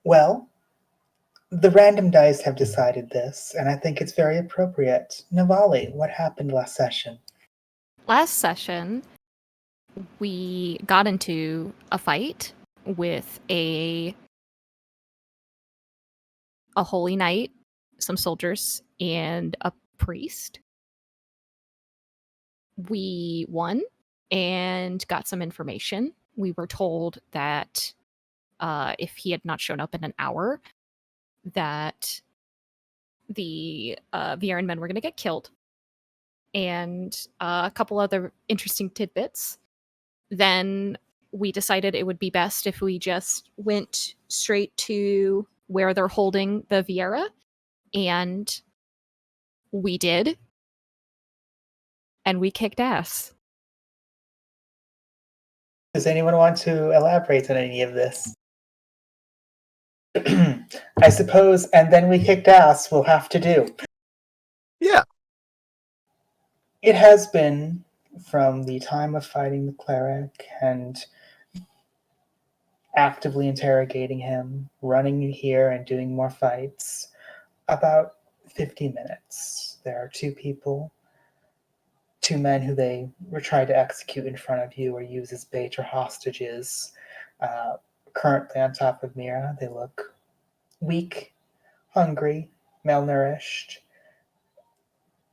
Well, the random dice have decided this, and I think it's very appropriate. Navali, what happened last session? Last session, we got into a fight with a holy knight, some soldiers, and a priest. We won and got some information. We were told that if he had not shown up in an hour, that the Viren men were going to get killed. And a couple other interesting tidbits. Then we decided it would be best if we just went straight to where they're holding the Viera. And we did. And we kicked ass. Does anyone want to elaborate on any of this? I suppose, and then we kicked ass, we'll have to do. Yeah. It has been, from the time of fighting the cleric and actively interrogating him, running here and doing more fights, about 50 minutes. There are two men who they were trying to execute in front of you or use as bait or hostages. Currently on top of Mira, they look weak, hungry, malnourished,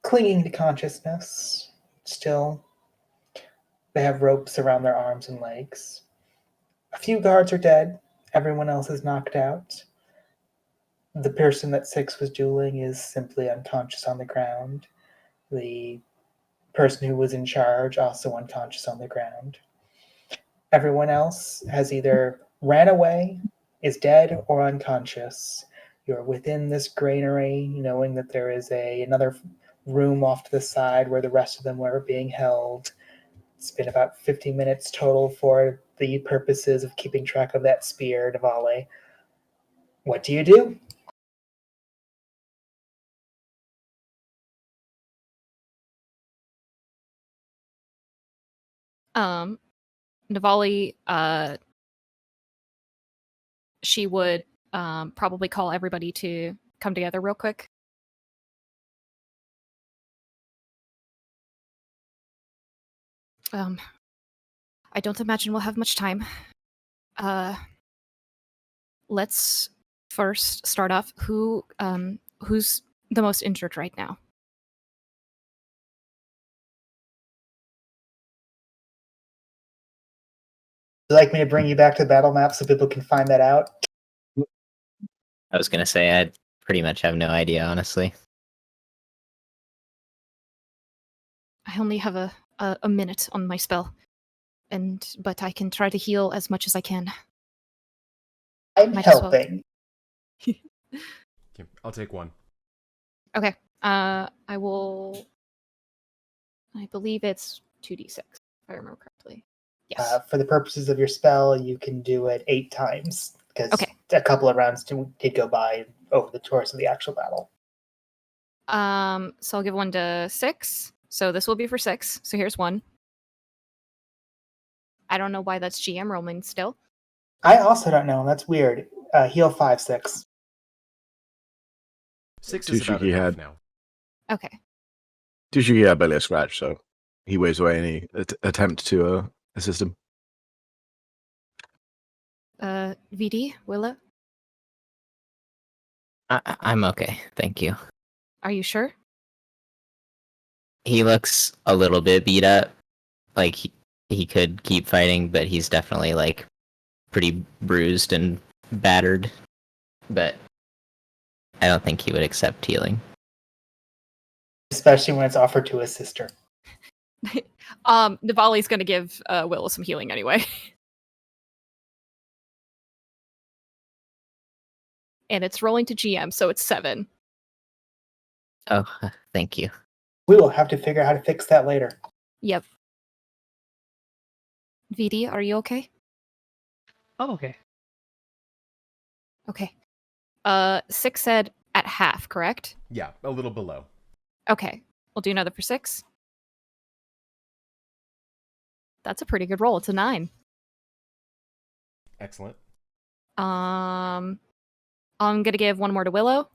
clinging to consciousness. Still, they have ropes around their arms and legs. A few guards are dead. Everyone else is knocked out. The person that Six was dueling is simply unconscious on the ground. The person who was in charge also unconscious on the ground. Everyone else has either ran away, is dead, or unconscious. You're within this granary, knowing that there is another room off to the side where the rest of them were being held. It's been about 50 minutes total for the purposes of keeping track of that spear, Navale. What do you do? Navali, she would probably call everybody to come together real quick. I don't imagine we'll have much time. Let's first start off. Who's the most injured right now? Would you like me to bring you back to the battle map so people can find that out? I was gonna say I pretty much have no idea, honestly. I only have a minute on my spell, but I can try to heal as much as I can. I'm Might as well. helping. Okay, I'll take one. Okay. I will. I believe it's 2d6, if I remember correctly. Yes. For the purposes of your spell, you can do it 8 times, because Okay. a couple of rounds did go by over the course of the actual battle. So I'll give one to 6. So this will be for 6. So here's 1. I don't know why that's GM rolling still. I also don't know. That's weird. Heal 5, 6. 6 is about enough now. Okay. Tushiki had barely a scratch, so he waves away any attempt to assist him. VD, Willa, I'm okay, thank you. are you sure? He looks a little bit beat up. Like he could keep fighting, but he's definitely like pretty bruised and battered. But I don't think he would accept healing. Especially when it's offered to his sister. Navali's gonna give Willa some healing anyway. And it's rolling to GM, so it's 7. Oh, thank you. We will have to figure out how to fix that later. Yep. VD, are you okay? Oh, okay. Okay. 6 said at half, correct? Yeah, a little below. Okay. We'll do another for 6. That's a pretty good roll. It's a 9. Excellent. I'm going to give one more to Willow.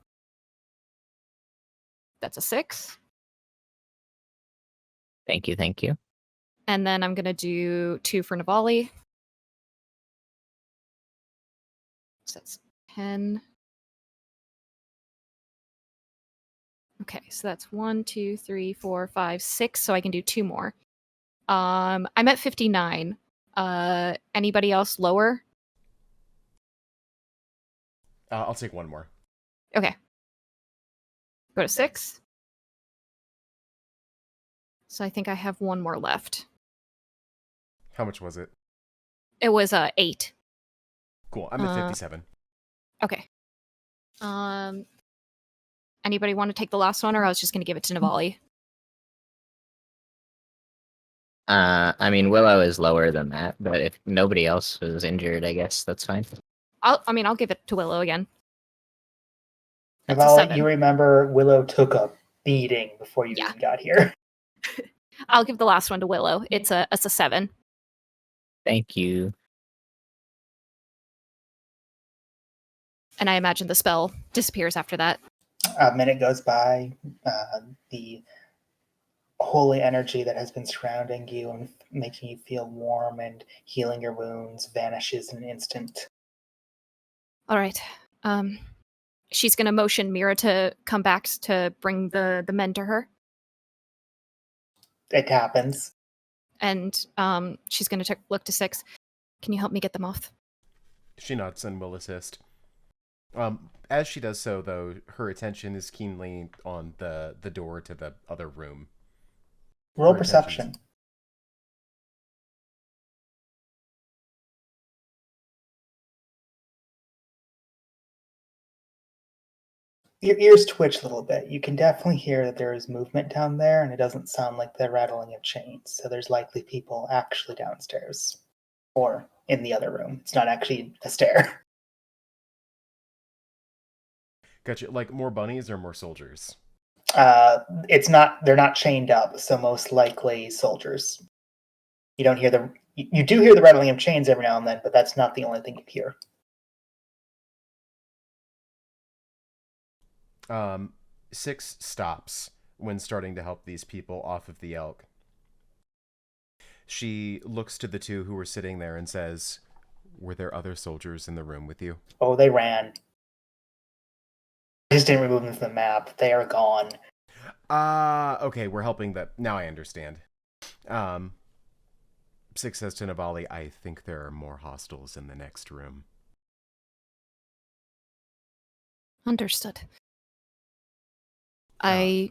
That's a 6. Thank you, thank you. And then I'm going to do 2 for Navali. So that's 10. Okay, so that's 1, 2, 3, 4, 5, 6. So I can do 2 more. I'm at 59. Anybody else lower? I'll take one more. Okay. Go to 6. So I think I have one more left. How much was it? It was 8. Cool. I'm at 57. Okay. Anybody want to take the last one, or I was just going to give it to Navali? I mean, Willow is lower than that, but if nobody else was injured, I guess that's fine. I'll give it to Willow again. That's a Navali, 7. you remember Willow took a beating before you Yeah. even got here. I'll give the last one to Willow. It's a 7. Thank you. And I imagine the spell disappears after that. A minute goes by. The holy energy that has been surrounding you and making you feel warm and healing your wounds vanishes in an instant. All right. She's going to motion Mira to come back to bring the men to her. It happens. And she's going to look to 6. Can you help me get them off? She nods and will assist. As she does so, though, her attention is keenly on the door to the other room. Roll Her perception. Your ears twitch a little bit. You can definitely hear that there is movement down there, and it doesn't sound like the rattling of chains. So there's likely people actually downstairs or in the other room. It's not actually a stair. Gotcha. Like more bunnies or more soldiers? It's not. They're not chained up, so most likely soldiers. You don't hear the. You do hear the rattling of chains every now and then, but that's not the only thing you hear. 6 stops when starting to help these people off of the elk. She looks to the 2 who were sitting there and says, "Were there other soldiers in the room with you?" Oh, they ran. I just didn't remove them from the map. They are gone. Okay, we're helping that. Now I understand. 6 says to Navali, "I think there are more hostiles in the next room." Understood. I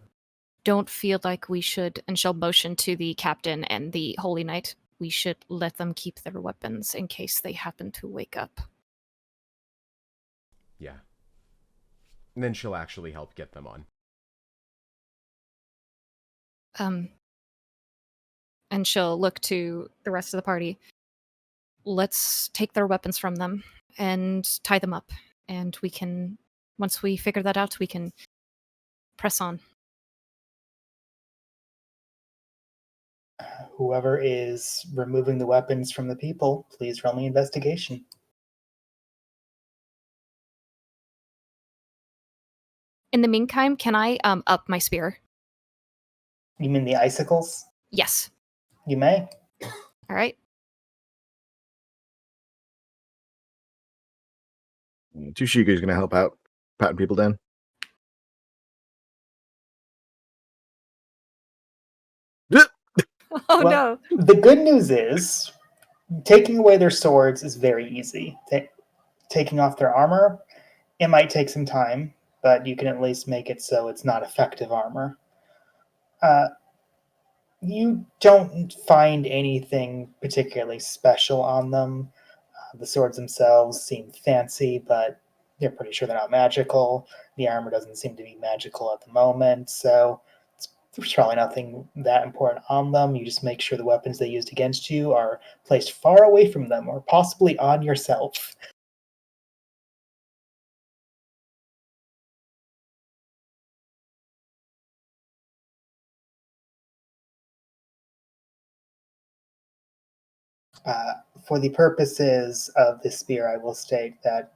don't feel like we should, and she'll motion to the captain and the Holy Knight, we should let them keep their weapons in case they happen to wake up. Yeah. And then she'll actually help get them on. And she'll look to the rest of the party. Let's take their weapons from them and tie them up. And we can, once we figure that out, we can press on. Whoever is removing the weapons from the people, please roll me investigation. In the meantime, can I up my spear? You mean the icicles? Yes. You may. All right. Tushika is going to help out, patting people down. Oh, Well, the good news is, taking away their swords is very easy. Taking off their armor, it might take some time, but you can at least make it so it's not effective armor. You don't find anything particularly special on them. The swords themselves seem fancy, but you're pretty sure they're not magical. The armor doesn't seem to be magical at the moment, so there's probably nothing that important on them. You just make sure the weapons they used against you are placed far away from them, or possibly on yourself. For the purposes of this spear, I will state that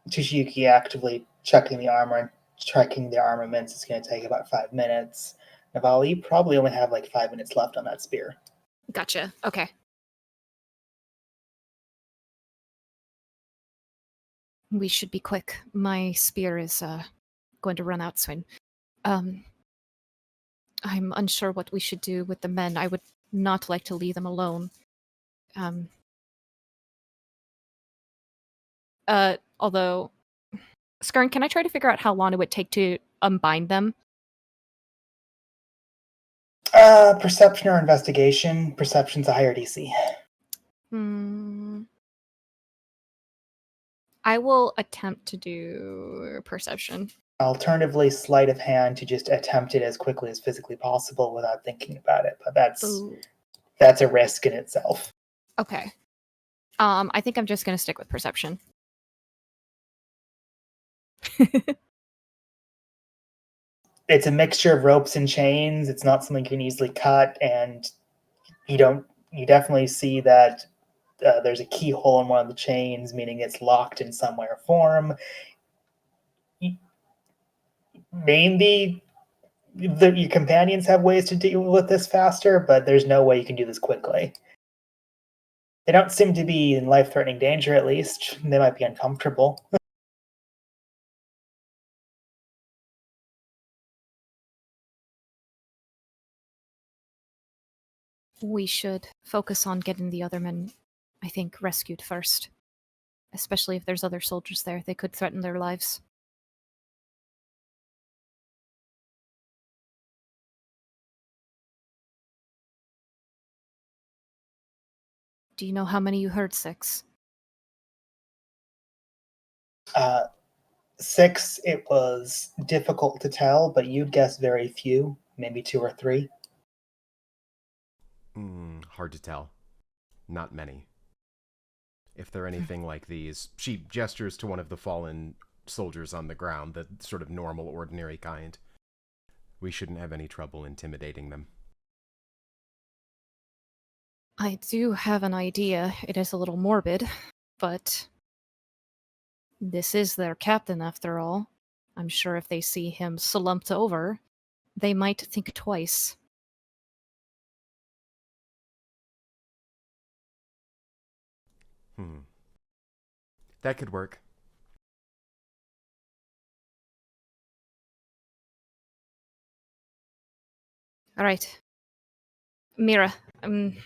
Toshiyuki actively checking the armor and checking the armaments is going to take about 5 minutes. Navali, you probably only have like 5 minutes left on that spear. Gotcha. Okay. We should be quick. My spear is going to run out soon. I'm unsure what we should do with the men. I would not like to leave them alone. Although, Skern, can I try to figure out how long it would take to unbind them? Perception or investigation. Perception's a higher DC. I will attempt to do perception. Alternatively, sleight of hand to just attempt it as quickly as physically possible without thinking about it. But that's a risk in itself. Okay. I think I'm just going to stick with perception. It's a mixture of ropes and chains. It's not something you can easily cut, and you definitely see that there's a keyhole in one of the chains, meaning it's locked in some way or form. Maybe your companions have ways to deal with this faster, but there's no way you can do this quickly. They don't seem to be in life-threatening danger, at least. They might be uncomfortable. We should focus on getting the other men, I think, rescued first. Especially if there's other soldiers there. They could threaten their lives. Do you know how many you heard, Six? 6, it was difficult to tell, but you'd guess very few, maybe 2 or 3. Hard to tell. Not many. If they're anything like these, she gestures to one of the fallen soldiers on the ground, the sort of normal, ordinary kind. We shouldn't have any trouble intimidating them. I do have an idea. It is a little morbid, but this is their captain after all. I'm sure if they see him slumped over, they might think twice. That could work. All right. Mira, I'm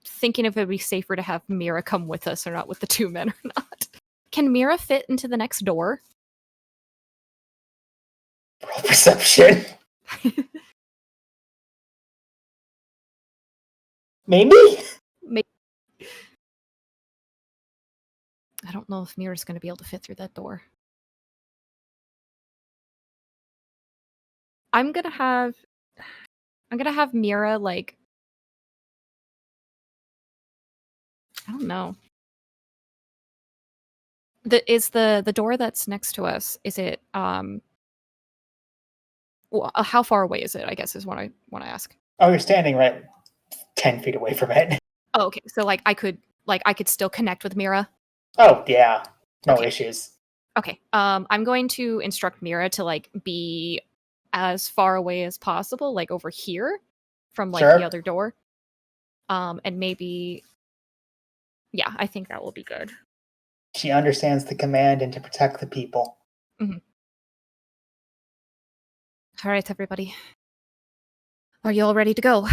thinking if it'd be safer to have Mira come with us or not, with the 2 men or not. Can Mira fit into the next door? Roll perception. Maybe? I don't know if Mira's going to be able to fit through that door. I'm gonna have Mira, like, I don't know. Is the door that's next to us, is it how far away is it, I guess, is what I want to ask. Oh, you're standing right 10 feet away from it. Oh, okay. So like I could still connect with Mira. Oh, yeah. No Okay. issues. Okay. I'm going to instruct Mira to like be as far away as possible, like over here from like Sure. the other door. And maybe, yeah, I think that will be good. She understands the command and to protect the people. Mm-hmm. All right, everybody. Are you all ready to go?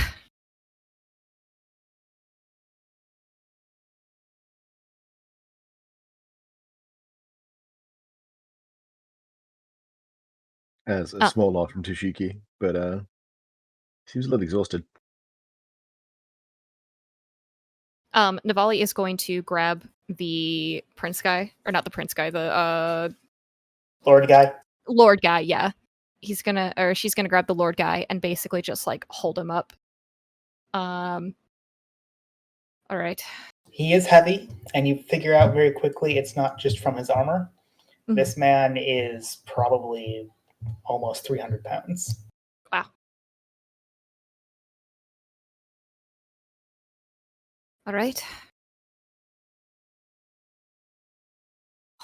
As a small nod from Toshiki, but seems a little exhausted. Navali is going to grab the prince guy, or not the prince guy, the Lord guy? Lord guy, yeah. She's gonna grab the Lord guy and basically just like hold him up. All right. He is heavy, and you figure out very quickly it's not just from his armor. Mhm. This man is probably almost 300 pounds. Wow. All right.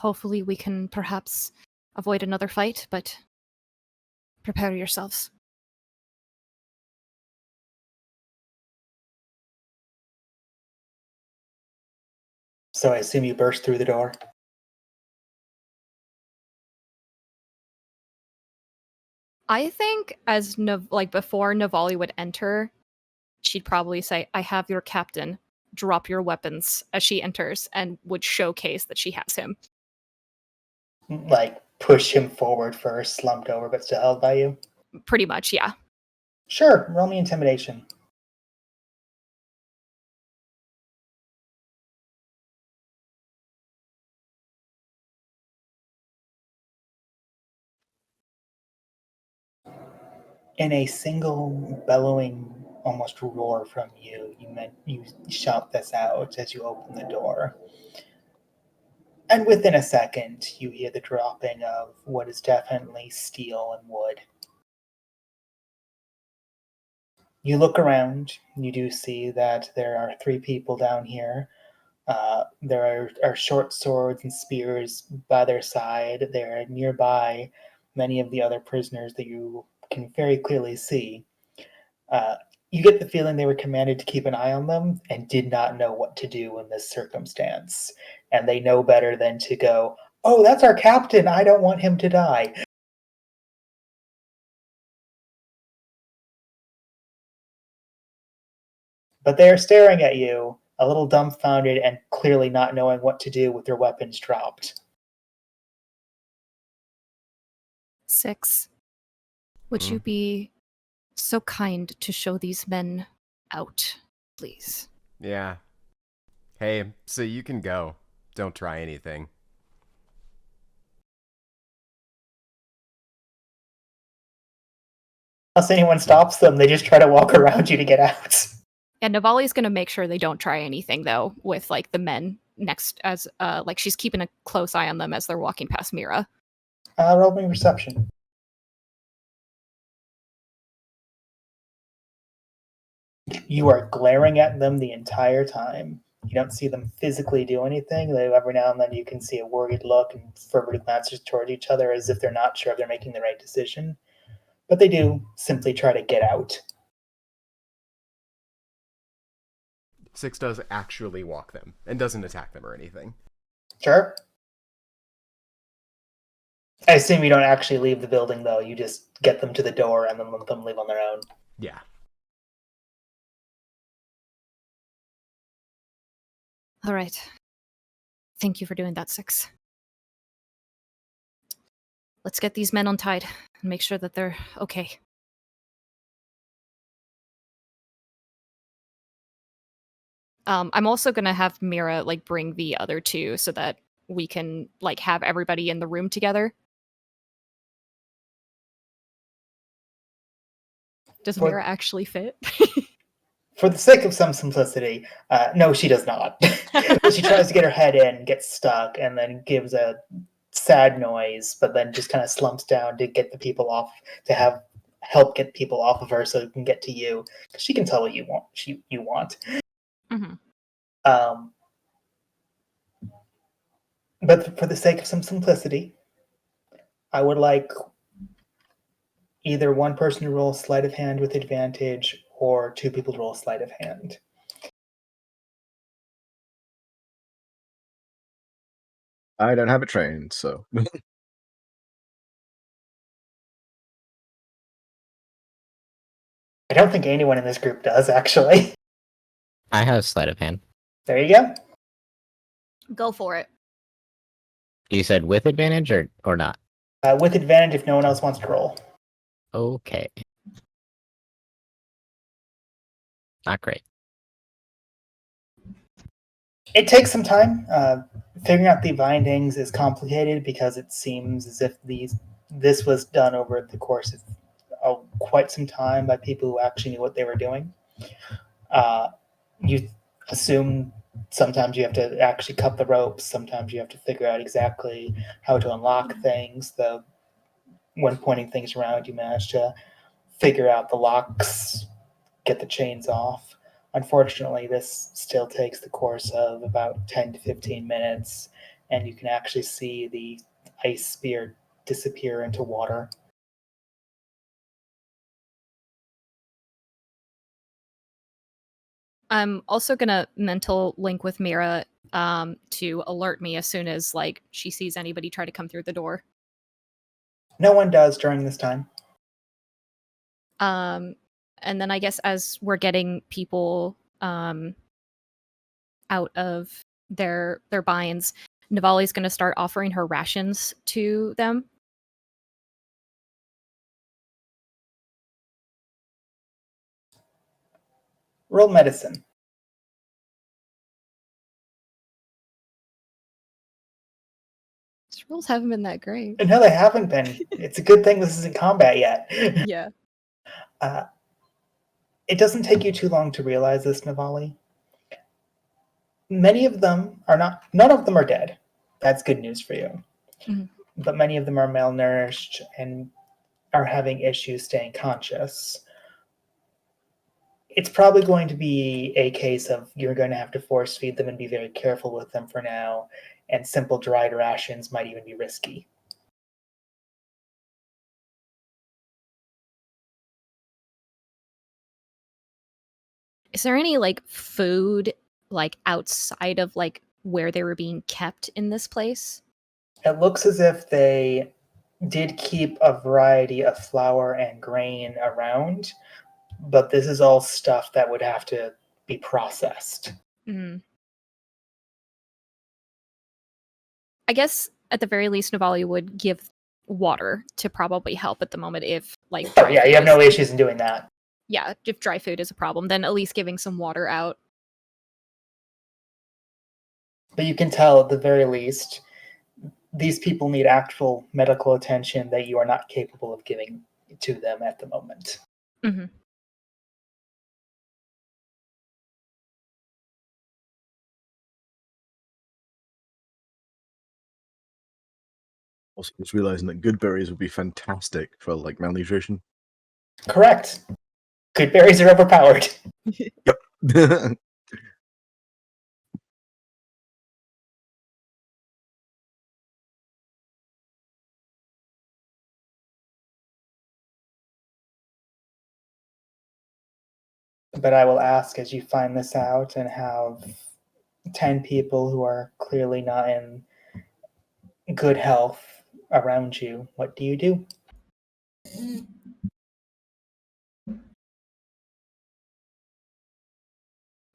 Hopefully we can perhaps avoid another fight, but prepare yourselves. So I assume you burst through the door. I think as before Navali would enter, she'd probably say, "I have your captain. Drop your weapons," as she enters, and would showcase that she has him. Like, push him forward first, slumped over, but still held by you? Pretty much, yeah. Sure, roll me intimidation. In a single bellowing, almost roar from you, you shout this out as you open the door. And within a second, you hear the dropping of what is definitely steel and wood. You look around, you do see that there are 3 people down here. There are short swords and spears by their side. There are nearby many of the other prisoners that you can very clearly see. You get the feeling they were commanded to keep an eye on them and did not know what to do in this circumstance. And they know better than to go, "Oh, that's our captain. I don't want him to die." But they are staring at you, a little dumbfounded and clearly not knowing what to do with their weapons dropped. 6. Would you be so kind to show these men out, please? Yeah. Hey, so you can go. Don't try anything. Unless anyone stops them, they just try to walk around you to get out. And Navali's gonna make sure they don't try anything though, with like the men next as like she's keeping a close eye on them as they're walking past Mira. Roll me perception. You are glaring at them the entire time. You don't see them physically do anything. Though every now and then you can see a worried look and furtive glances toward each other as if they're not sure if they're making the right decision. But they do simply try to get out. 6 does actually walk them and doesn't attack them or anything. Sure. I assume you don't actually leave the building, though. You just get them to the door and then let them leave on their own. Yeah. All right. Thank you for doing that, 6. Let's get these men untied and make sure that they're okay. I'm also gonna have Mira like bring the other 2 so that we can like have everybody in the room together. Does For- Mira actually fit? For the sake of some simplicity, no, she does not. She tries to get her head in, gets stuck, and then gives a sad noise, but then just kind of slumps down to get the people off, to help get people off of her so it can get to you. Because she can tell what you want. You want. Mm-hmm. But for the sake of some simplicity, I would like either one person to roll sleight of hand with advantage or 2 people to roll sleight of hand. I don't have it trained, so. I don't think anyone in this group does, actually. I have sleight of hand. There you go. Go for it. You said with advantage or not? With advantage if no one else wants to roll. Okay. Not great. It takes some time. Figuring out the bindings is complicated because it seems as if this was done over the course of quite some time by people who actually knew what they were doing. You assume sometimes you have to actually cut the ropes. Sometimes you have to figure out exactly how to unlock things. When pointing things around, you manage to figure out the locks, get the chains off. Unfortunately, this still takes the course of about 10 to 15 minutes, and you can actually see the ice spear disappear into water. I'm also gonna mental link with Mira to alert me as soon as like she sees anybody try to come through the door. No one does during this time. And then I guess as we're getting people out of their binds, Navali's gonna start offering her rations to them. Roll medicine. These rules haven't been that great. No, they haven't been. It's a good thing this isn't combat yet. Yeah. It doesn't take you too long to realize this, Navali. Many of them are not, none of them are dead. That's good news for you. Mhm. But many of them are malnourished and are having issues staying conscious. It's probably going to be a case of you're going to have to force feed them and be very careful with them for now, and simple dried rations might even be risky. Is there any like food like outside of like where they were being kept in this place? It looks as if they did keep a variety of flour and grain around, but this is all stuff that would have to be processed. Mm. I guess at the very least, Navali would give water to probably help at the moment if like Oh, dry yeah, food you have no is- issues in doing that. Yeah, if dry food is a problem, then at least giving some water out. But you can tell at the very least, these people need actual medical attention that you are not capable of giving to them at the moment. Mm-hmm. Also, just realizing that good berries would be fantastic for like malnutrition. Correct. Good berries are overpowered. Yep. But I will ask, as you find this out and have 10 people who are clearly not in good health around you, what do you do?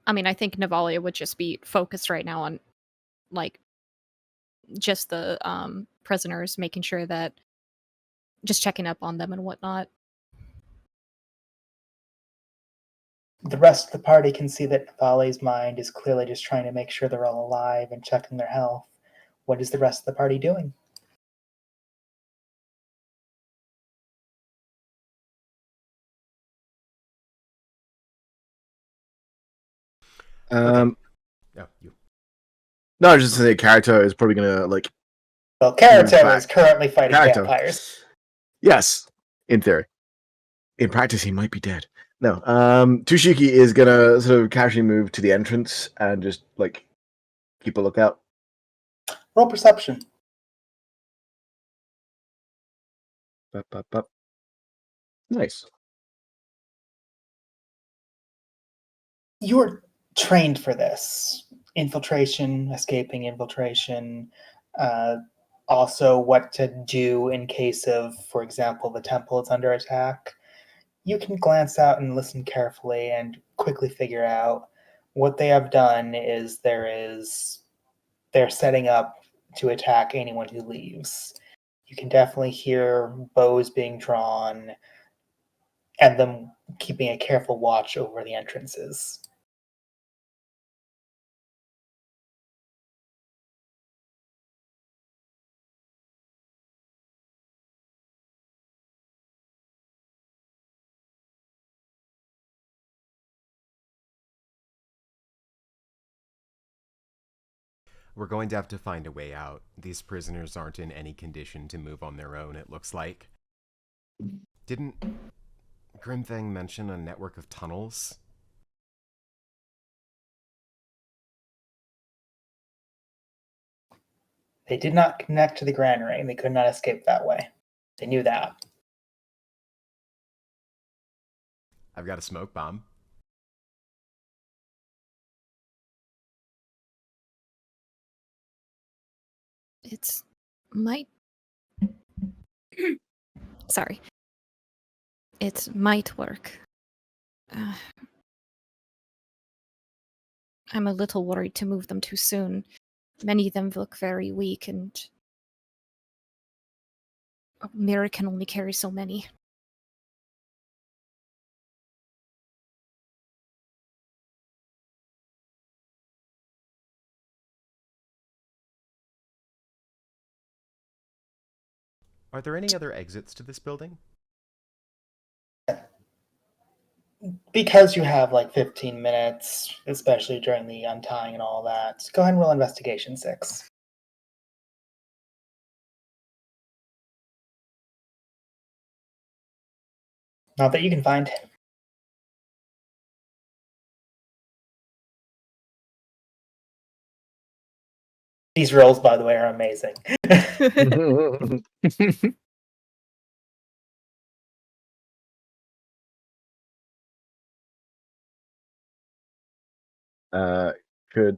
I mean, I think Navalia would just be focused right now on like just the prisoners, making sure that just checking up on them and whatnot. The rest of the party can see that Navali's mind is clearly just trying to make sure they're all alive and checking their health. What is the rest of the party doing? um, Yeah, you. no, I was just saying, character is probably gonna like Well, Karato back. is currently fighting Character. vampires. Yes, in theory. In practice, he might be dead. No, Tushiki is gonna sort of casually move to the entrance and just like keep a lookout. Roll perception. Bup, bup, bup. Nice. You're trained for this. Infiltration, escaping infiltration, also what to do in case of, for example, the temple is under attack. You can glance out and listen carefully and quickly figure out what they have done is they're setting up to attack anyone who leaves. You can definitely hear bows being drawn and them keeping a careful watch over the entrances. We're going to have to find a way out. These prisoners aren't in any condition to move on their own, it looks like. Didn't Grimthang mention a network of tunnels? They did not connect to the granary, and they could not escape that way. They knew that. I've got a smoke bomb. It's might. Sorry. It might work. I'm a little worried to move them too soon. Many of them look very weak, and a mirror can only carry so many. Are there any other exits to this building? Because you have like 15 minutes, especially during the untying and all that, go ahead and roll investigation 6. Not that you can find. These rolls, by the way, are amazing. Could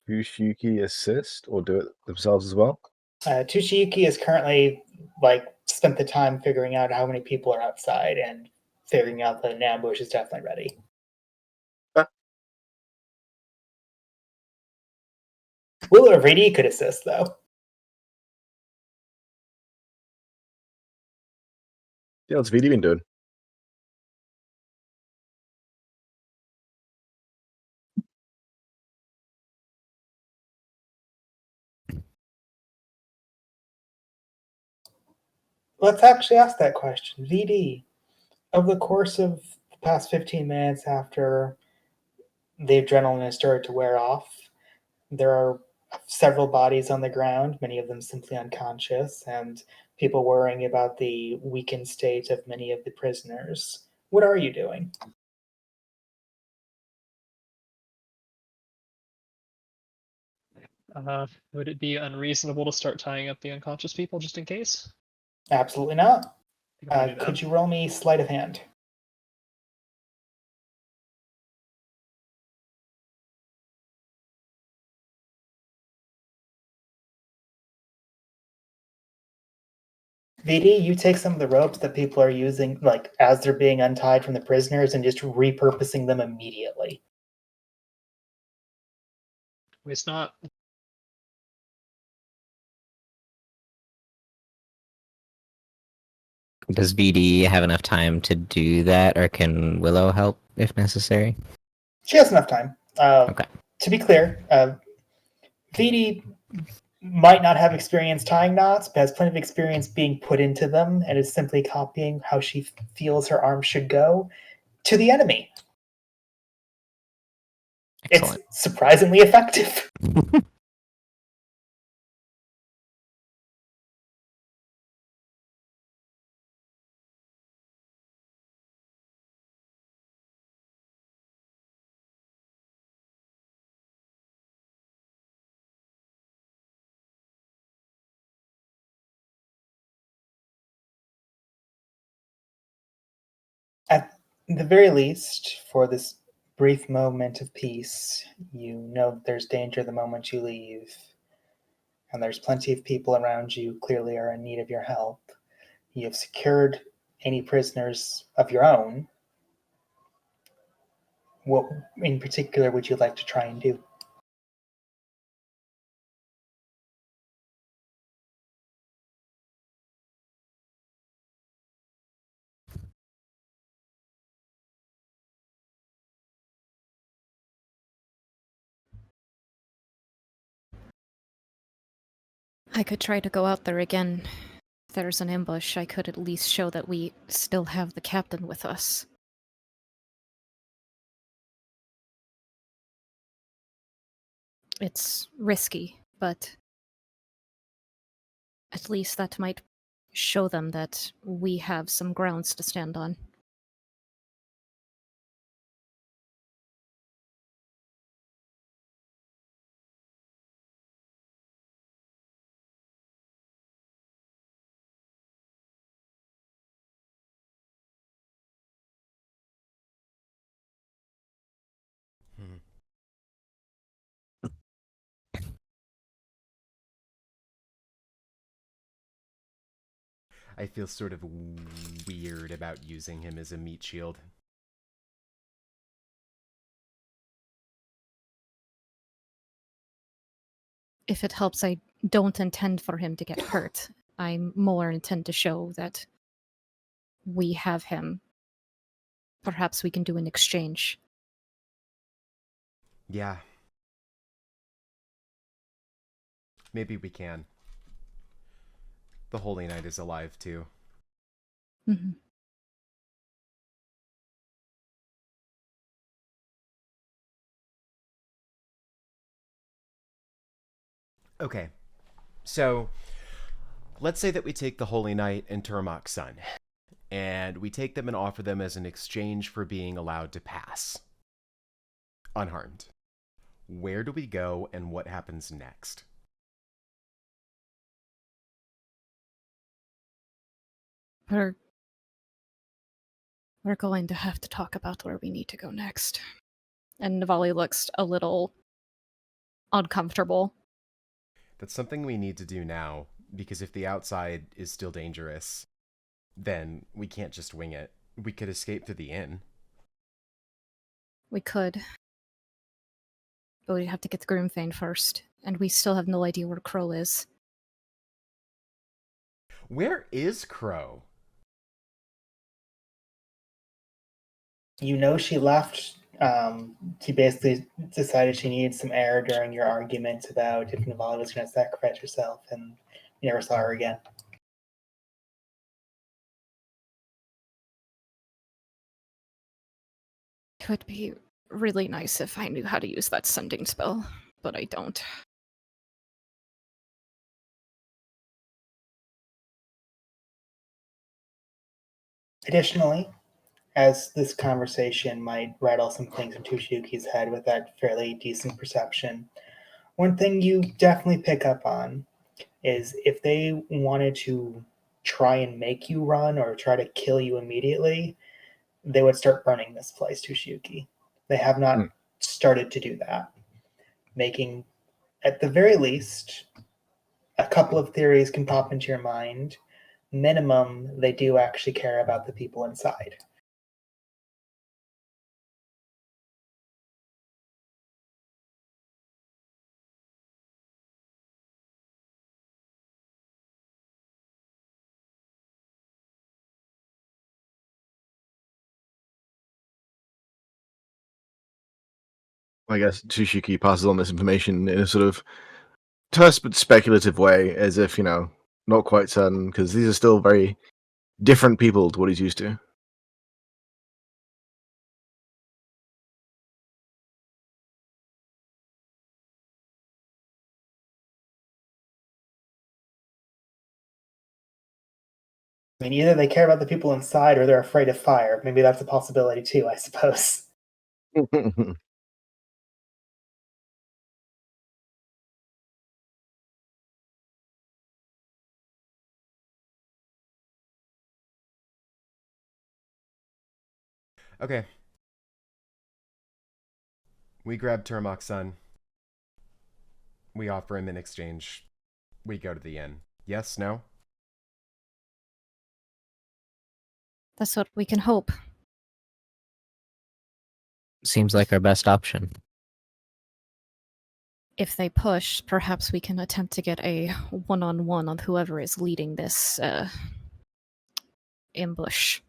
Fushiki assist or do it themselves as well? Tushiyuki is currently spent the time figuring out how many people are outside and figuring out that an ambush is definitely ready. Will or Vridi could assist though. Yeah, what's VD been doing? Let's actually ask that question. VD, over the course of the past 15 minutes after the adrenaline has started to wear off, there are several bodies on the ground, many of them simply unconscious, and people worrying about the weakened state of many of the prisoners. What are you doing? Would it be unreasonable to start tying up the unconscious people just in case? Absolutely not. I think I'm gonna do Could that. you roll me sleight of hand? VD, you take some of the ropes that people are using, like as they're being untied from the prisoners, and just repurposing them immediately. It's not. Does VD have enough time to do that, or can Willow help if necessary? She has enough time. Okay. To be clear, VD might not have experience tying knots, but has plenty of experience being put into them, and is simply copying how she feels her arm should go to the enemy. Excellent. It's surprisingly effective. At the very least, for this brief moment of peace, you know that there's danger the moment you leave, and there's plenty of people around you who clearly are in need of your help. You have secured any prisoners of your own. What in particular would you like to try and do? I could try to go out there again. If there's an ambush, I could at least show that we still have the captain with us. It's risky, but at least that might show them that we have some grounds to stand on. I feel sort of weird about using him as a meat shield. If it helps, I don't intend for him to get hurt. I more intend to show that we have him. Perhaps we can do an exchange. Yeah. Maybe we can. The Holy Knight is alive, too. Mm-hmm. Okay. So, let's say that we take the Holy Knight and Turmok's son, and we take them and offer them as an exchange for being allowed to pass. Unharmed. Where do we go, and what happens next? We're going to have to talk about where we need to go next. And Navali looks a little uncomfortable. That's something we need to do now, because if the outside is still dangerous, then we can't just wing it. We could escape to the inn. We could. But we'd have to get the Groomfane first. And we still have no idea where Crow is. Where is Crow? You know she left. She basically decided she needed some air during your argument about if Navali was going to sacrifice herself, and you never saw her again. It would be really nice if I knew how to use that sending spell, but I don't. Additionally, as this conversation might rattle some things in Tushuki's head with that fairly decent perception, one thing you definitely pick up on is if they wanted to try and make you run or try to kill you immediately, they would start burning this place, Tushuki. They have not started to do that, making, at the very least, a couple of theories can pop into your mind. Minimum, they do actually care about the people inside. I guess Tsushiki passes on this information in a sort of terse but speculative way, as if, not quite certain, because these are still very different people to what he's used to. I mean, either they care about the people inside or they're afraid of fire. Maybe that's a possibility too, I suppose. Okay. We grab Turmok's son. We offer him in exchange. We go to the inn. Yes? No? That's what we can hope. Seems like our best option. If they push, perhaps we can attempt to get a one-on-one on whoever is leading this ambush.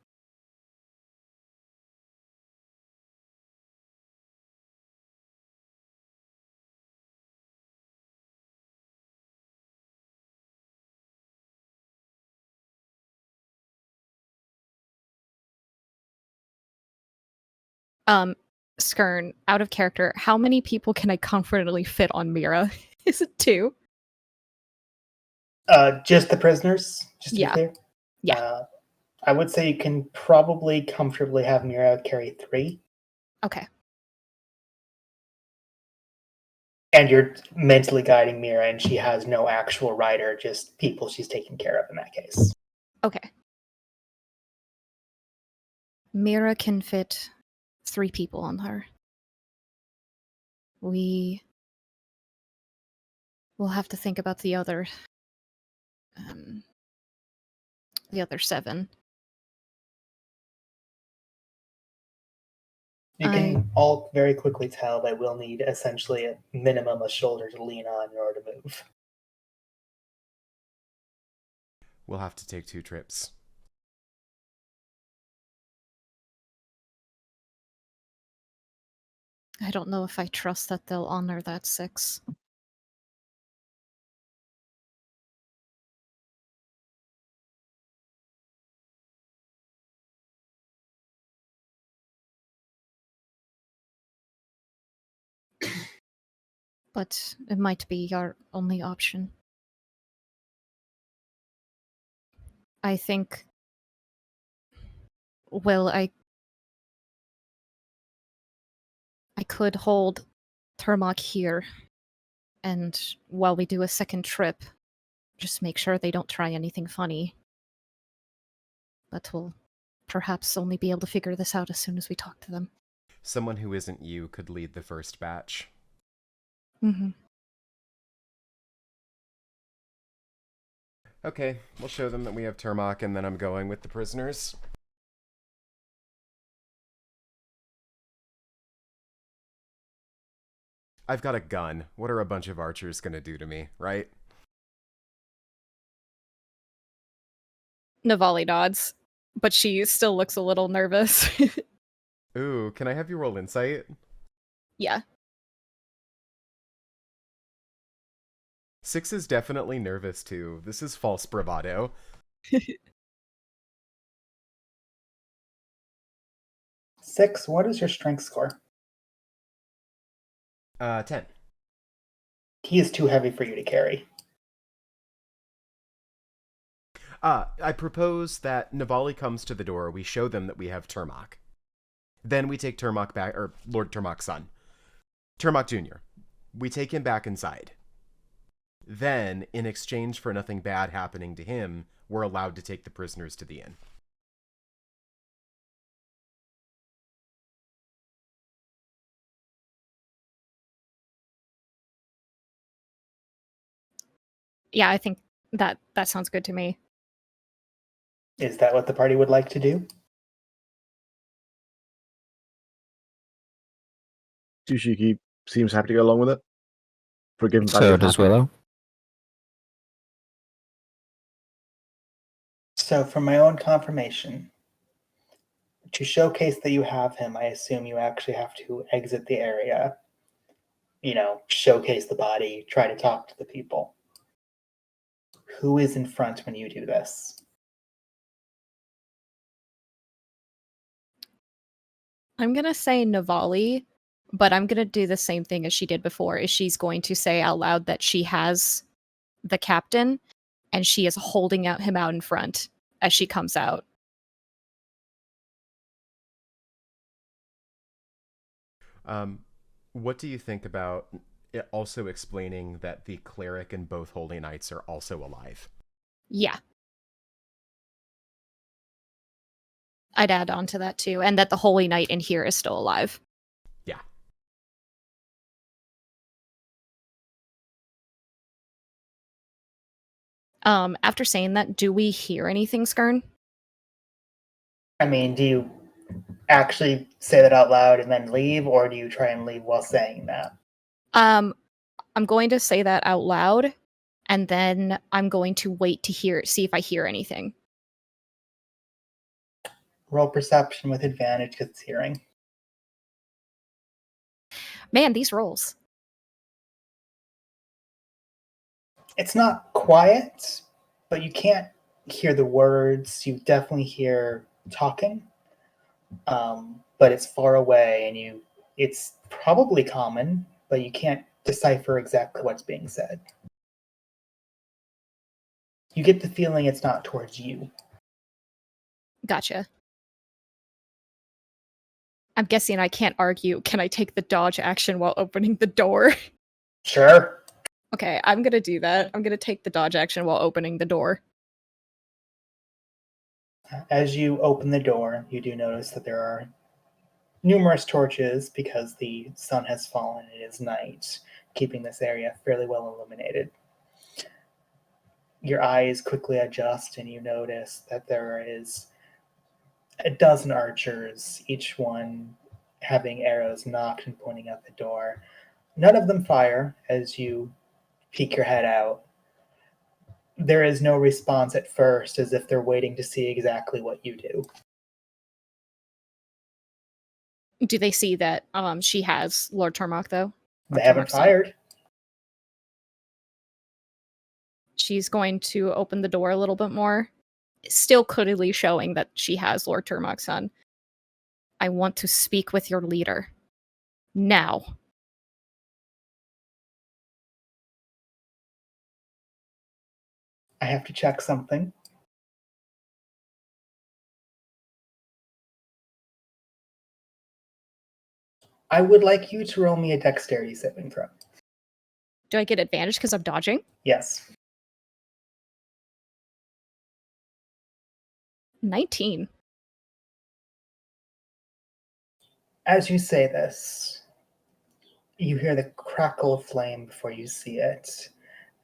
Skern, out of character, how many people can I comfortably fit on Mira? Is it 2? Just the prisoners, just to Yeah. be clear. Yeah. I would say you can probably comfortably have Mira carry 3. Okay. And you're mentally guiding Mira, and she has no actual rider, just people she's taking care of in that case. Okay. Mira can fit 3 people on her. We will have to think about the other the other 7. You can all very quickly tell that we'll need essentially a minimum a shoulder to lean on in order to move. We'll have to take 2 trips. I don't know if I trust that they'll honor that 6. But it might be our only option. I think. Well, I could hold Termok here, and while we do a second trip, just make sure they don't try anything funny. But we'll perhaps only be able to figure this out as soon as we talk to them. Someone who isn't you could lead the first batch. Mm-hmm. Okay, we'll show them that we have Termok, and then I'm going with the prisoners. I've got a gun. What are a bunch of archers gonna do to me, right? Navali nods, but she still looks a little nervous. Ooh, can I have you roll insight? Yeah. 6 is definitely nervous too. This is false bravado. 6, what is your strength score? 10. He is too heavy for you to carry. I propose that Navali comes to the door, we show them that we have Termok. Then we take Termok back, or Lord Termok's son. Termok Jr. We take him back inside. Then, in exchange for nothing bad happening to him, we're allowed to take the prisoners to the inn. Yeah, I think that sounds good to me. Is that what the party would like to do? Tsushiki seems happy to go along with it. For a given value So of does happy. Willow. So, for my own confirmation, to showcase that you have him, I assume you actually have to exit the area. Showcase the body, try to talk to the people. Who is in front when you do this? I'm gonna say Navali, but I'm gonna do the same thing as she did before, is she's going to say out loud that she has the captain, and she is holding him out in front as she comes out. What do you think about it also explaining that the cleric and both holy knights are also alive? Yeah. I'd add on to that too, and that the Holy Knight in here is still alive. Yeah. After saying that, do we hear anything, Skern? I mean, do you actually say that out loud and then leave, or do you try and leave while saying that? I'm going to say that out loud, and then I'm going to wait to see if I hear anything. Roll perception with advantage because it's hearing. Man, these rolls. It's not quiet, but you can't hear the words. You definitely hear talking, but it's far away, and it's probably common, but you can't decipher exactly what's being said. You get the feeling it's not towards you. Gotcha. I'm guessing I can't argue. Can I take the dodge action while opening the door? Sure. Okay, I'm gonna do that. I'm gonna take the dodge action while opening the door. As you open the door, you do notice that there are numerous torches because the sun has fallen and it is night, keeping this area fairly well illuminated. Your eyes quickly adjust and you notice that there is a dozen archers, each one having arrows knocked and pointing at the door. None of them fire as you peek your head out. There is no response at first, as if they're waiting to see exactly what you do. Do they see that she has Lord Tormok, though? They haven't fired. She's going to open the door a little bit more, still clearly showing that she has Lord Turmok's son. I want to speak with your leader. Now. I have to check something. I would like you to roll me a dexterity saving throw. Do I get advantage because I'm dodging? Yes. 19. As you say this, you hear the crackle of flame before you see it.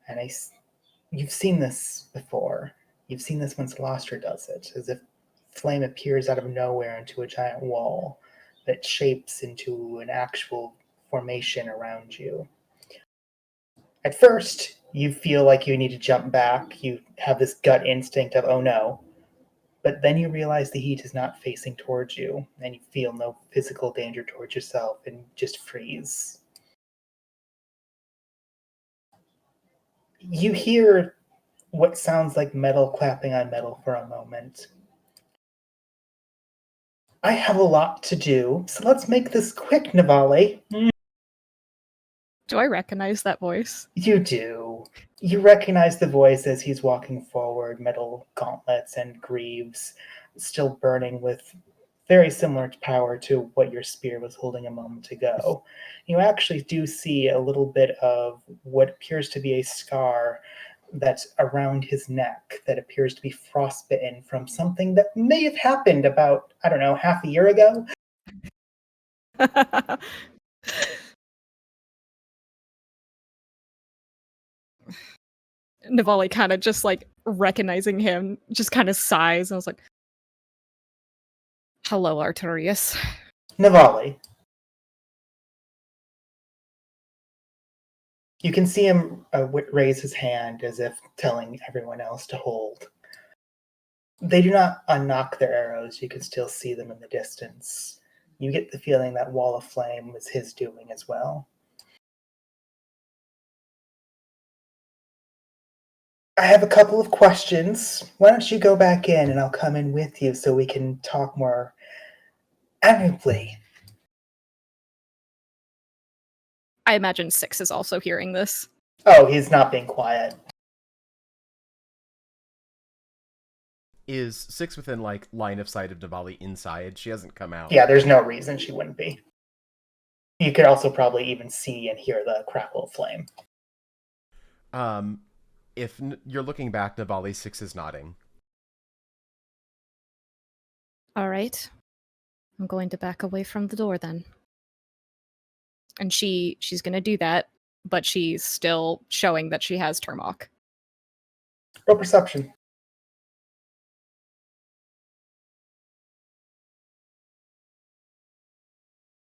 And you've seen this before. You've seen this when Celestra does it, as if flame appears out of nowhere into a giant wall that shapes into an actual formation around you. At first, you feel like you need to jump back. You have this gut instinct of, oh no. But then you realize the heat is not facing towards you, and you feel no physical danger towards yourself, and just freeze. You hear what sounds like metal clapping on metal for a moment. I have a lot to do, so let's make this quick, Navali. Do I recognize that voice? You do. You recognize the voice as he's walking forward, metal gauntlets and greaves still burning with very similar power to what your spear was holding a moment ago. You actually do see a little bit of what appears to be a scar that's around his neck that appears to be frostbitten from something that may have happened about, I don't know, half a year ago. Navali kind of just like recognizing him, just kind of sighs and was like, hello, Arturius. Navali. You can see him raise his hand as if telling everyone else to hold. They do not unnock their arrows. You can still see them in the distance. You get the feeling that wall of flame was his doing as well. I have a couple of questions. Why don't you go back in and I'll come in with you so we can talk more amicably. I imagine Six is also hearing this. Oh, he's not being quiet. Is Six within, like, line of sight of Navali inside? She hasn't come out. Yeah, there's no reason she wouldn't be. You could also probably even see and hear the crackle of flame. If you're looking back, Navali, Six is nodding. All right. I'm going to back away from the door then. And she's going to do that, but she's still showing that she has Turmok. Roll perception.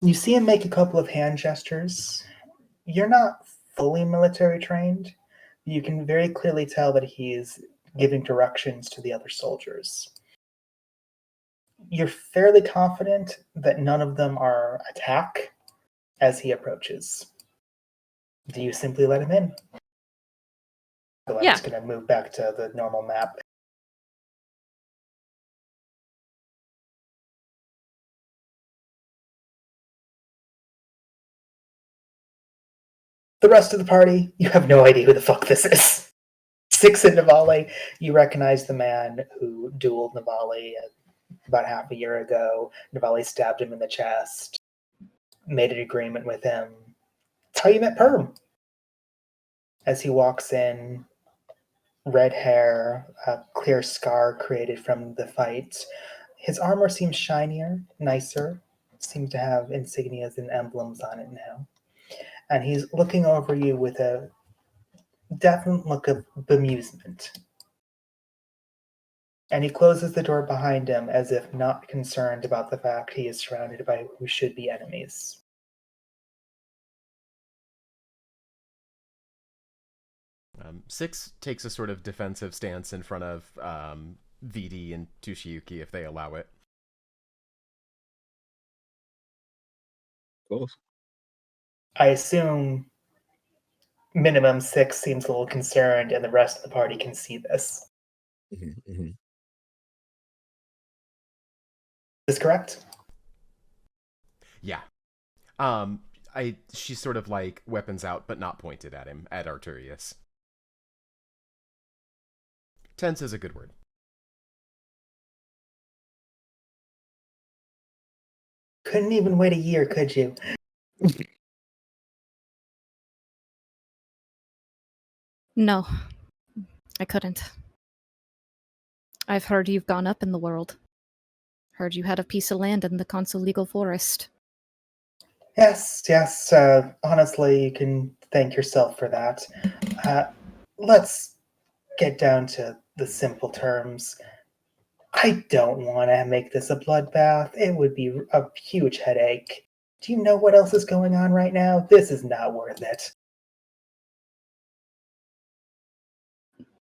You see him make a couple of hand gestures. You're not fully military trained. You can very clearly tell that he is giving directions to the other soldiers. You're fairly confident that none of them are attack as he approaches. Do you simply let him in? So I'm just going to move back to the normal map. The rest of the party, you have no idea who the fuck this is. Six and Navali, you recognize the man who dueled Navali about half a year ago. Navali stabbed him in the chest, made an agreement with him. That's how you met Perm. As he walks in, red hair, a clear scar created from the fight. His armor seems shinier, nicer, seems to have insignias and emblems on it now. And he's looking over you with a definite look of bemusement. And he closes the door behind him as if not concerned about the fact he is surrounded by who should be enemies. Six takes a sort of defensive stance in front of VD and Tushiyuki if they allow it. Of course. I assume minimum 6 seems a little concerned, and the rest of the party can see this. Mm-hmm. Is this correct? Yeah. She's sort of like weapons out, but not pointed at him, at Arturius. Tense is a good word. Couldn't even wait a year, could you? No, I couldn't. I've heard you've gone up in the world. Heard you had a piece of land in the Consul Legal Forest. Yes. Honestly, you can thank yourself for that. Let's get down to the simple terms. I don't want to make this a bloodbath. It would be a huge headache. Do you know what else is going on right now? This is not worth it.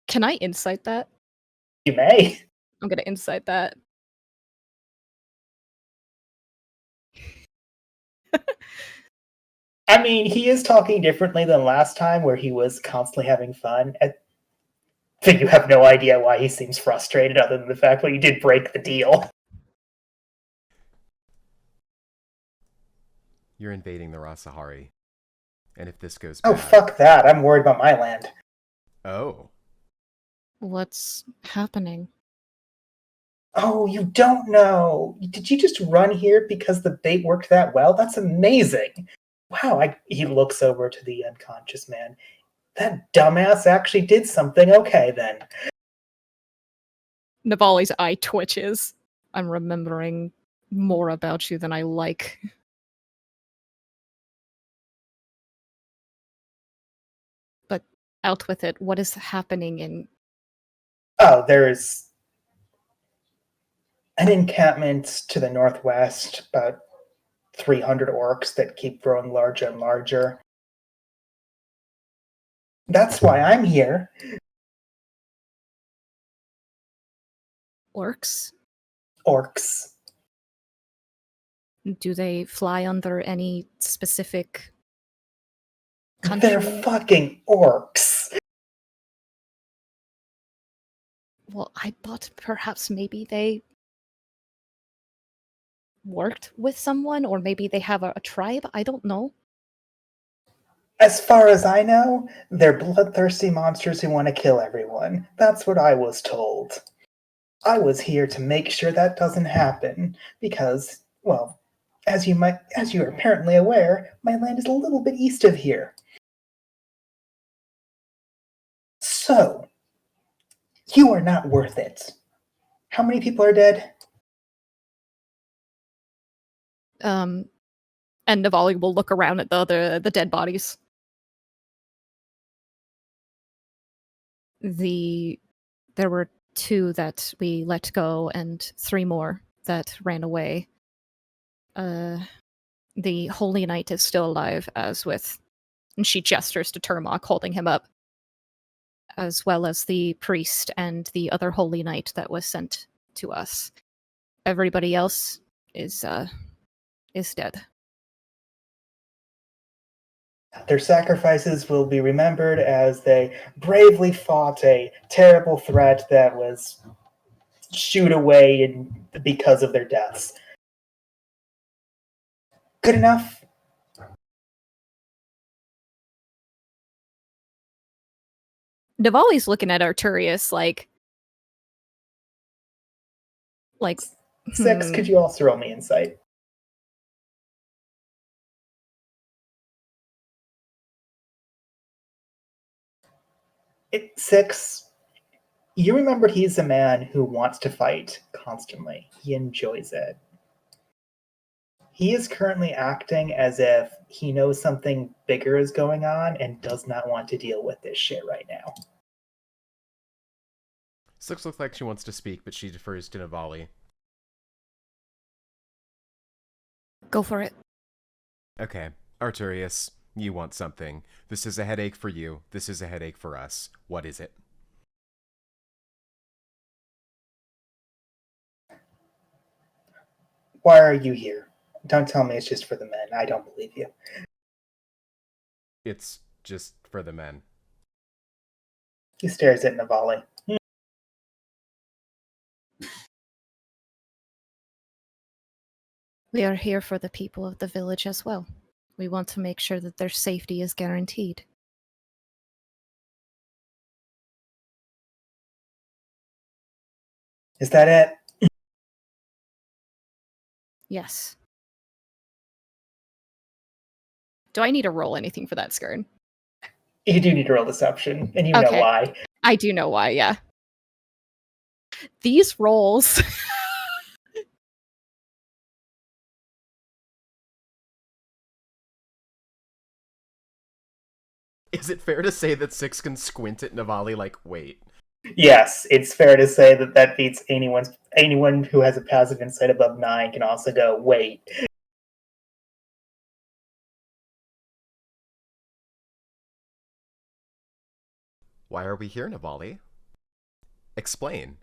Can I insight that? You may. I'm gonna insight that. I mean, he is talking differently than last time where he was constantly having fun. I think you have no idea why he seems frustrated other than the fact that you did break the deal. You're invading the Rasahari. And if this goes Oh, bad... fuck that. I'm worried about my land. Oh. What's happening? Oh, you don't know. Did you just run here because the bait worked that well? That's amazing. Wow, he looks over to the unconscious man. That dumbass actually did something okay then. Navali's eye twitches. I'm remembering more about you than I like. But out with it. What is happening in... Oh, there's an encampment to the northwest, about 300 orcs that keep growing larger and larger. That's why I'm here. Orcs? Orcs. Do they fly under any specific They're country? fucking orcs. Well, I thought perhaps maybe they worked with someone, or maybe they have a tribe. I don't know. As far as I know, they're bloodthirsty monsters who want to kill everyone. That's what I was told. I was here to make sure that doesn't happen, because, well, as you are apparently aware, my land is a little bit east of here. So, you are not worth it. How many people are dead? And Navali will look around at the dead bodies. There were 2 that we let go and 3 more that ran away. The Holy Knight is still alive, as with... And she gestures to Turmok, holding him up. As well as the priest and the other Holy Knight that was sent to us. Everybody else is dead. Their sacrifices will be remembered as they bravely fought a terrible threat that was shooed away because of their deaths. Good enough? Navali's looking at Arturius like 6, could you also roll me insight? It, 6, you remembered he's a man who wants to fight constantly. He enjoys it. He is currently acting as if he knows something bigger is going on and does not want to deal with this shit right now. Six looks like she wants to speak, but she defers to Navali. Go for it. Okay, Arturius, you want something. This is a headache for you. This is a headache for us. What is it? Why are you here? Don't tell me it's just for the men. I don't believe you. It's just for the men. He stares at Navali. We are here for the people of the village as well. We want to make sure that their safety is guaranteed. Is that it? Yes. Do I need to roll anything for that, Skern? You do need to roll deception, and you know Okay. why. I do know why, yeah. These rolls. Is it fair to say that Six can squint at Navali like, wait? Yes, it's fair to say that that beats anyone who has a passive insight above 9 can also go, wait. Why are we here, Navali? Explain.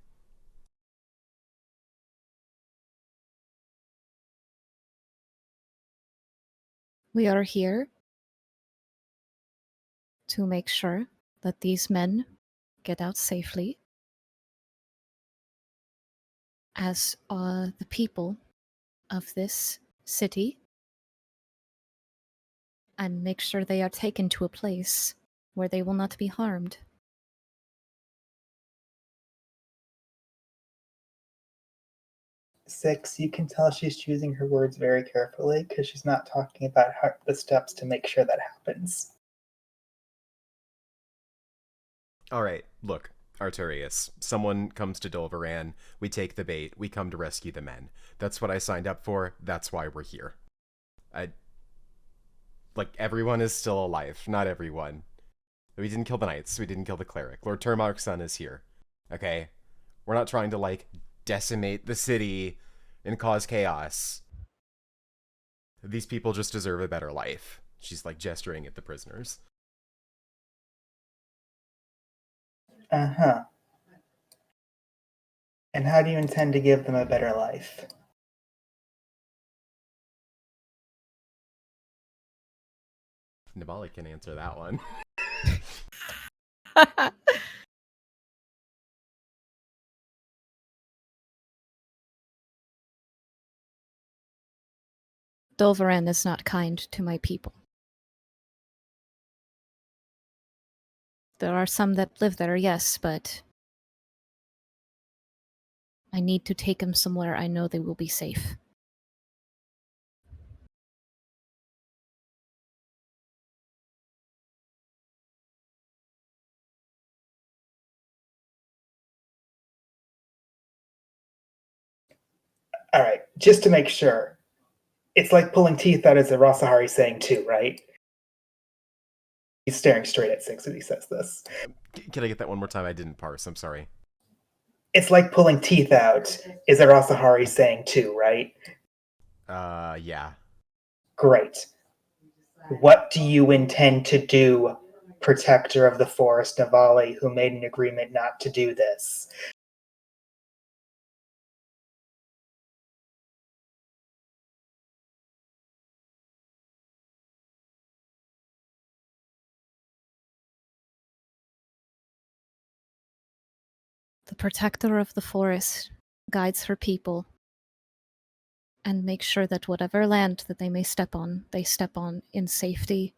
We are here to make sure that these men get out safely, as the people of this city, and make sure they are taken to a place where they will not be harmed. Six, you can tell she's choosing her words very carefully because she's not talking about the steps to make sure that happens. Alright, look, Arturius. Someone comes to Dolvaran, we take the bait, we come to rescue the men. That's what I signed up for, that's why we're here. Everyone is still alive. Not everyone. We didn't kill the knights, we didn't kill the cleric. Lord Turmark's son is here. Okay? We're not trying to, decimate the city and cause chaos. These people just deserve a better life. She's, gesturing at the prisoners. Uh-huh. And how do you intend to give them a better life? Nabali can answer that one. Dolvaran is not kind to my people. There are some that live there, yes, but I need to take them somewhere I know they will be safe. All right, just to make sure. It's like pulling teeth out, as a Rasahari saying too, right? He's staring straight at Six as he says this. Can I get that one more time? I didn't parse, I'm sorry. It's like pulling teeth out, is a Rasahari saying too, right? Yeah. Great. What do you intend to do, Protector of the Forest Navali, who made an agreement not to do this? The protector of the forest guides her people and makes sure that whatever land that they step on in safety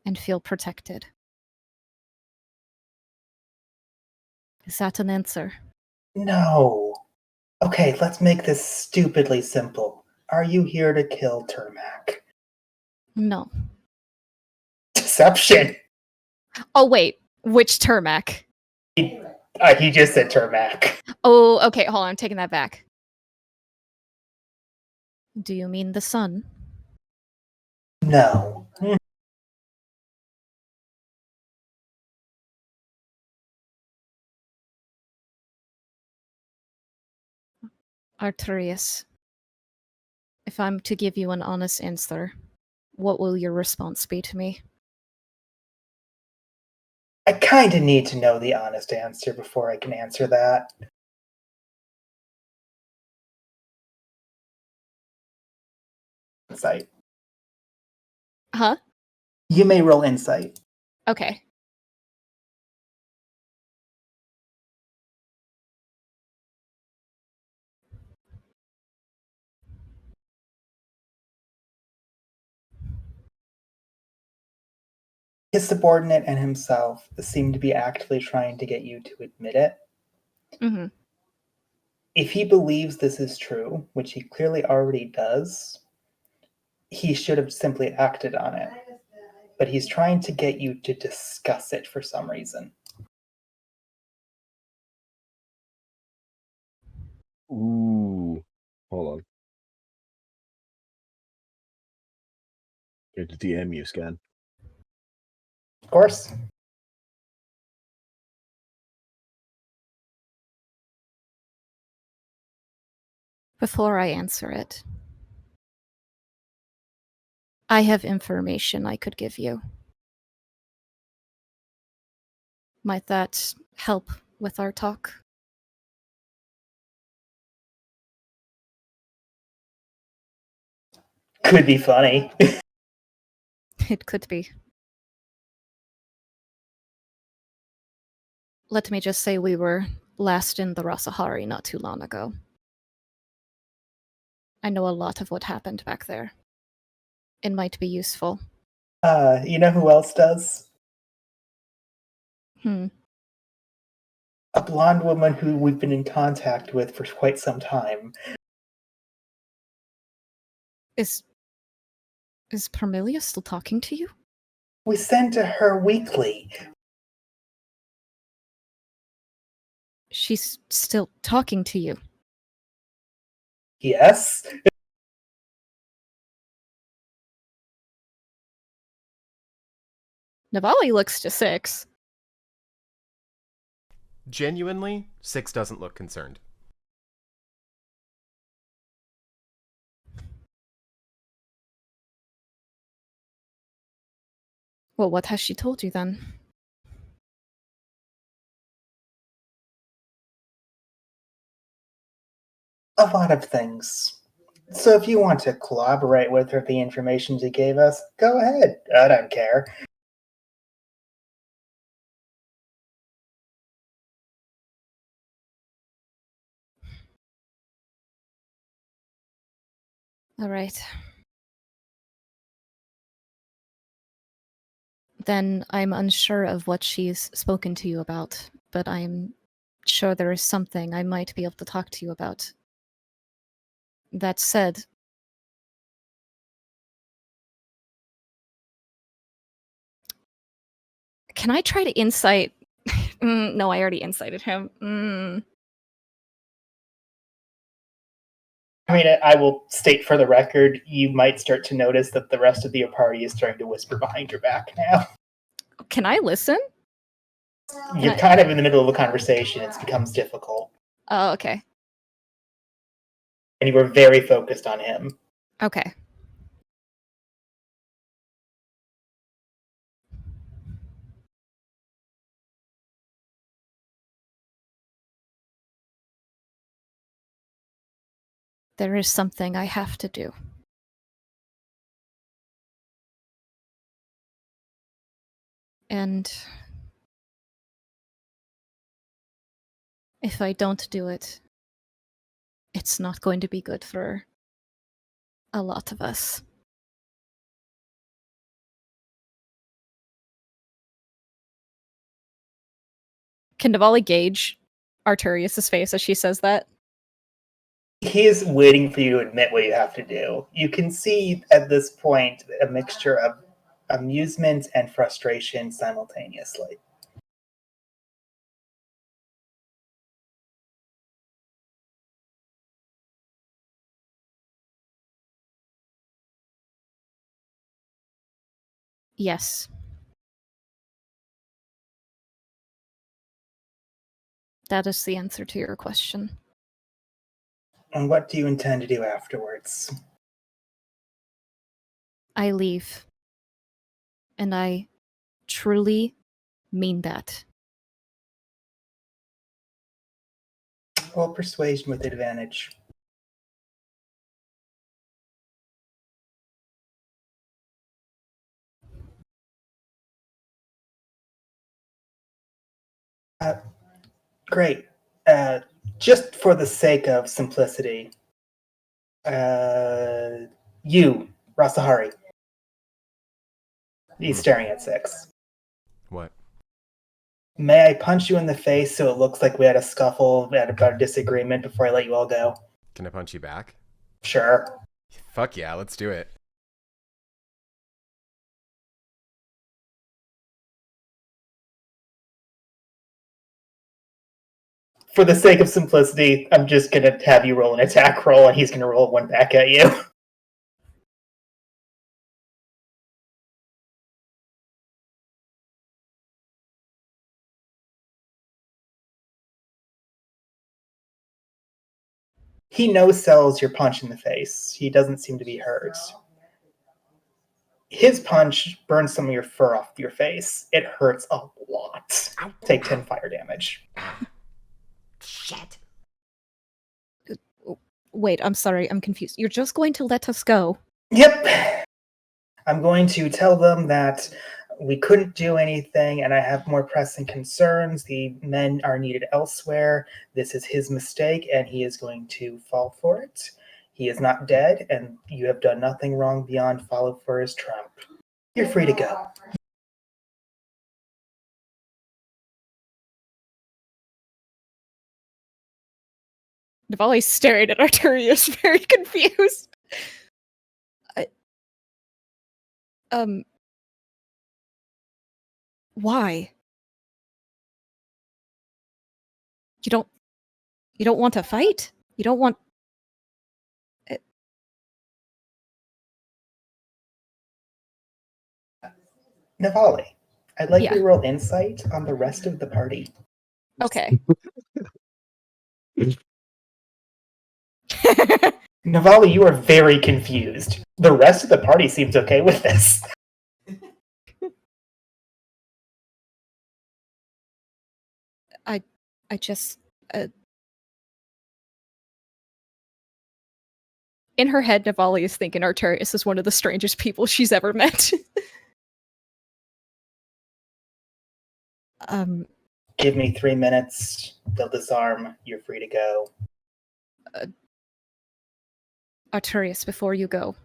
and feel protected. Is that an answer? No. Okay, let's make this stupidly simple. Are you here to kill Termac? No. Deception! Oh, wait. Which Termac? He just said Termac. Oh, okay. Hold on. I'm taking that back. Do you mean the sun? No. Arturius, if I'm to give you an honest answer, what will your response be to me? I kind of need to know the honest answer before I can answer that. Insight. Huh? You may roll insight. Okay. His subordinate and himself seem to be actively trying to get you to admit it. Mm-hmm. If he believes this is true, which he clearly already does, he should have simply acted on it. But he's trying to get you to discuss it for some reason. Ooh. Hold on. Go to DM you scan. Of course. Before I answer it, I have information I could give you. Might that help with our talk? Could be funny. It could be. Let me just say we were last in the Rasahari not too long ago. I know a lot of what happened back there. It might be useful. You know who else does? A blonde woman who we've been in contact with for quite some time. Is Parmelia still talking to you? We send to her weekly. She's still talking to you. Yes? Navali looks to 6. Genuinely, Six doesn't look concerned. Well, what has she told you then? A lot of things. So if you want to collaborate with her the information she gave us, go ahead. I don't care. Alright. Then I'm unsure of what she's spoken to you about, but I'm sure there is something I might be able to talk to you about. That said, can I try to insight? No, I already incited him. I mean, I will state for the record, you might start to notice that the rest of the party is starting to whisper behind your back now. Can I listen? You're kind of in the middle of a conversation. It becomes difficult. Oh, okay. And you were very focused on him. Okay. There is something I have to do. And if I don't do it, it's not going to be good for a lot of us. Can Navali gauge Arturius' face as she says that? He is waiting for you to admit what you have to do. You can see at this point a mixture of amusement and frustration simultaneously. Yes. That is the answer to your question. And what do you intend to do afterwards? I leave. And I truly mean that. Well, persuasion with advantage. Great. Just for the sake of simplicity, you, Rasahari. He's staring at 6. What? May I punch you in the face so it looks like we had a scuffle, we had about a disagreement before I let you all go? Can I punch you back? Sure. Fuck yeah, let's do it. For the sake of simplicity, I'm just going to have you roll an attack roll, and he's going to roll one back at you. He no-sells your punch in the face. He doesn't seem to be hurt. His punch burns some of your fur off your face. It hurts a lot. Ow. Take 10 fire damage. Shit. Wait, I'm sorry, I'm confused. You're just going to let us go? Yep. I'm going to tell them that we couldn't do anything and I have more pressing concerns. The men are needed elsewhere. This is his mistake and he is going to fall for it. He is not dead and you have done nothing wrong beyond follow for his trap. You're free to go. Navali's staring at Arturius, very confused. Why? You don't want to fight? You don't want... Navali, I'd like Yeah. you to roll insight on the rest of the party. Okay. Navali, you are very confused. The rest of the party seems okay with this. I just... In her head, Navali is thinking Arturius is one of the strangest people she's ever met. Give me 3 minutes. They'll disarm. You're free to go. Arturius, before you go.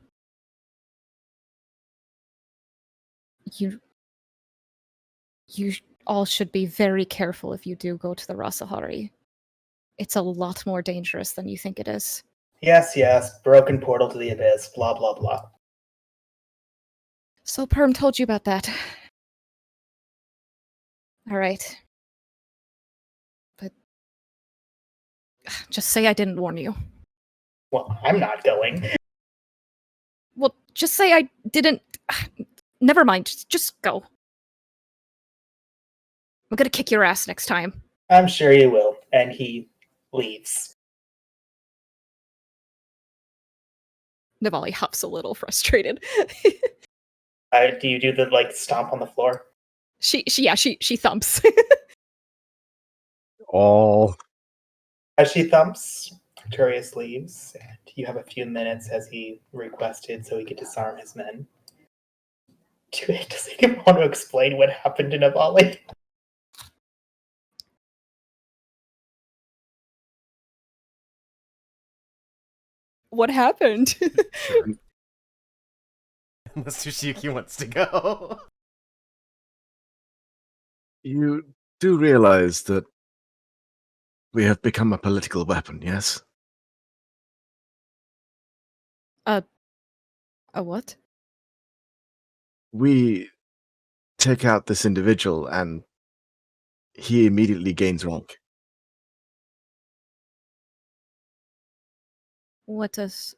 You all should be very careful if you do go to the Rasahari. It's a lot more dangerous than you think it is. Yes. Broken portal to the abyss. Blah, blah, blah. So Perm told you about that. Alright. But... just say I didn't warn you. Well, I'm not going. Well, just say I didn't... Never mind, just go. I'm gonna kick your ass next time. I'm sure you will. And he leaves. Navali huffs a little frustrated. Do you do the, stomp on the floor? She thumps. Oh, As she thumps, Arturius leaves, and you have a few minutes as he requested so he could disarm his men. Does anyone want to explain what happened to Navali? What happened? Unless Tsushiki wants to go. you do realize that we have become a political weapon, yes? A what? We take out this individual and he immediately gains rank. What does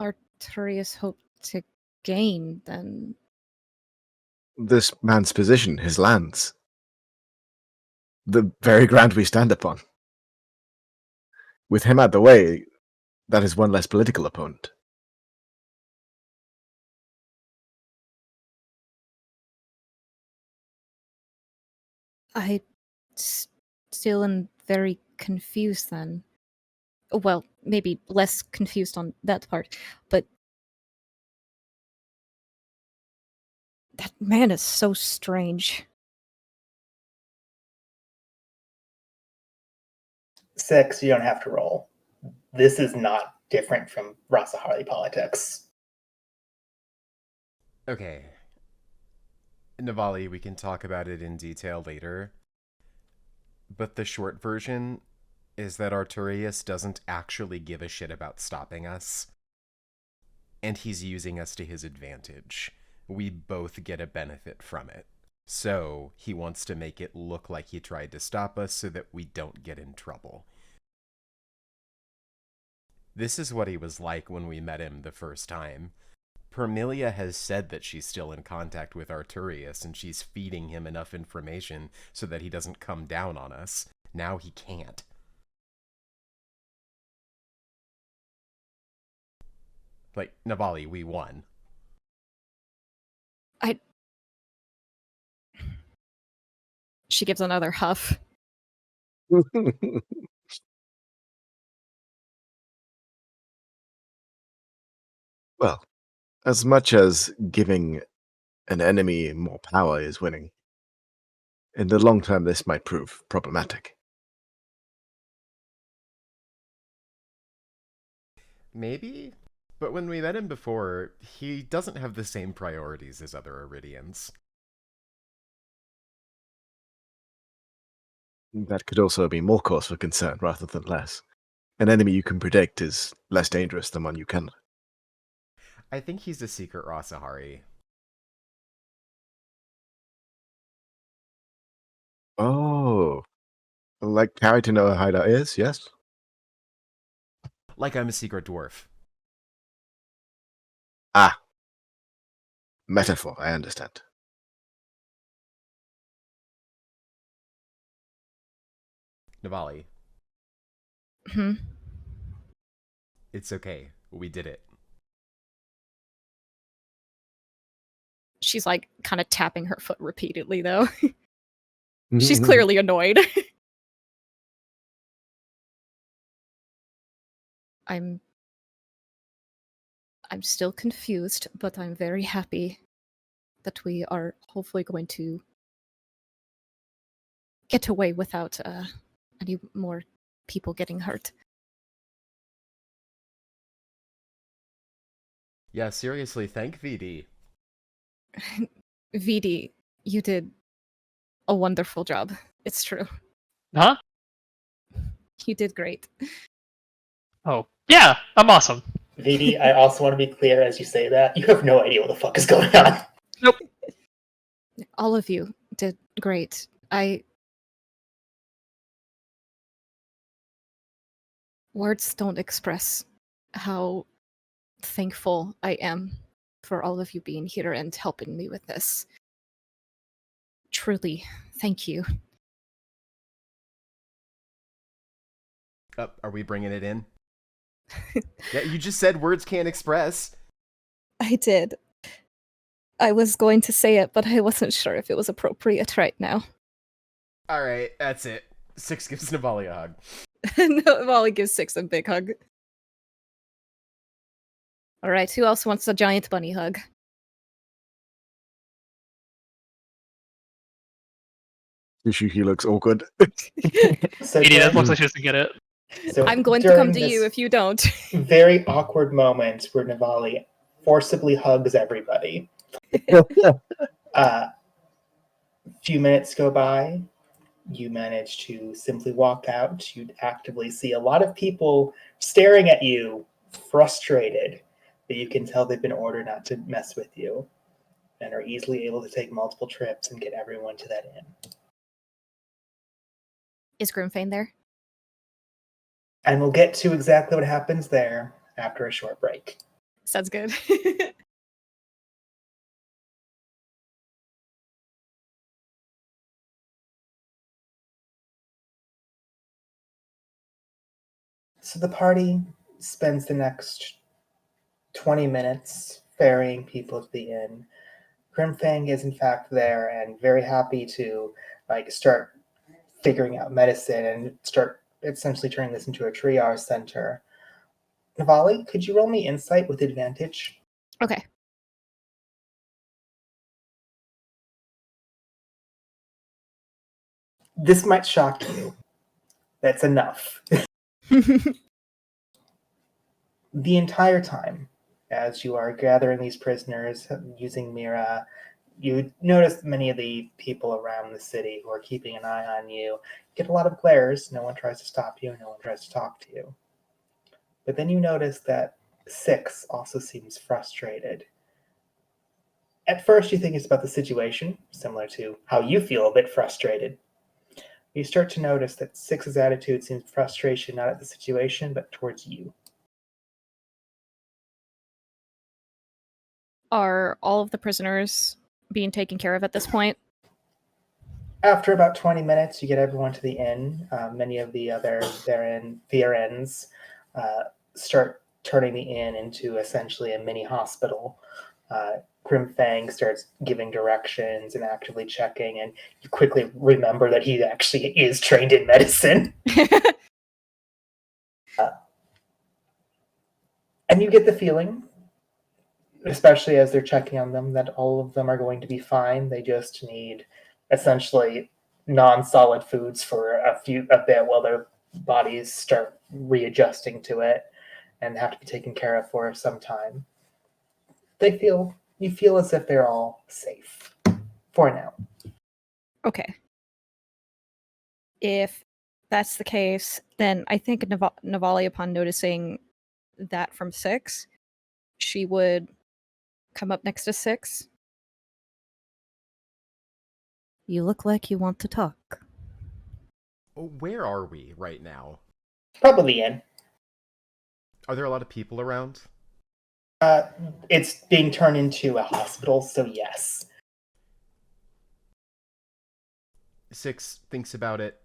Arturius hope to gain, then? This man's position, his lands. The very ground we stand upon. With him out the way, that is one less political opponent. I still am very confused then. Well, maybe less confused on that part, but that man is so strange. 6, you don't have to roll. This is not different from Rasa Harley politics. Okay. Navali, we can talk about it in detail later. But the short version is that Arturius doesn't actually give a shit about stopping us. And he's using us to his advantage. We both get a benefit from it. So he wants to make it look like he tried to stop us so that we don't get in trouble. This is what he was like when we met him the first time. Permilia has said that she's still in contact with Arturius, and she's feeding him enough information so that he doesn't come down on us. Now he can't. Like, Navali, we won. She gives another huff. Well, as much as giving an enemy more power is winning, in the long term this might prove problematic. Maybe? But when we met him before, he doesn't have the same priorities as other Iridians. That could also be more cause for concern rather than less. An enemy you can predict is less dangerous than one you cannot. I think he's a secret Rasahari. Oh, like Harry to know how that is, yes? Like I'm a secret dwarf. Ah, metaphor, I understand. Navali, Hmm? it's okay. We did it. She's like kind of tapping her foot repeatedly, though. She's clearly annoyed. I'm still confused, but I'm very happy that we are hopefully going to get away without any more people getting hurt. Yeah, seriously, thank VD. VD, you did a wonderful job. It's true. Huh? You did great. Oh, yeah, I'm awesome. VD, I also want to be clear as you say that, you have no idea what the fuck is going on. All of you did great. Words don't express how thankful I am for all of you being here and helping me with this. Truly, thank you. Are we bringing it in? Yeah, you just said words can't express. I did. I was going to say it, but I wasn't sure if it was appropriate right now. All right, that's it. 6 gives Navali a hug. No, Molly gives 6 a big hug. All right, who else wants a giant bunny hug? Tsushiki looks awkward. So Katie, that during- looks like she doesn't get it. so I'm going to during come to you this if you don't. very awkward moment where Navali forcibly hugs everybody. Few minutes go by. You manage to simply walk out. You actively see a lot of people staring at you, frustrated, but you can tell they've been ordered not to mess with you and are easily able to take multiple trips and get everyone to that inn. Is Grimfane there? And we'll get to exactly what happens there after a short break. Sounds good. So the party spends the next 20 minutes ferrying people to the inn. Grimfang is in fact there and very happy to start figuring out medicine and start essentially turning this into a triage center. Navali, could you roll me insight with advantage? Okay. This might shock you. That's enough. The entire time, as you are gathering these prisoners using Mira, you notice many of the people around the city who are keeping an eye on you get a lot of glares. No one tries to stop you, no one tries to talk to you. But then you notice that Six also seems frustrated. At first, you think it's about the situation, similar to how you feel a bit frustrated. You start to notice that Six's attitude seems frustration not at the situation, but towards you. Are all of the prisoners being taken care of at this point? After about 20 minutes, you get everyone to the inn. Many of the other Therens start turning the inn into essentially a mini hospital. Grimfang starts giving directions and actively checking, and you quickly remember that he actually is trained in medicine. And you get the feeling, especially as they're checking on them, that all of them are going to be fine. They just need essentially non-solid foods for a bit while their bodies start readjusting to it and have to be taken care of for some time. You feel as if they're all safe for now. Okay. If that's the case, then I think Navali, upon noticing that from Six, she would come up next to Six. You look like you want to talk. Where are we right now? Probably in. Are there a lot of people around? It's being turned into a hospital, so yes. Six thinks about it,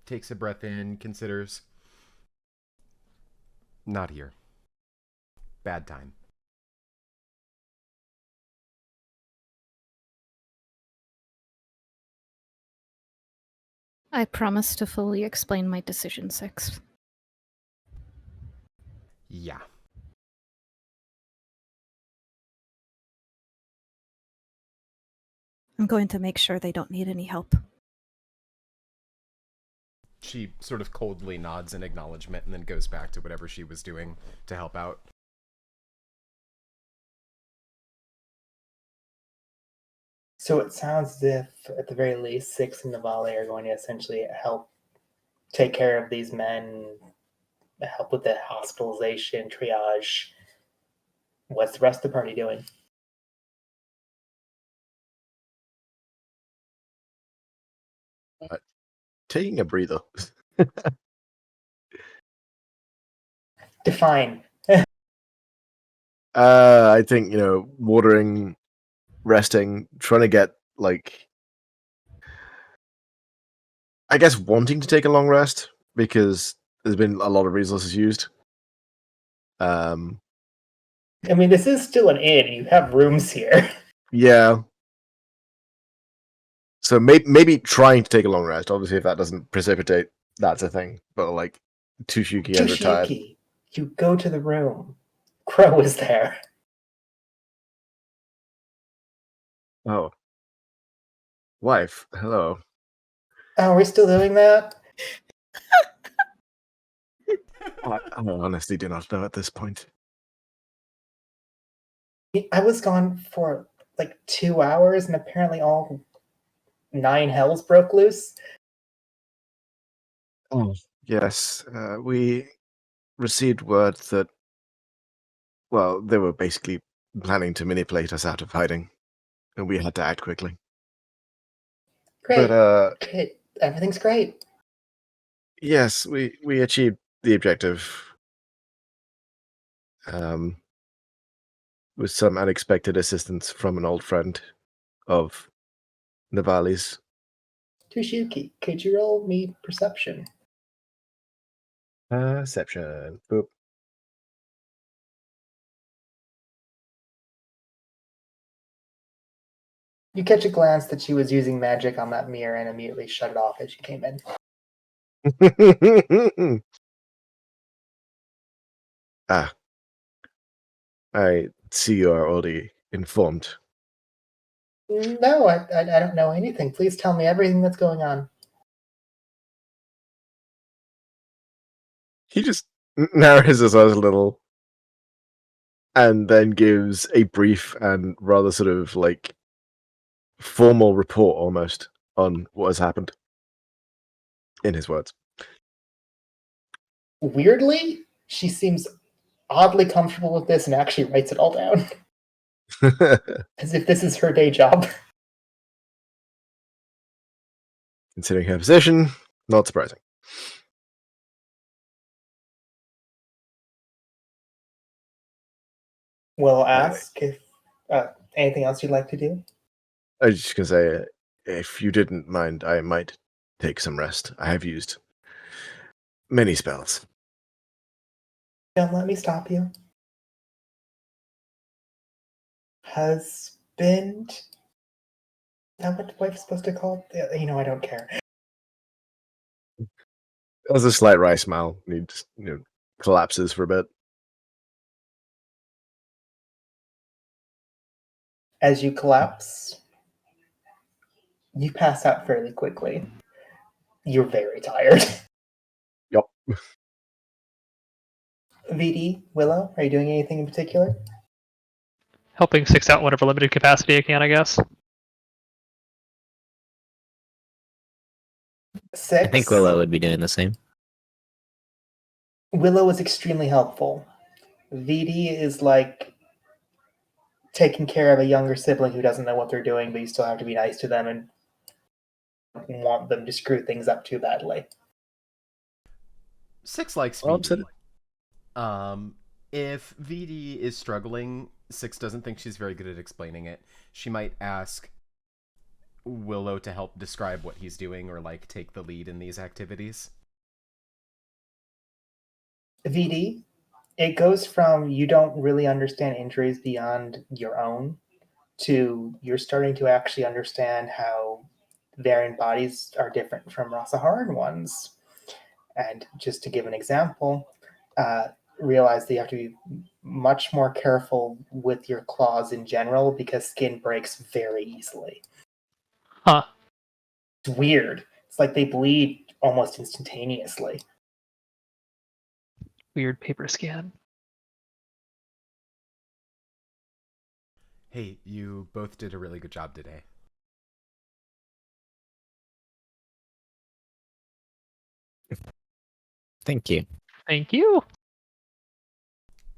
takes a breath in, considers. Not here. Bad time. I promise to fully explain my decision, Six. Yeah. I'm going to make sure they don't need any help. She sort of coldly nods in acknowledgement and then goes back to whatever she was doing to help out. So it sounds as if, at the very least, Six and Navali are going to essentially help take care of these men, help with the hospitalization, triage. What's the rest of the party doing? Taking a breather. Define. I think, watering, resting, trying to get, I guess wanting to take a long rest because there's been a lot of resources used. I mean, this is still an inn. You have rooms here. Yeah. So maybe trying to take a long rest. Obviously, if that doesn't precipitate, that's a thing. But Tushuki has retired. Tushuki, you go to the room. Crow is there. Oh, wife, hello. Oh, are we still doing that? I honestly do not know at this point. I was gone for 2 hours, and apparently all 9 hells broke loose. Oh, yes. We received word that, well, they were basically planning to manipulate us out of hiding, and we had to act quickly. Great. But Great. Everything's great. yes, we achieved the objective. With some unexpected assistance from an old friend of Navali's. Tushuki, could you roll me perception? Perception. Boop. You catch a glance that she was using magic on that mirror and immediately shut it off as you came in. Ah, I see you are already informed. No, I don't know anything. Please tell me everything that's going on. He just narrows his eyes a little and then gives a brief and rather sort of like formal report almost on what has happened in his words. Weirdly, she seems oddly comfortable with this and actually writes it all down as if this is her day job. Considering her position, not surprising. We'll Anyway. ask if anything else you'd like to do. I was just gonna say, if you didn't mind, I might take some rest. I have used many spells. Don't let me stop you. Husband? Is that what wife's supposed to call it? I don't care. There's a slight wry smile. And he just, collapses for a bit. As you collapse, you pass out fairly quickly. You're very tired. Yup. VD, Willow, are you doing anything in particular? Helping Six out in whatever limited capacity I can, I guess. Six. I think Willow would be doing the same. Willow is extremely helpful. VD is like taking care of a younger sibling who doesn't know what they're doing, but you still have to be nice to them and want them to screw things up too badly. Six likes Well, VD. If VD is struggling, Six doesn't think she's very good at explaining it. She might ask Willow to help describe what he's doing or like take the lead in these activities. VD, it goes from you don't really understand injuries beyond your own to you're starting to actually understand how variant bodies are different from Rasaharan ones. And just to give an example, realize that you have to be much more careful with your claws in general because skin breaks very easily. Huh. It's weird. It's like they bleed almost instantaneously. Weird paper scan. Hey, you both did a really good job today. Thank you. Thank you.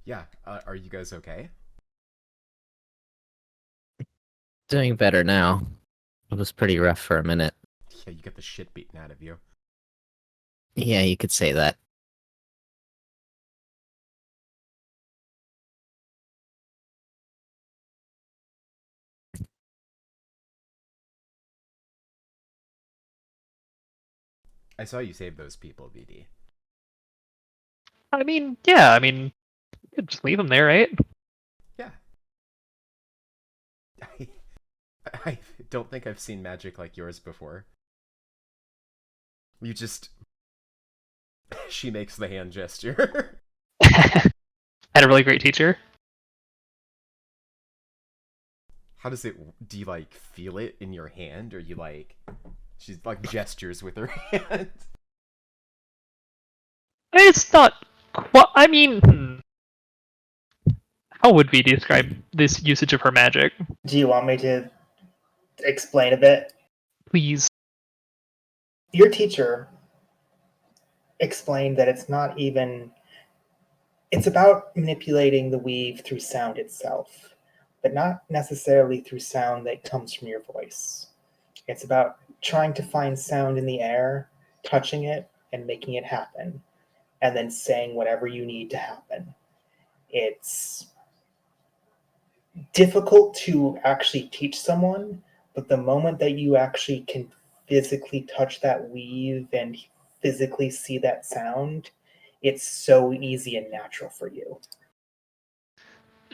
Yeah, are you guys okay? Doing better now. It was pretty rough for a minute. Yeah, you get the shit beaten out of you. Yeah, you could say that. I saw you save those people, VD. I mean, yeah, just leave them there, right? Yeah. I don't think I've seen magic like yours before. You just... She makes the hand gesture. Had a really great teacher. How does it... Do you, like, feel it in your hand? Or you, like... She's, like, gestures with her hand. It's not quite... How would we describe this usage of her magic? Do you want me to explain a bit? Please. Your teacher explained that it's not even... It's about manipulating the weave through sound itself, but not necessarily through sound that comes from your voice. It's about trying to find sound in the air, touching it, and making it happen, and then saying whatever you need to happen. It's difficult to actually teach someone, but the moment that you actually can physically touch that weave and physically see that sound, it's so easy and natural for you.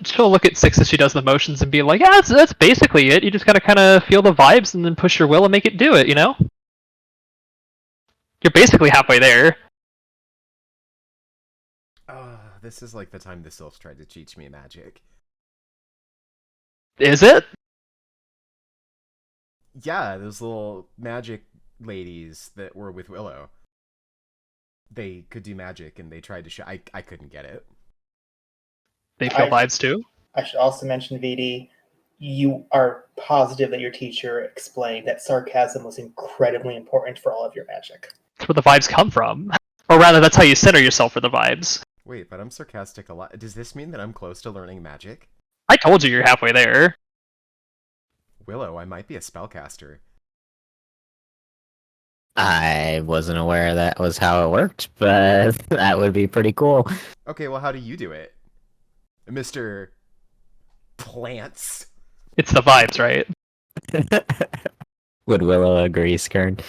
She'll look at Six as she does the motions and be like, yeah, that's basically it. You just gotta kind of feel the vibes and then push your will and make it do it, you know? You're basically halfway there. This is like the time the sylphs tried to teach me magic. Is it? Yeah, those little magic ladies that were with Willow. They could do magic, and they tried to show. I couldn't get it. They feel vibes too? I should also mention, VD, you are positive that your teacher explained that sarcasm was incredibly important for all of your magic. That's where the vibes come from. Or rather, that's how you center yourself for the vibes. Wait, but I'm sarcastic a lot. Does this mean that I'm close to learning magic? I told you you're halfway there. Willow, I might be a spellcaster. I wasn't aware that was how it worked, but that would be pretty cool. Okay, well, how do you do it? Mr. Plants. It's the vibes, right? Would Willow agree, Skern?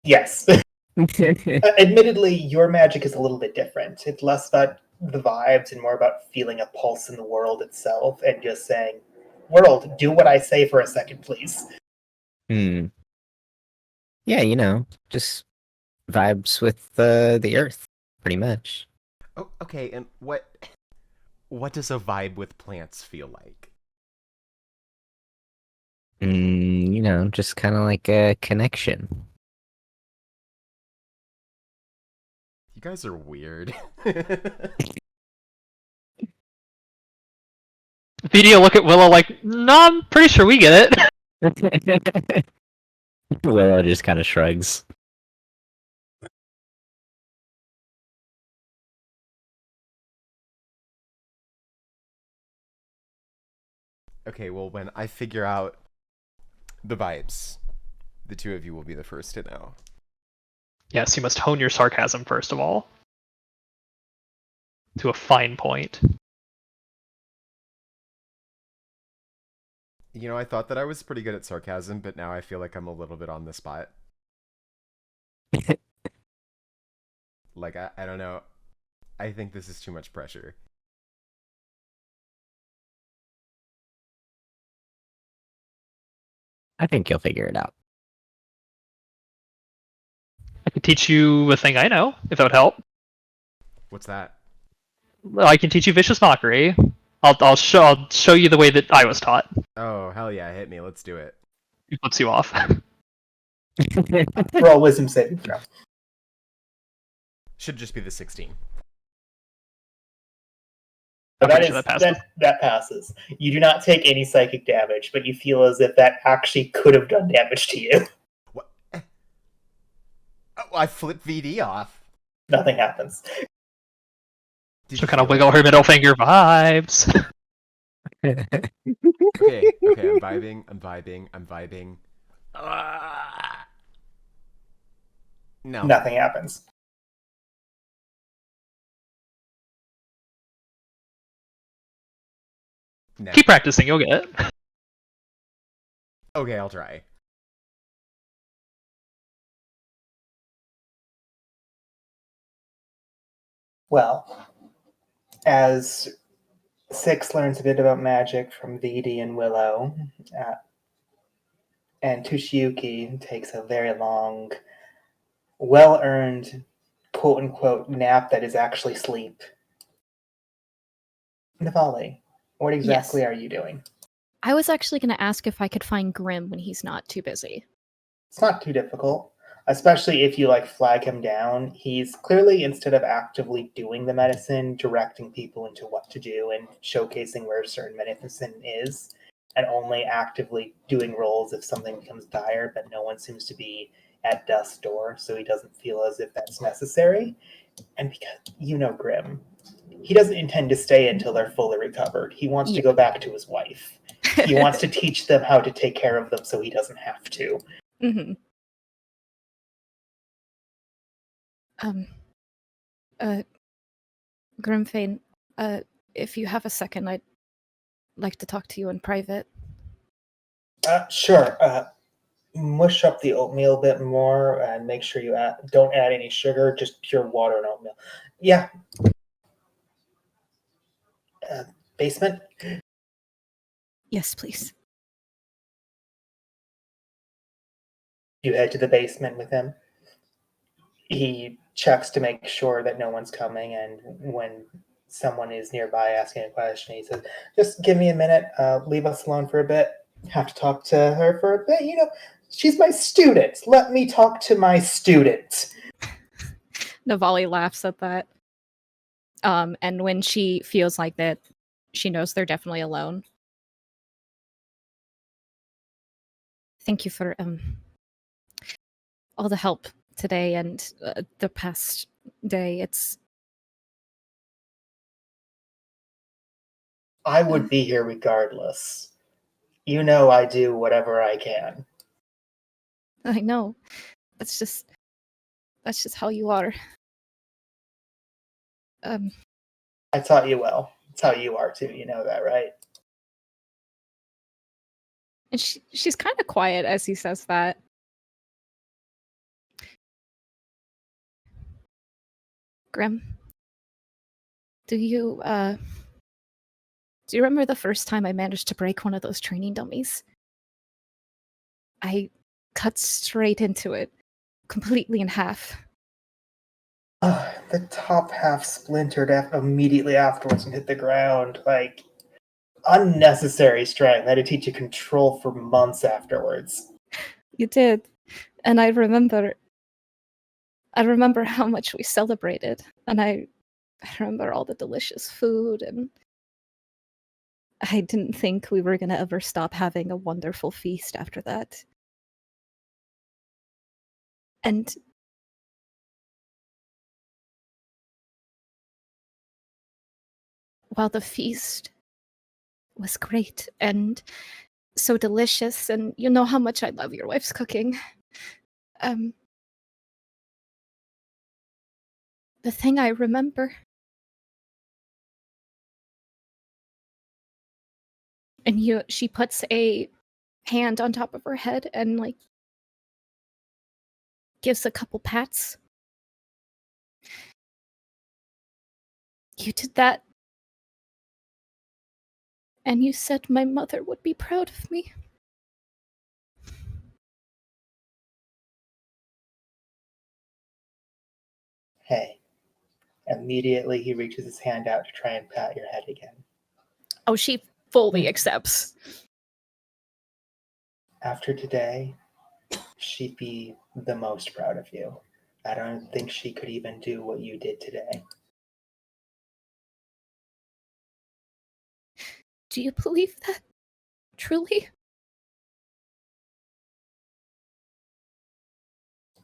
Yes. Admittedly, your magic is a little bit different. It's less about the vibes and more about feeling a pulse in the world itself and just saying, world, do what I say for a second, please. Yeah, just vibes with the earth, pretty much. Oh, okay, and what does a vibe with plants feel like? Just kind of like a connection. You guys are weird. VD will look at Willow like, no, I'm pretty sure we get it. Willow just kind of shrugs. Okay, well, when I figure out the vibes, the two of you will be the first to know. Yes, you must hone your sarcasm first of all. To a fine point. I thought that I was pretty good at sarcasm, but now I feel like I'm a little bit on the spot. Like, I don't know. I think this is too much pressure. I think you'll figure it out. I could teach you a thing I know, if that would help. What's that? I can teach you vicious mockery. I'll show you the way that I was taught. Oh, hell yeah, hit me. Let's do it. It flips you off. Roll wisdom saving throw. Should just be the 16. I'm That, pretty is, sure that passes. that passes. You do not take any psychic damage, but you feel as if that actually could have done damage to you. What? Oh, I flipped VD off. Nothing happens. She'll kind of wiggle her middle finger vibes. Okay, I'm vibing. No. Nothing happens. No. Keep practicing, you'll get it. Okay, I'll try. Well, as Six learns a bit about magic from VD and Willow, and Toshiyuki takes a very long, well-earned, quote-unquote, nap that is actually sleep. Navali, what exactly Yes. are you doing? I was actually going to ask if I could find Grim when he's not too busy. It's not too difficult, especially if you flag him down. He's clearly, instead of actively doing the medicine, directing people into what to do and showcasing where certain medicine is, and only actively doing rolls if something becomes dire, but no one seems to be at death's door, so he doesn't feel as if that's necessary. And because Grim, he doesn't intend to stay until they're fully recovered. He wants to go back to his wife. He wants to teach them how to take care of them so he doesn't have to. Mm-hmm. Grimfane, if you have a second, I'd like to talk to you in private. Sure. mush up the oatmeal a bit more and make sure you don't add any sugar, just pure water and oatmeal. Yeah. Basement? Yes, please. You head to the basement with him. He checks to make sure that no one's coming, and when someone is nearby asking a question, he says, just give me a minute, leave us alone for a bit. Have to talk to her for a bit. She's my student. Let me talk to my student. Navali laughs at that. And when she feels like that, she knows they're definitely alone. Thank you for all the help today and the past day. I would be here regardless. You know I do whatever I can. I know. That's just how you are. I taught you well. It's how you are too. You know that, right? And she's kind of quiet as he says that. Grim, do you remember the first time I managed to break one of those training dummies? I cut straight into it, completely in half. The top half splintered immediately afterwards and hit the ground. Like, unnecessary strength. I had to teach you control for months afterwards. You did. And I remember how much we celebrated. And I remember all the delicious food, and I didn't think we were going to ever stop having a wonderful feast after that. And while the feast was great and so delicious, and you know how much I love your wife's cooking, the thing I remember, and she puts a hand on top of her head and like gives a couple pats. You did that, and you said my mother would be proud of me. Hey. Immediately he reaches his hand out to try and pat your head again. Oh, she fully accepts. After today, she'd be the most proud of you. I don't think she could even do what you did today. Do you believe that? Truly?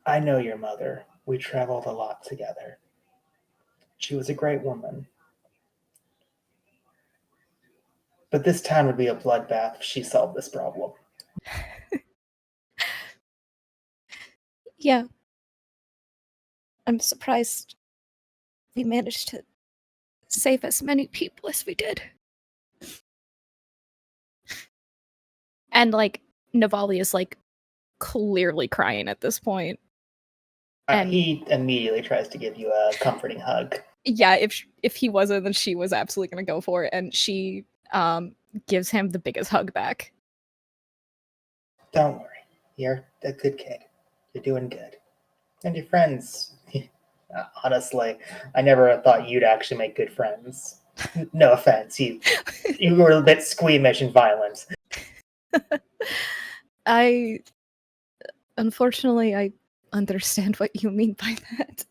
I know your mother. We traveled a lot together. She was a great woman. But this town would be a bloodbath if she solved this problem. Yeah. I'm surprised we managed to save as many people as we did. And like Navali is like clearly crying at this point. And he immediately tries to give you a comforting hug. Yeah, if he wasn't, then she was absolutely gonna go for it, and she gives him the biggest hug back. Don't worry, you're a good kid. You're doing good, and your friends. Honestly, I never thought you'd actually make good friends. No offense, you were a bit squeamish and violent. Unfortunately, I understand what you mean by that.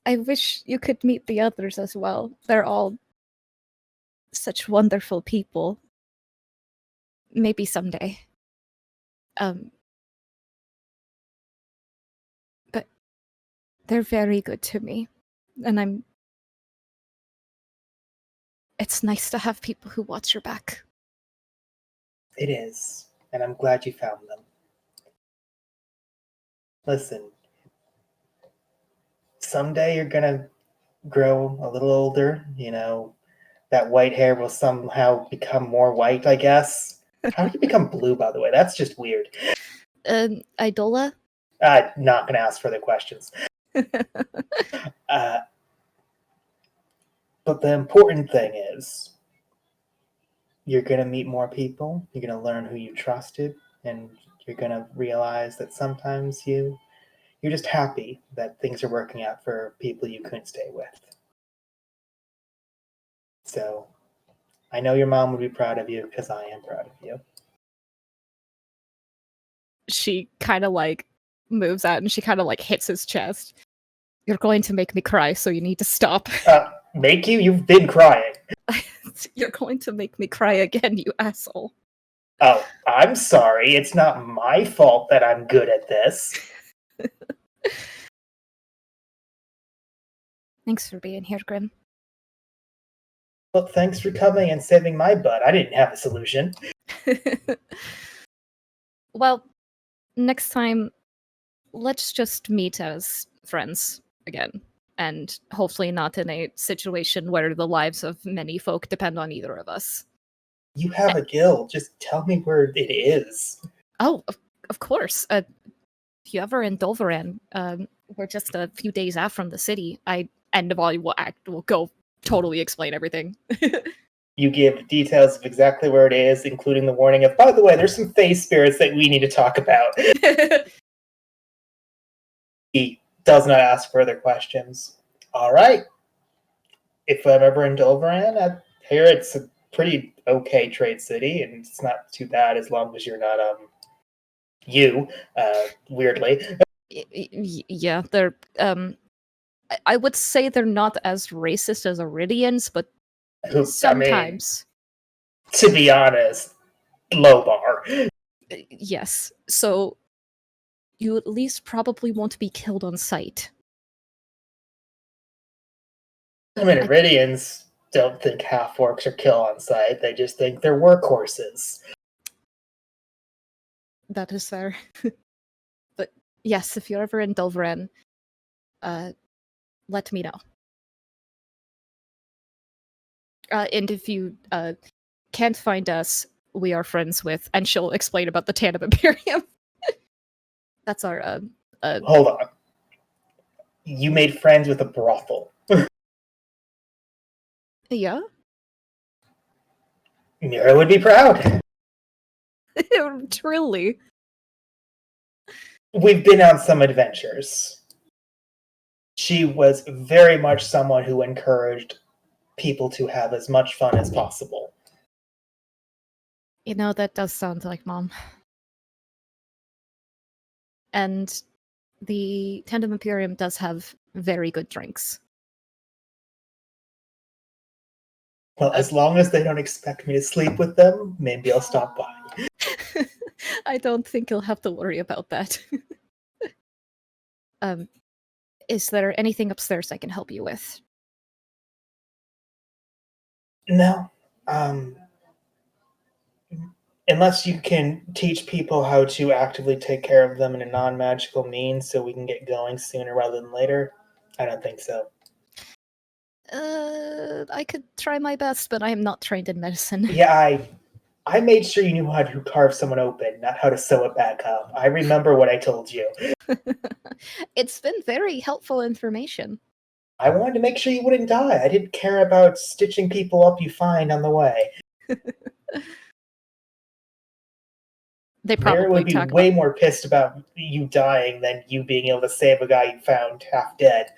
I wish you could meet the others as well. They're all such wonderful people. Maybe someday. But they're very good to me. And it's nice to have people who watch your back. It is, and I'm glad you found them. Listen, someday you're gonna grow a little older, that white hair will somehow become more white, I guess. How did it become blue, by the way? That's just weird. Idola? Not going to ask further questions. Uh, but the important thing is you're going to meet more people. You're going to learn who you trusted, and you're going to realize that sometimes you're just happy that things are working out for people you couldn't stay with. So I know your mom would be proud of you because I am proud of you. She kind of like moves out and she kind of like hits his chest. You're going to make me cry, so you need to stop. Make you? You've been crying. You're going to make me cry again, you asshole. Oh, I'm sorry. It's not my fault that I'm good at this. Thanks for being here, Grim. Well, thanks for coming and saving my butt. I didn't have a solution. Well, next time, let's just meet as friends again. And hopefully not in a situation where the lives of many folk depend on either of us. You have a guild. Just tell me where it is. Oh, of course. If you ever in Dolveran, we're just a few days out from the city. Navali will go totally explain everything. You give details of exactly where it is, including the warning of, by the way, there's some face spirits that we need to talk about. He does not ask further questions. All right. If I'm ever in Dolveran, I hear it's a pretty okay trade city, and it's not too bad as long as you're not weirdly. Yeah, they're I would say they're not as racist as Iridians, but sometimes. I mean, to be honest, low bar. Yes. So you at least probably won't be killed on sight. I mean, Iridians don't think half-orcs are kill on sight. They just think they're workhorses. That is fair. But yes, if you're ever in Dolveran, let me know. And if you can't find us, we are friends with, and she'll explain about the Tandem Imperium. That's our Hold on. You made friends with a brothel. Yeah. Mira would be proud. Truly. We've been on some adventures. She was very much someone who encouraged people to have as much fun as possible. You know, that does sound like Mom. And the Tandem Imperium does have very good drinks. Well, as long as they don't expect me to sleep with them, maybe I'll stop by. I don't think you'll have to worry about that. Is there anything upstairs I can help you with? No. Unless you can teach people how to actively take care of them in a non-magical means so we can get going sooner rather than later, I don't think so. I could try my best, but I am not trained in medicine. Yeah, I made sure you knew how to carve someone open, not how to sew it back up. I remember what I told you. It's been very helpful information. I wanted to make sure you wouldn't die. I didn't care about stitching people up you find on the way. They Mira probably would be talk way about... more pissed about you dying than you being able to save a guy you found half dead.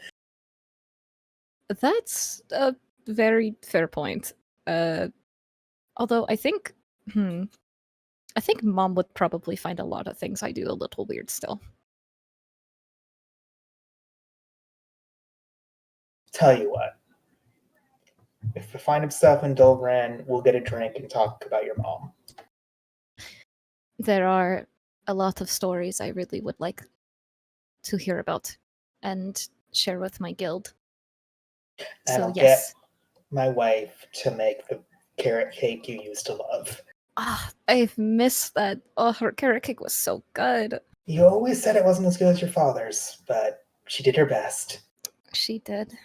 That's a very fair point. Although I think Mom would probably find a lot of things I do a little weird still. Tell you what. If you find himself in Dolran, we'll get a drink and talk about your mom. There are a lot of stories I really would like to hear about and share with my guild. And So I'll yes. get my wife to make the carrot cake you used to love. I've missed that. Oh, her carrot cake was so good. You always said it wasn't as good as your father's, but she did her best. She did.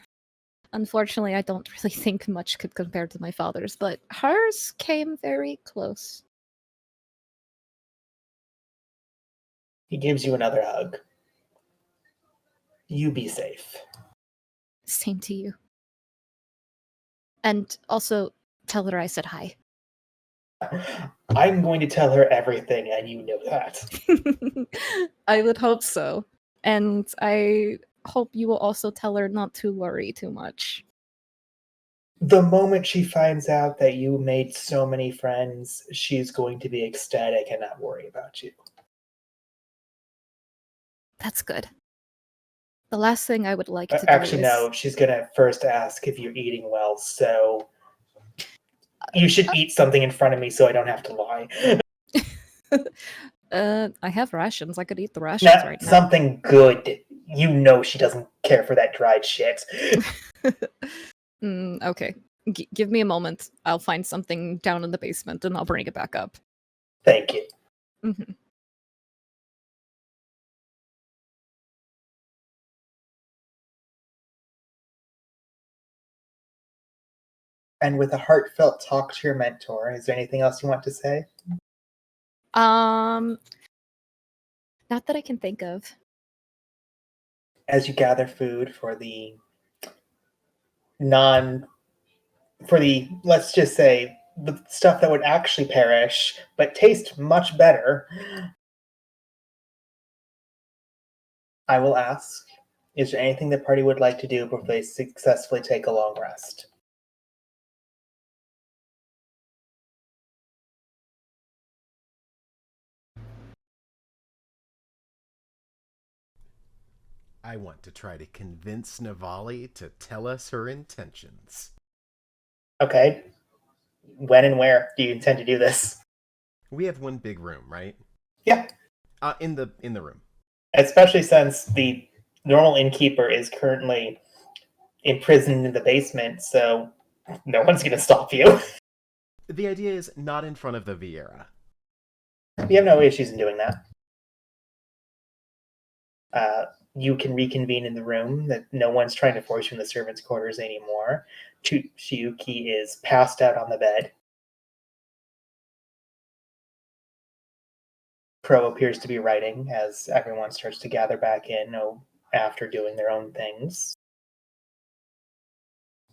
Unfortunately, I don't really think much could compare to my father's, but hers came very close. He gives you another hug. You be safe. Same to you. And also, tell her I said hi. I'm going to tell her everything, and you know that. I would hope so. And I hope you will also tell her not to worry too much. The moment she finds out that you made so many friends, she's going to be ecstatic and not worry about you. That's good. The last thing I would like to do Actually, is... no, she's going to first ask if you're eating well, so you should eat something in front of me so I don't have to lie. I have rations. I could eat the rations Not right now. something good. You know she doesn't care for that dried shit. Okay. Give me a moment. I'll find something down in the basement and I'll bring it back up. Thank you. Mhm. And with a heartfelt talk to your mentor, is there anything else you want to say? Not that I can think of. As you gather food for the let's just say, the stuff that would actually perish, but taste much better, I will ask, is there anything the party would like to do before they successfully take a long rest? I want to try to convince Navali to tell us her intentions. Okay. When and where do you intend to do this? We have one big room, right? Yeah. In the room. Especially since the normal innkeeper is currently imprisoned in the basement, so no one's going to stop you. The idea is not in front of the Vieira. You have no issues in doing that. You can reconvene in the room. That no one's trying to force you in the servants' quarters anymore. Shiuki is passed out on the bed. Crow appears to be writing as everyone starts to gather back in after doing their own things.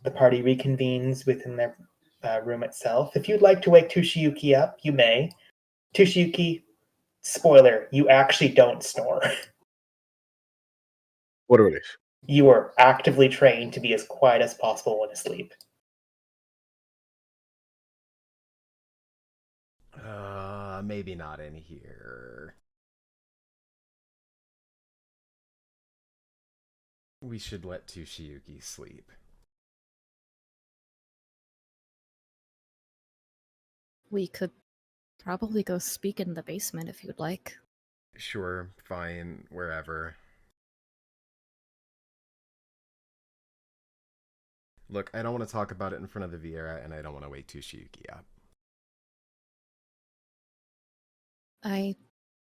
The party reconvenes within their room itself. If you'd like to wake Tushiyuki up, you may. Tushiyuki, spoiler, you actually don't snore. What a relief. You are actively trained to be as quiet as possible when asleep. Maybe not in here. We should let Tushiyuki sleep. We could probably go speak in the basement if you'd like. Sure, fine, wherever. Look, I don't want to talk about it in front of the Vieira, and I don't want to wake Tushiyuki up.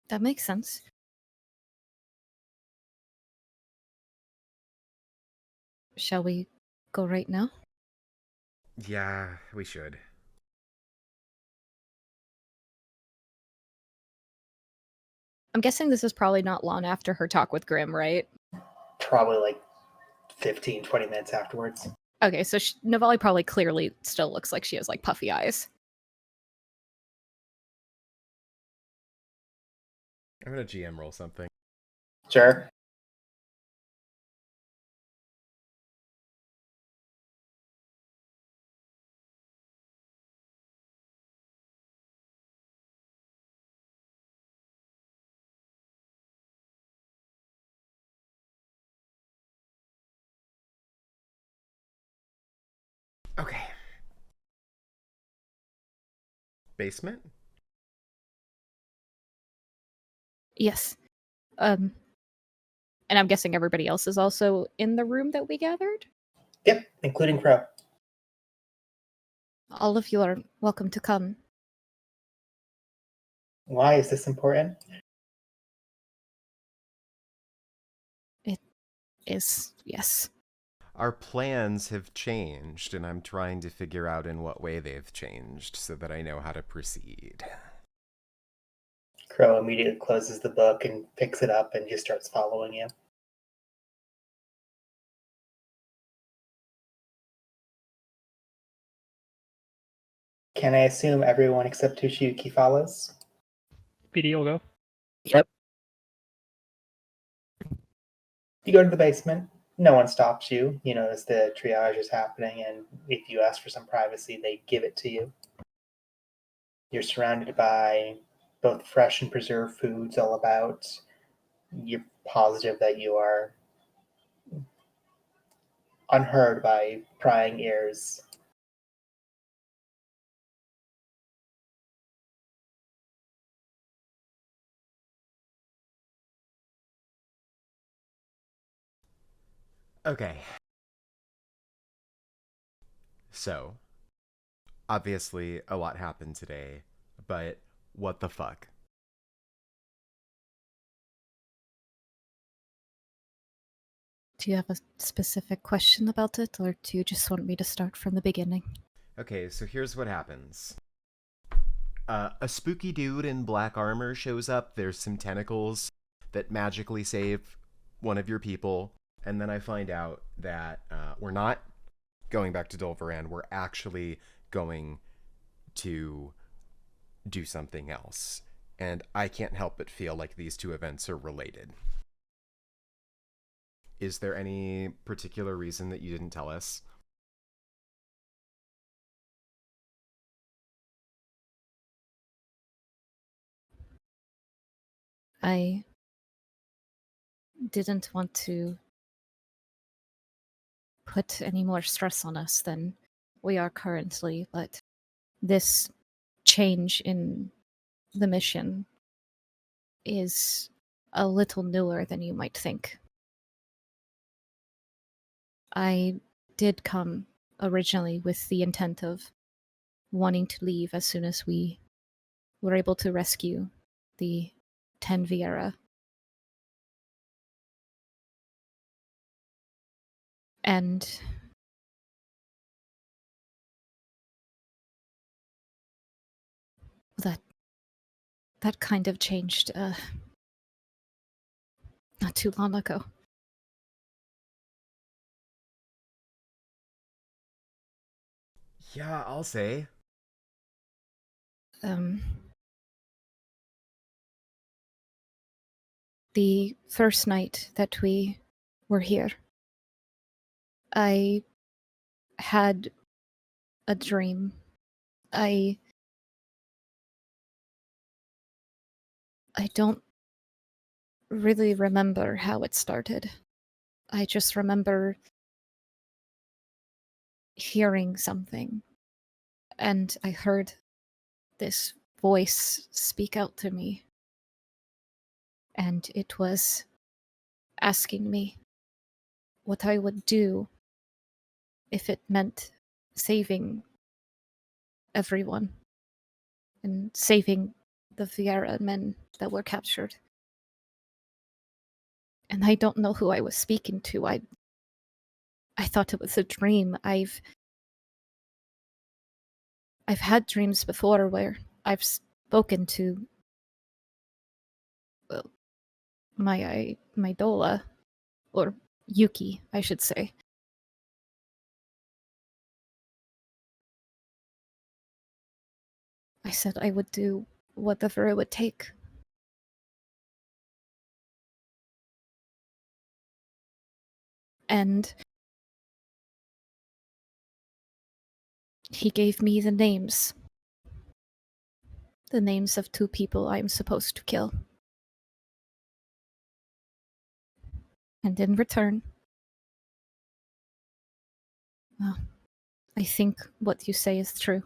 That makes sense. Shall we go right now? Yeah, we should. I'm guessing this is probably not long after her talk with Grimm, right? Probably like 15, 20 minutes afterwards. Okay, so Navali probably clearly still looks like she has like puffy eyes. I'm gonna GM roll something. Sure. Okay. Basement? Yes. And I'm guessing everybody else is also in the room that we gathered? Yep, including Crow. All of you are welcome to come. Why is this important? It is, yes. Our plans have changed, and I'm trying to figure out in what way they've changed so that I know how to proceed. Crow immediately closes the book and picks it up and just starts following you. Can I assume everyone except Toshiyuki follows? BD will go. Yep. You go to the basement. No one stops you. You notice the triage is happening, and if you ask for some privacy, they give it to you. You're surrounded by both fresh and preserved foods all about. You're positive that you are unheard by prying ears. Okay. So, obviously, a lot happened today, but what the fuck? Do you have a specific question about it, or do you just want me to start from the beginning? Okay, so here's what happens. A spooky dude in black armor shows up. There's some tentacles that magically save one of your people. And then I find out that we're not going back to Dolvaran. We're actually going to do something else. And I can't help but feel like these two events are related. Is there any particular reason that you didn't tell us? I didn't want to put any more stress on us than we are currently, but this change in the mission is a little newer than you might think. I did come originally with the intent of wanting to leave as soon as we were able to rescue the 10 Viera. And that kind of changed not too long ago. Yeah, I'll say. The first night that we were here, I had a dream. I don't really remember how it started. I just remember hearing something, and I heard this voice speak out to me, and it was asking me what I would do if it meant saving everyone and saving the Viera men that were captured. And I don't know who I was speaking to. I thought it was a dream. I've had dreams before where I've spoken to my Dola, or Yuki, I should say. I said I would do whatever it would take. And he gave me the names of two people I'm supposed to kill. And in return, well, I think what you say is true.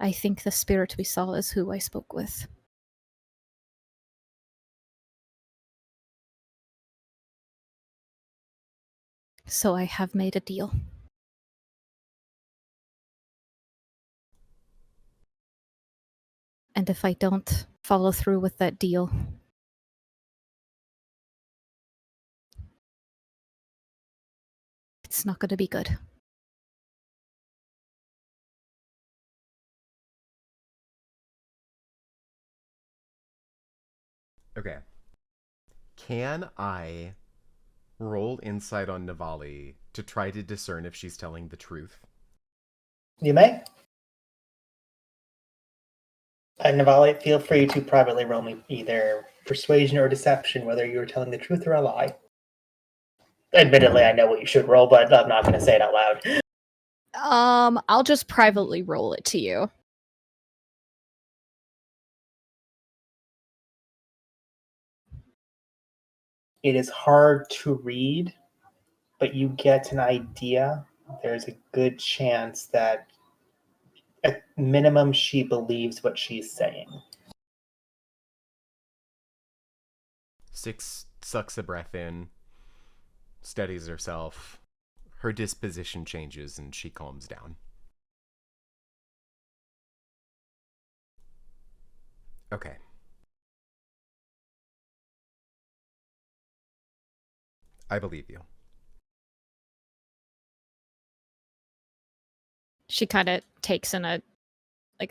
I think the spirit we saw is who I spoke with. So I have made a deal. And if I don't follow through with that deal, it's not going to be good. Okay. Can I roll insight on Navali to try to discern if she's telling the truth? You may. And Navali, feel free to privately roll me either persuasion or deception, whether you are telling the truth or a lie. Admittedly, I know what you should roll, but I'm not going to say it out loud. I'll just privately roll it to you. It is hard to read, but you get an idea. There's a good chance that at minimum she believes what she's saying. 6 sucks a breath in, steadies herself. Her disposition changes and she calms down. Okay. I believe you. She kind of takes in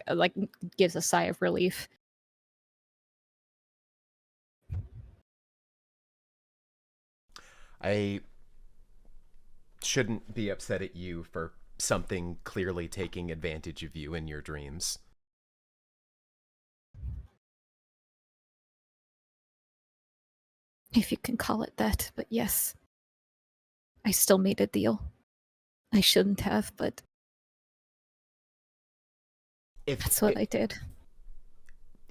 like gives a sigh of relief. I shouldn't be upset at you for something clearly taking advantage of you in your dreams. If you can call it that, but yes. I still made a deal. I shouldn't have, but that's what I did.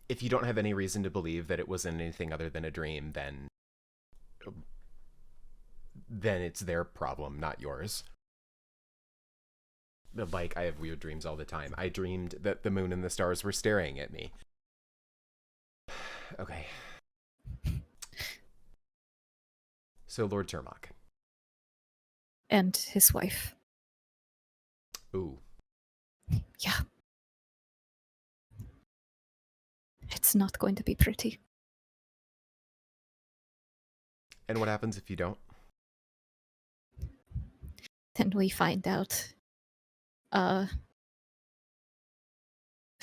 If you don't have any reason to believe that it wasn't anything other than a dream, then it's their problem, not yours. Like, I have weird dreams all the time. I dreamed that the moon and the stars were staring at me. Okay. So, Lord Turmok. And his wife. Ooh. Yeah. It's not going to be pretty. And what happens if you don't? Then we find out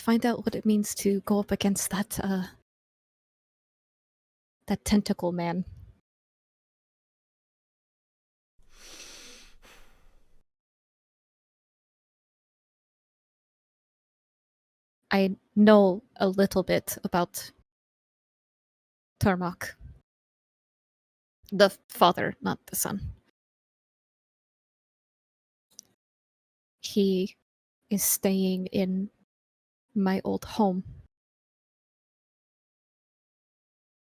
what it means to go up against that tentacle man. I know a little bit about Turmok. The father, not the son. He is staying in my old home.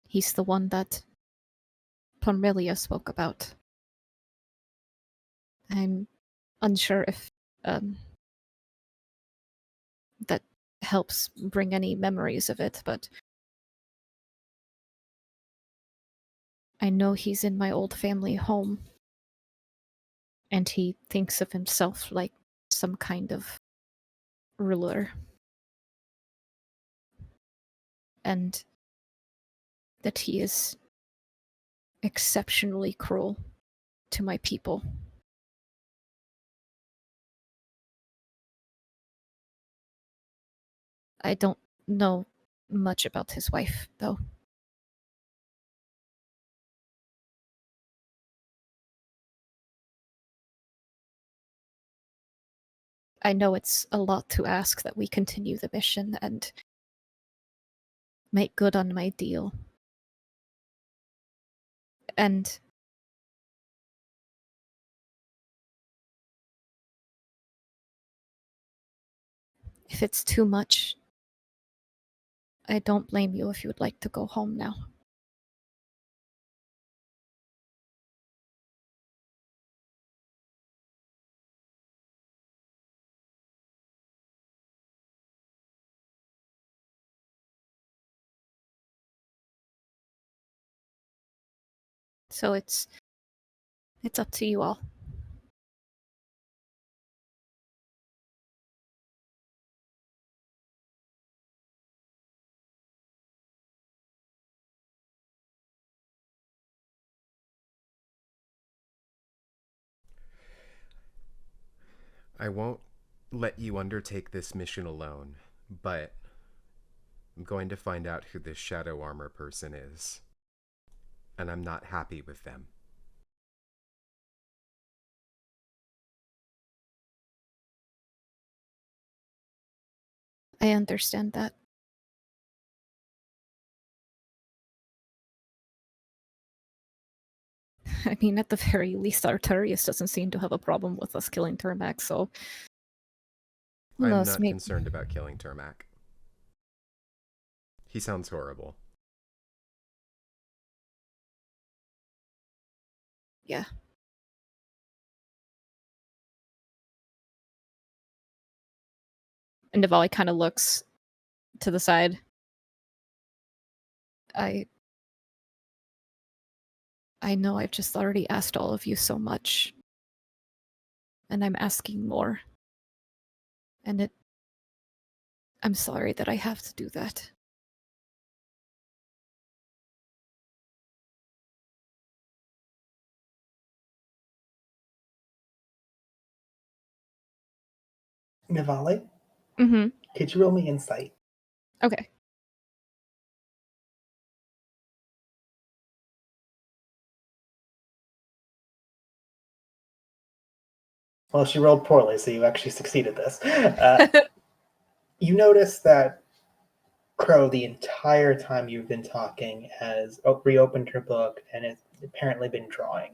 He's the one that Parmelia spoke about. I'm unsure if that helps bring any memories of it, but I know he's in my old family home, and he thinks of himself like some kind of ruler. And that he is exceptionally cruel to my people. I don't know much about his wife, though. I know it's a lot to ask that we continue the mission and make good on my deal. And if it's too much, I don't blame you if you would like to go home now. So it's up to you all. I won't let you undertake this mission alone, but I'm going to find out who this shadow armor person is. And I'm not happy with them. I understand that. I mean, at the very least, Arturius doesn't seem to have a problem with us killing Termac, so... Who I'm knows, not maybe... concerned about killing Termac. He sounds horrible. Yeah. And Navali kind of looks to the side. I know I've just already asked all of you so much. And I'm asking more. And I'm sorry that I have to do that. Nivali, Mm-hmm. could you roll me insight? Okay. Well, she rolled poorly, so you actually succeeded this. You notice that Crow, the entire time you've been talking, has reopened her book and has apparently been drawing.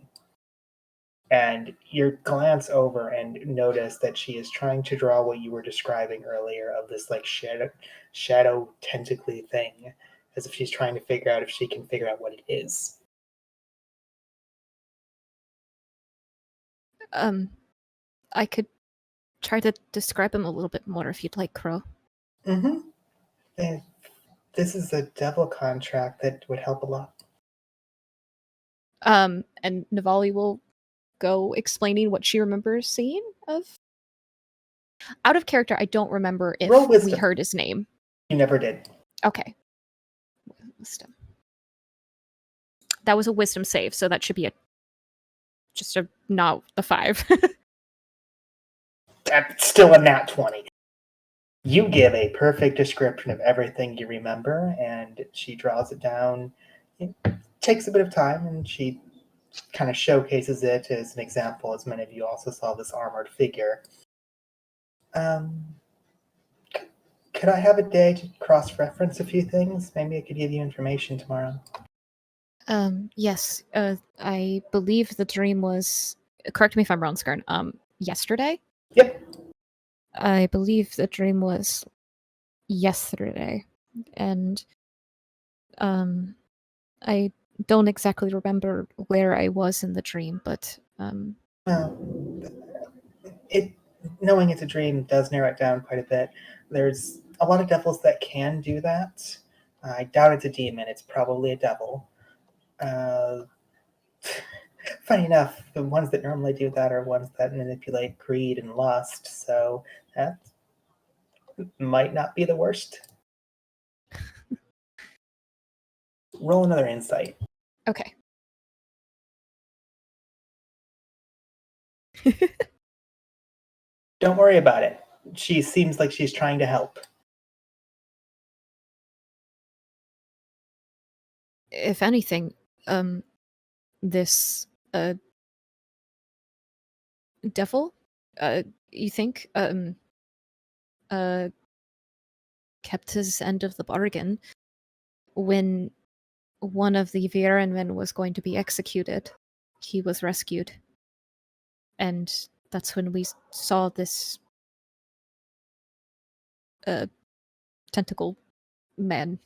And you glance over and notice that she is trying to draw what you were describing earlier of this like shadow tentacly thing, as if she's trying to figure out if she can figure out what it is. I could try to describe him a little bit more if you'd like, Crow. Mm-hmm. And this is a devil contract that would help a lot. And Navali will go explaining what she remembers seeing of. Out of character, I don't remember if Roll we wisdom. heard his name. You never did. Okay. Wisdom. That was a wisdom save, so that should be just a not the 5. That's still a nat 20. You give a perfect description of everything you remember, and she draws it down. It takes a bit of time, and she kind of showcases it as an example, as many of you also saw this armored figure. Could I have a day to cross-reference a few things? Maybe I could give you information tomorrow. Yes. I believe the dream was. Correct me if I'm wrong, Skarn. Yesterday. Yep. I believe the dream was yesterday, and I don't exactly remember where I was in the dream, but Well, knowing it's a dream does narrow it down quite a bit. There's a lot of devils that can do that. I doubt it's a demon. It's probably a devil. Funny enough, the ones that normally do that are ones that manipulate greed and lust, so that might not be the worst. Roll another insight. okay. Don't worry about it. She seems like she's trying to help. If anything, this devil, you think, kept his end of the bargain when one of the Vieran men was going to be executed. He was rescued, and that's when we saw this tentacle man.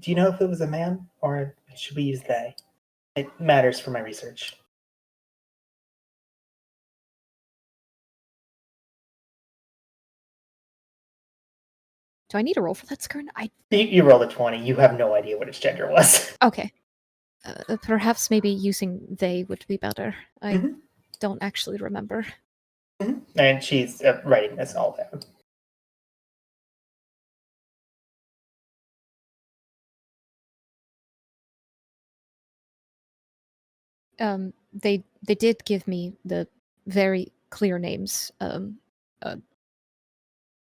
Do you know if it was a man, or should we use they? It matters for my research. Do I need a roll for that, Skarn? You rolled a 20. You have no idea what its gender was. Okay. Perhaps maybe using they would be better. I Mhm. don't actually remember. Mm-hmm. And she's writing this all down. They did give me the very clear names.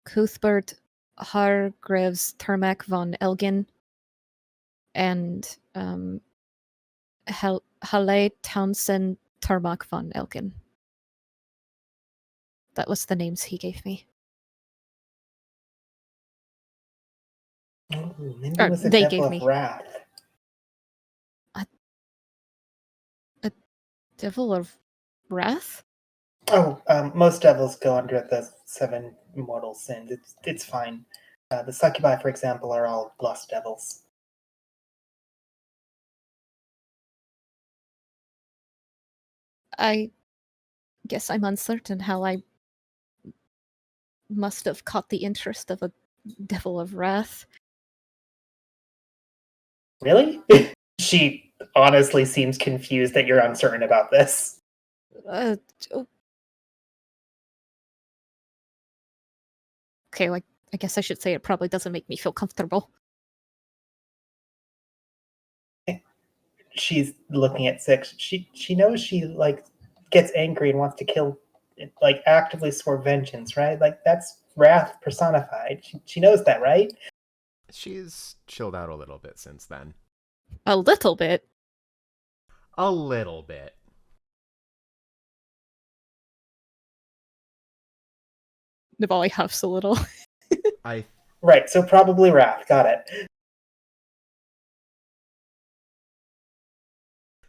Cuthbert Hargreaves Termac von Elgin and Halle Townsend Termac von Elgin. That was the names he gave me. Oh, maybe Or it was the they Devil gave of me. Wrath. Devil of Wrath? Oh, most devils go under the 7 mortal sins. It's fine. The succubi, for example, are all lust devils. I guess I'm uncertain how I must have caught the interest of a Devil of Wrath. Really? She honestly seems confused that you're uncertain about this. Uh, oh. Okay, like I guess I should say it probably doesn't make me feel comfortable. She's looking at Six. She knows she like gets angry and wants to kill, like actively swear vengeance, right? Like that's wrath personified. She knows that, right? She's chilled out a little bit since then. A little bit. A little bit. Nivali huffs a little. I Right. So probably wrath. Got it.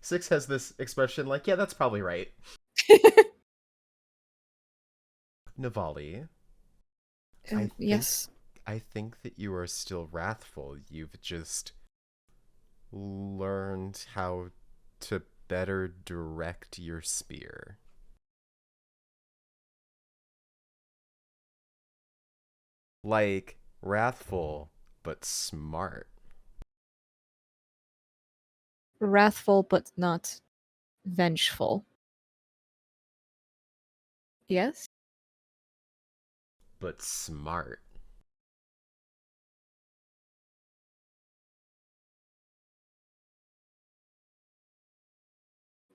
Six has this expression like, yeah, that's probably right. Navali, Yes. I think that you are still wrathful. You've just learned how to better direct your spear. Like, wrathful, but smart. Wrathful but not vengeful. Yes? But smart.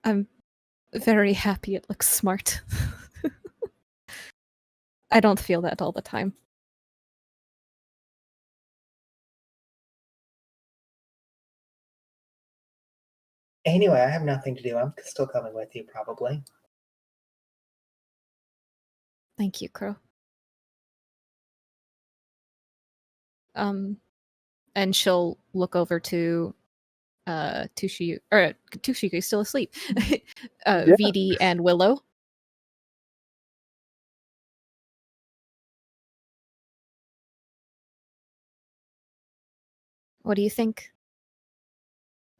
I'm very happy it looks smart. I don't feel that all the time. Anyway, I have nothing to do. I'm still coming with you, probably. Thank you, Crow. And she'll look over to Tushi, or Tushigu's still asleep. VD and Willow. What do you think?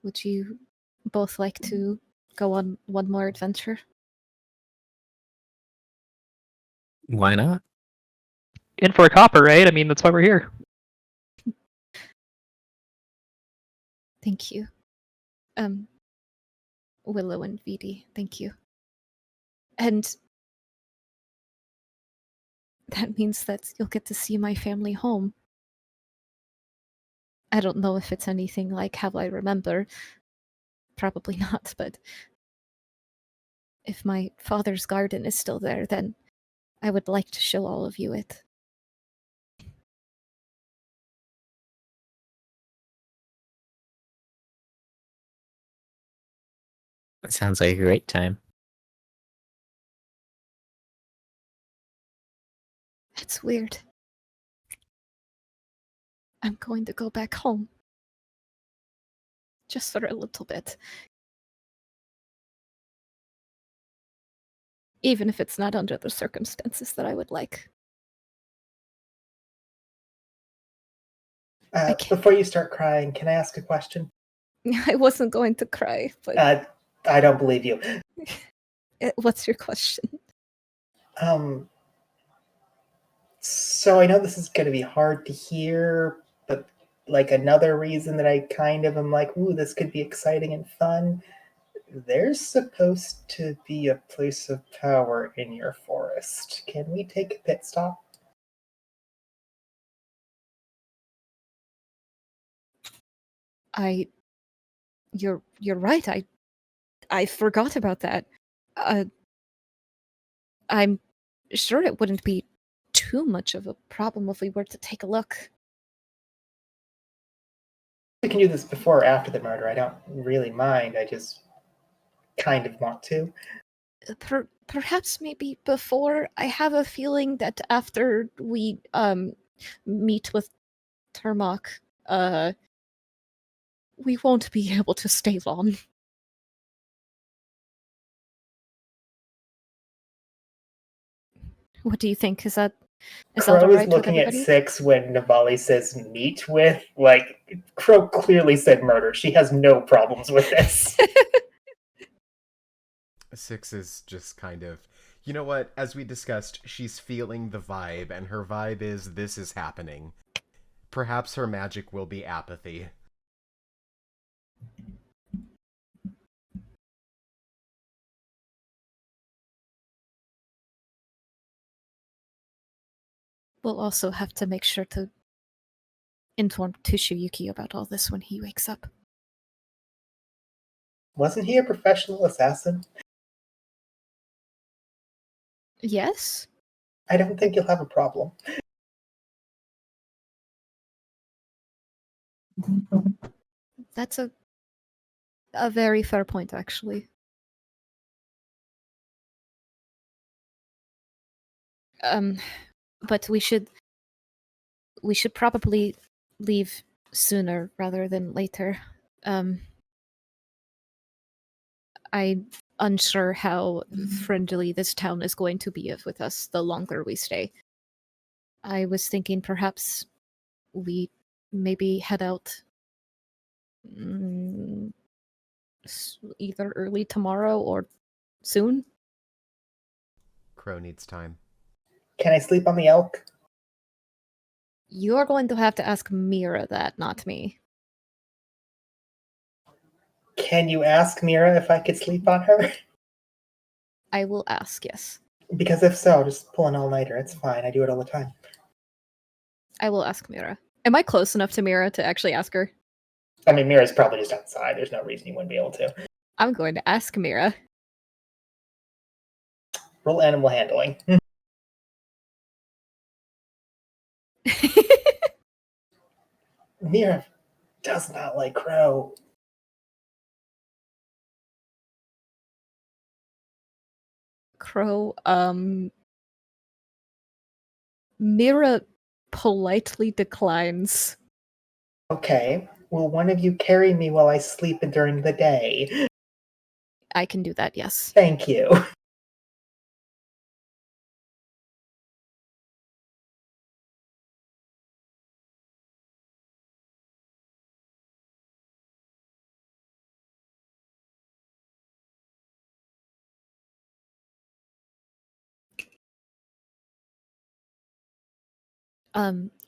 Would you both like to go on one more adventure? Why not? In for a copper, right? I mean, that's why we're here. Thank you. Willow and VD, thank you. And that means that you'll get to see my family home. I don't know if it's anything like how I remember. Probably not, but if my father's garden is still there, then I would like to show all of you it. That sounds like a great time. It's weird. I'm going to go back home. Just for a little bit. Even if it's not under the circumstances that I would like. Before you start crying, can I ask a question? I wasn't going to cry, but I don't believe you. what's your question? So I know this is going to be hard to hear, but like another reason that I kind of am like, ooh, this could be exciting and fun. There's supposed to be a place of power in your forest. Can we take a pit stop? You're right. I forgot about that. I'm sure it wouldn't be too much of a problem if we were to take a look. We can do this before or after the murder. I don't really mind. I just kind of want to. Perhaps maybe before. I have a feeling that after we meet with Termok, we won't be able to stay long. What do you think? Is that Crow all is right with looking at everybody? 6 when Navali says meet with. Like, Crow clearly said murder. She has no problems with this. 6 is just kind of, you know what? As we discussed, she's feeling the vibe, and her vibe is this is happening. Perhaps her magic will be apathy. We'll also have to make sure to inform Tsushiyuki about all this when he wakes up. Wasn't he a professional assassin? Yes? I don't think you'll have a problem. That's a very fair point, actually. But we should probably leave sooner rather than later. I'm unsure how friendly this town is going to be with us the longer we stay. I was thinking perhaps we maybe head out either early tomorrow or soon. Crow needs time. Can I sleep on the elk? You're going to have to ask Mira that, not me. Can you ask Mira if I could sleep on her? I will ask, yes. Because if so, just pull an all-nighter. It's fine. I do it all the time. I will ask Mira. Am I close enough to Mira to actually ask her? I mean, Mira's probably just outside. There's no reason you wouldn't be able to. I'm going to ask Mira. Roll animal handling. Mira does not like Crow. Crow, Mira politely declines. Okay. Will one of you carry me while I sleep during the day? I can do that, yes. Thank you.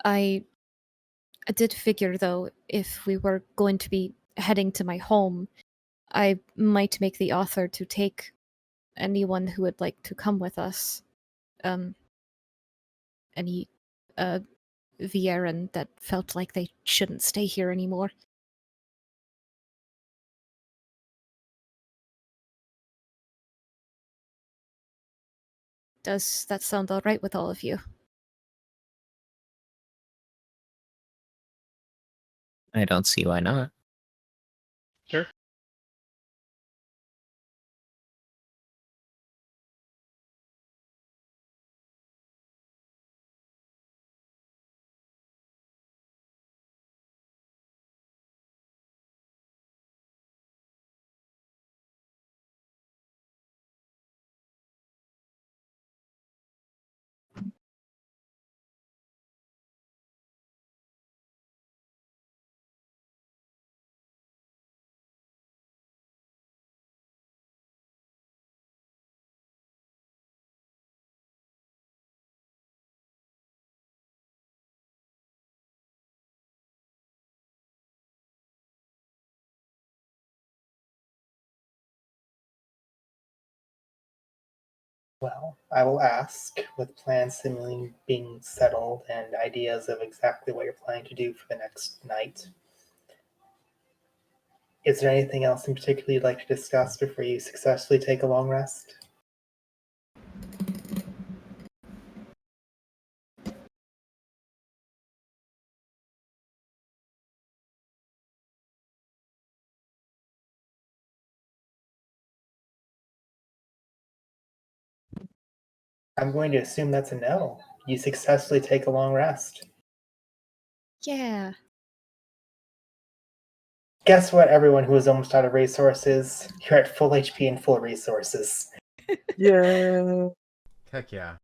I did figure, though, if we were going to be heading to my home, I might make the offer to take anyone who would like to come with us. Any Vieran that felt like they shouldn't stay here anymore. Does that sound all right with all of you? I don't see why not. Sure. Well, I will ask, with plans seemingly being settled and ideas of exactly what you're planning to do for the next night. Is there anything else in particular you'd like to discuss before you successfully take a long rest? I'm going to assume that's a no. You successfully take a long rest. Yeah. Guess what, everyone who is almost out of resources? You're at full HP and full resources. Yeah. Heck yeah.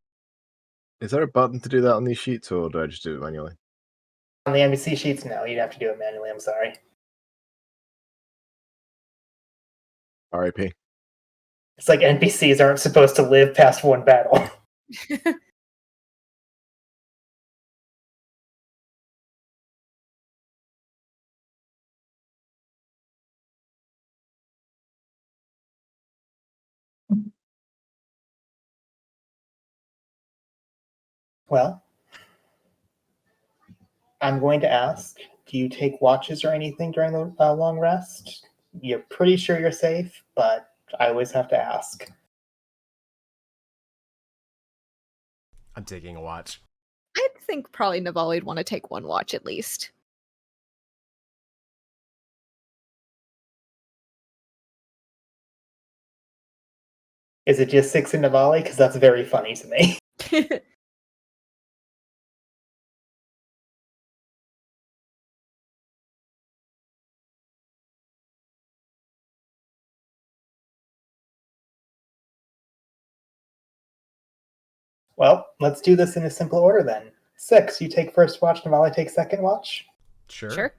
Is there a button to do that on these sheets, or do I just do it manually? On the NPC sheets, no, you'd have to do it manually, I'm sorry. RIP. It's like NPCs aren't supposed to live past one battle. Well, I'm going to ask, do you take watches or anything during the long rest? You're pretty sure you're safe, but I always have to ask. I'm taking a watch. I think probably Navali'd want to take one watch at least. Is it just 6 in Navali? Because that's very funny to me. Well, let's do this in a simple order then. 6, you take first watch, Navali takes second watch. Sure. Sure.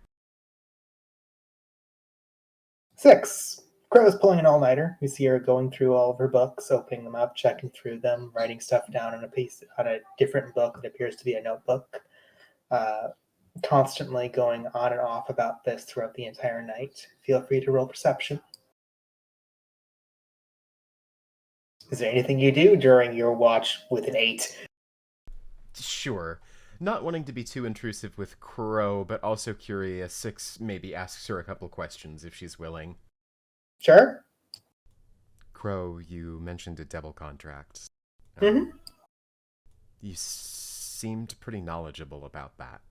6, Crow's pulling an all-nighter. We see her going through all of her books, opening them up, checking through them, writing stuff down on a different book that appears to be a notebook. Constantly going on and off about this throughout the entire night. Feel free to roll perception. Is there anything you do during your watch with an 8? Sure. Not wanting to be too intrusive with Crow, but also curious, 6 maybe asks her a couple questions if she's willing. Sure. Crow, you mentioned a devil contract. Mm-hmm. You seemed pretty knowledgeable about that.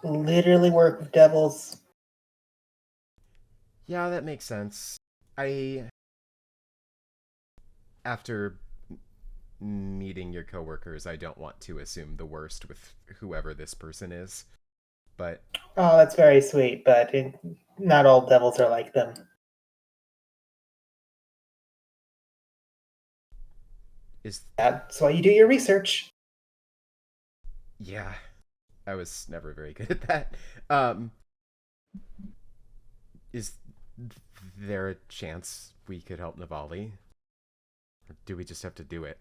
Literally work with devils. Yeah, that makes sense. After meeting your coworkers, I don't want to assume the worst with whoever this person is. But Oh, that's very sweet, but not all devils are like them. That's why you do your research. Yeah, I was never very good at that. Is there a chance we could help Navali? Or do we just have to do it?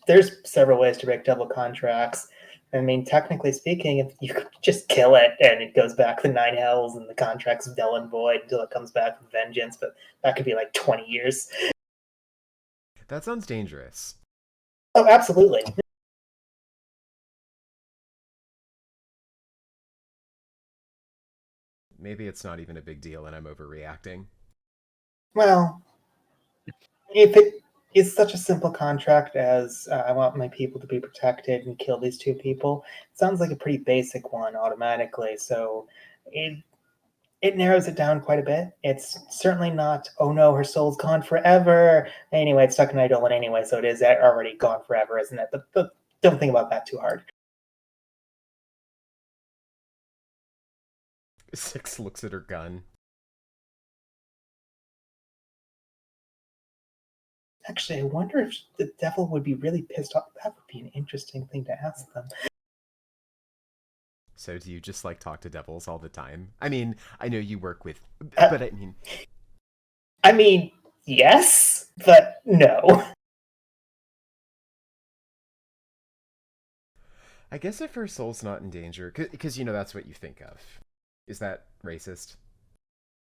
There's several ways to break devil contracts. I mean, technically speaking, if you could just kill it and it goes back to 9 hells and the contract's null and void until it comes back with vengeance, but that could be like 20 years. That sounds dangerous. Oh, absolutely. Maybe it's not even a big deal and I'm overreacting. Well, if it is such a simple contract as I want my people to be protected and kill these 2 people, it sounds like a pretty basic one automatically. So it narrows it down quite a bit. It's certainly not, oh no, her soul's gone forever. Anyway, it's stuck in Eidolon anyway, so it is already gone forever, isn't it? But don't think about that too hard. 6 looks at her gun. Actually, I wonder if the devil would be really pissed off. That would be an interesting thing to ask them. So do you just like talk to devils all the time? I mean, I know you work with, but I mean, yes, but no. I guess if her soul's not in danger, because that's what you think of. Is that racist?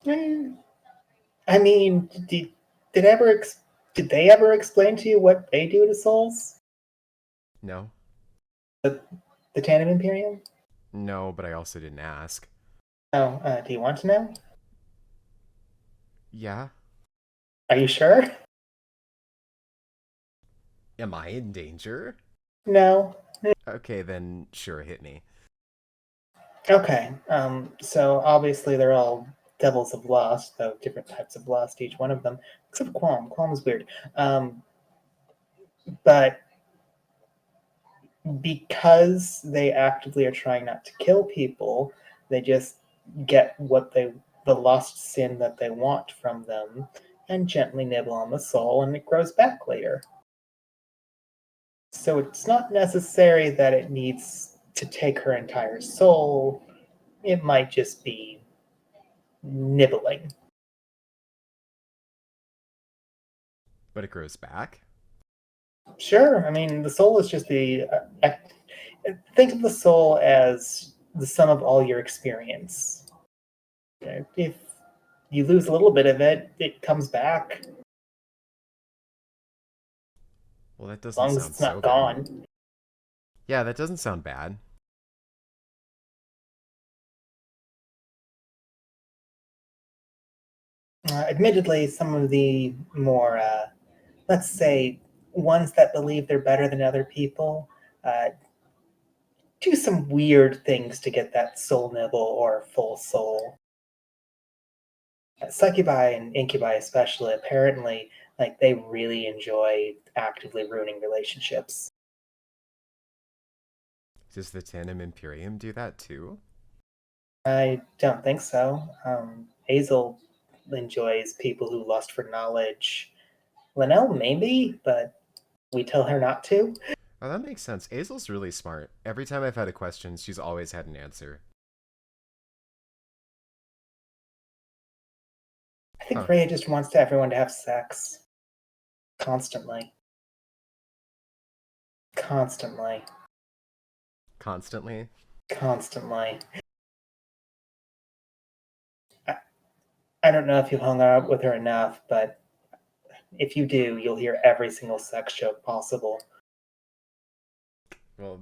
I mean, did they ever explain to you what they do to souls? No. The Tandem Imperium? No, but I also didn't ask. Oh, do you want to know? Yeah. Are you sure? Am I in danger? No. Okay, then sure, hit me. Okay. So obviously they're all devils of lust, though different types of lust, each one of them, except Qualm. Qualm is weird. But because they actively are trying not to kill people, they just get the lost sin that they want from them and gently nibble on the soul, and it grows back later. So it's not necessary that it needs to take her entire soul. It might just be nibbling. But it grows back? Sure, I mean, the soul is just think of the soul as the sum of all your experience. If you lose a little bit of it, it comes back, Well, that as doesn't long as sound it's so not bad. gone. Yeah, that doesn't sound bad. Admittedly, some of the more, let's say, ones that believe they're better than other people, uh, do some weird things to get that soul nibble or full soul. Succubi and incubi, especially, apparently, like they really enjoy actively ruining relationships. Does the Tandem Imperium do that too? I don't think so. Hazel enjoys people who lust for knowledge. Linnell, maybe, but we tell her not to. Oh, that makes sense. Azel's really smart. Every time I've had a question, she's always had an answer. I think Huh. Freya just wants everyone to have sex. Constantly. Constantly. Constantly? Constantly. I don't know if you've hung out with her enough, but if you do, you'll hear every single sex joke possible. Well,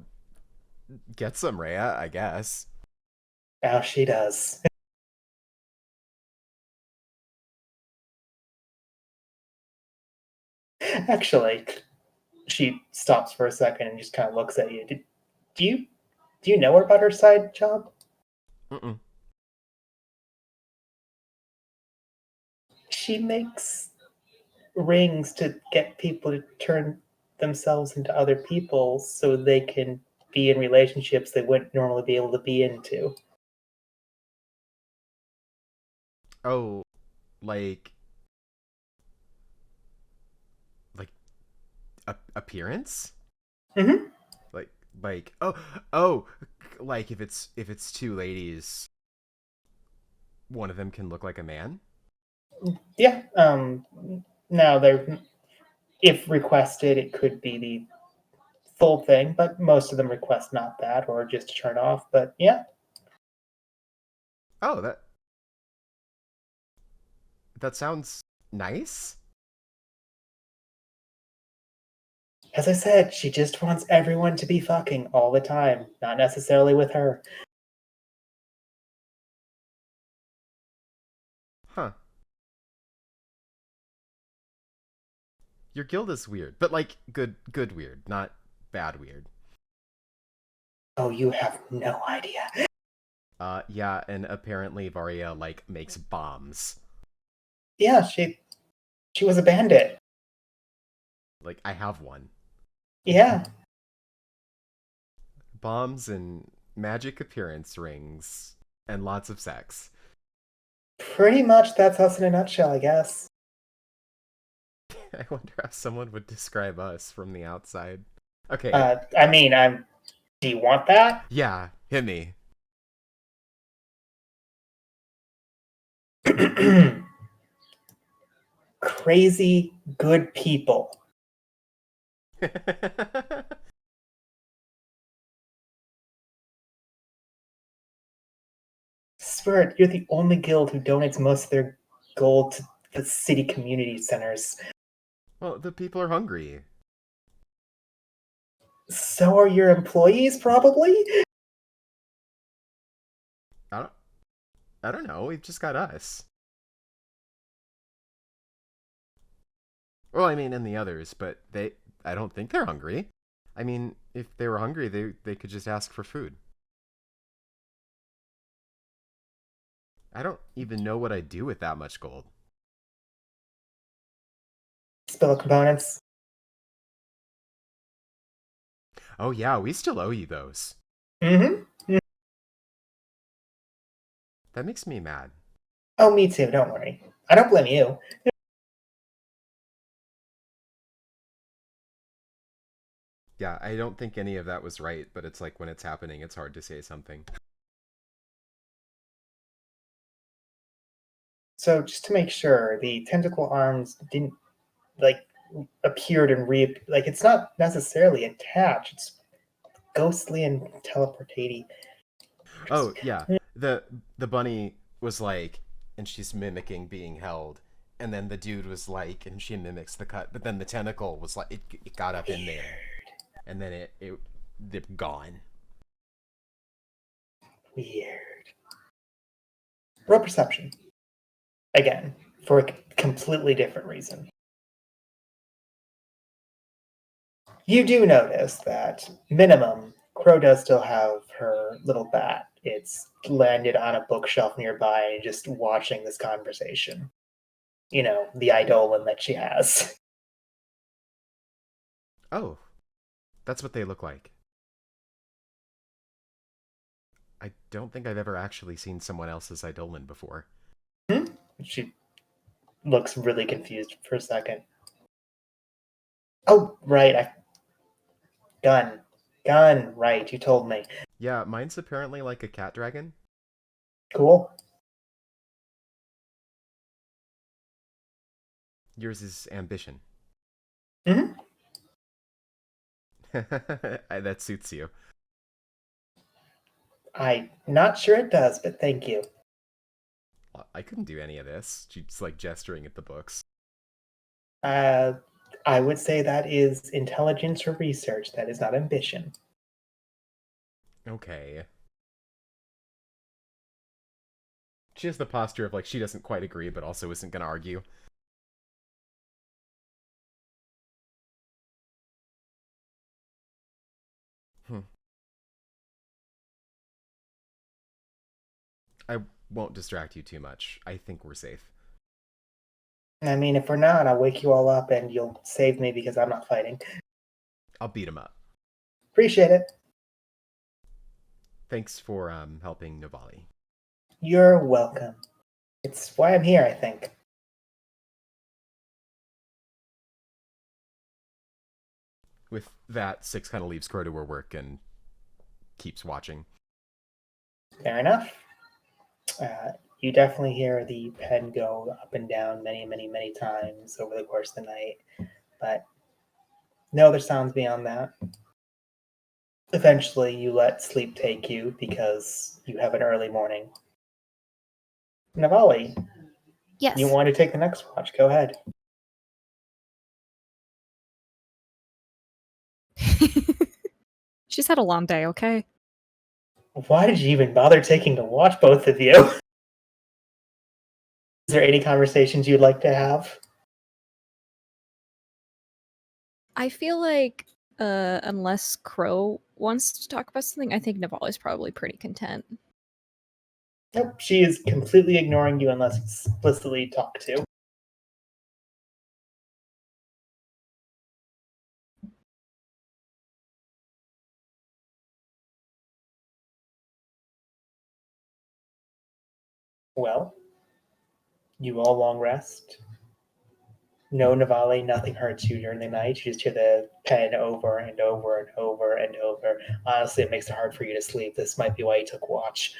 get some, Rhea, I guess. Now she does. Actually, she stops for a second and just kind of looks at you. Do you do you know her about her side job? Mm-mm. She makes rings to get people to turn themselves into other people so they can be in relationships they wouldn't normally be able to be into. Oh, like... Like, appearance? Mm-hmm. Like, oh, like if it's two ladies, one of them can look like a man? Yeah. Now they're if requested, it could be the full thing, but most of them request not that or just to turn off. But yeah, Oh, that sounds nice? as I said, she just wants everyone to be fucking all the time, not necessarily with her. Huh. Your guild is weird, but like good weird, not bad weird. Oh, you have no idea. Yeah, and apparently Varia like makes bombs. Yeah, she was a bandit. Like I have one. Yeah, Bombs and magic appearance rings and lots of sex. pretty much that's us in a nutshell, I guess. I wonder how someone would describe us from the outside. Okay. I mean, do you want that? Yeah, hit me. Crazy good people. Spirit, you're the only guild who donates most of their gold to the city community centers. Well, the people are hungry. So are your employees, probably? I don't I don't know. We've just got us. Well, I mean, and the others, but I don't think they're hungry. I mean, if they were hungry, they could just ask for food. I don't even know what I'd do with that much gold. Spill components. Oh yeah, we still owe you those. Mm-hmm. That makes me mad. Oh, me too. Don't worry. I don't blame you. Yeah, I don't think any of that was right, but it's like when it's happening, it's hard to say something. So just to make sure, the tentacle arms didn't appeared and it's not necessarily attached. It's ghostly and teleportatey. Oh yeah, the bunny was like, and she's mimicking being held, and then the dude was like, and she mimics the cut, but then the tentacle was like, it got up in there, and then it gone. Weird. Roll perception. Again, for a completely different reason. You do notice that, minimum, Crow does still have her little bat. It's landed on a bookshelf nearby and just watching this conversation. You know, the eidolon that she has. Oh, that's what they look like. I don't think I've ever actually seen someone else's Eidolon before. She looks really confused for a second. Oh, right. Gun. Right, you told me. Yeah, mine's apparently like a cat dragon. Cool. Yours is ambition. Mm-hmm. That suits you. I'm not sure it does, but thank you. I couldn't do any of this. She's like gesturing at the books. I would say that is intelligence or research. That is not ambition. Okay. She has the posture of like she doesn't quite agree, but also isn't gonna argue. I won't distract you too much. I think we're safe. I mean, if we're not, I'll wake you all up and you'll save me because I'm not fighting. I'll beat him up. Appreciate it. Thanks for helping Navali. You're welcome. It's why I'm here, I think. With that, Six kind of leaves Crow to her work and keeps watching. Fair enough. You definitely hear the pen go up and down many, many, many times over the course of the night, but no other sounds beyond that. Eventually, you let sleep take you because you have an early morning. Navali, Yes. you want to take the next watch? Go ahead. She's had a long day, okay? Why did you even bother taking to watch, both of you? Is there any conversations you'd like to have? I feel like unless Crow wants to talk about something, I think Naval is probably pretty content. Nope, she is completely ignoring you unless explicitly talked to. Well, you all long rest. No, Navali, nothing hurts you during the night. You just hear the pen over and over and over and over. Honestly, it makes it hard for you to sleep. This might be why you took watch.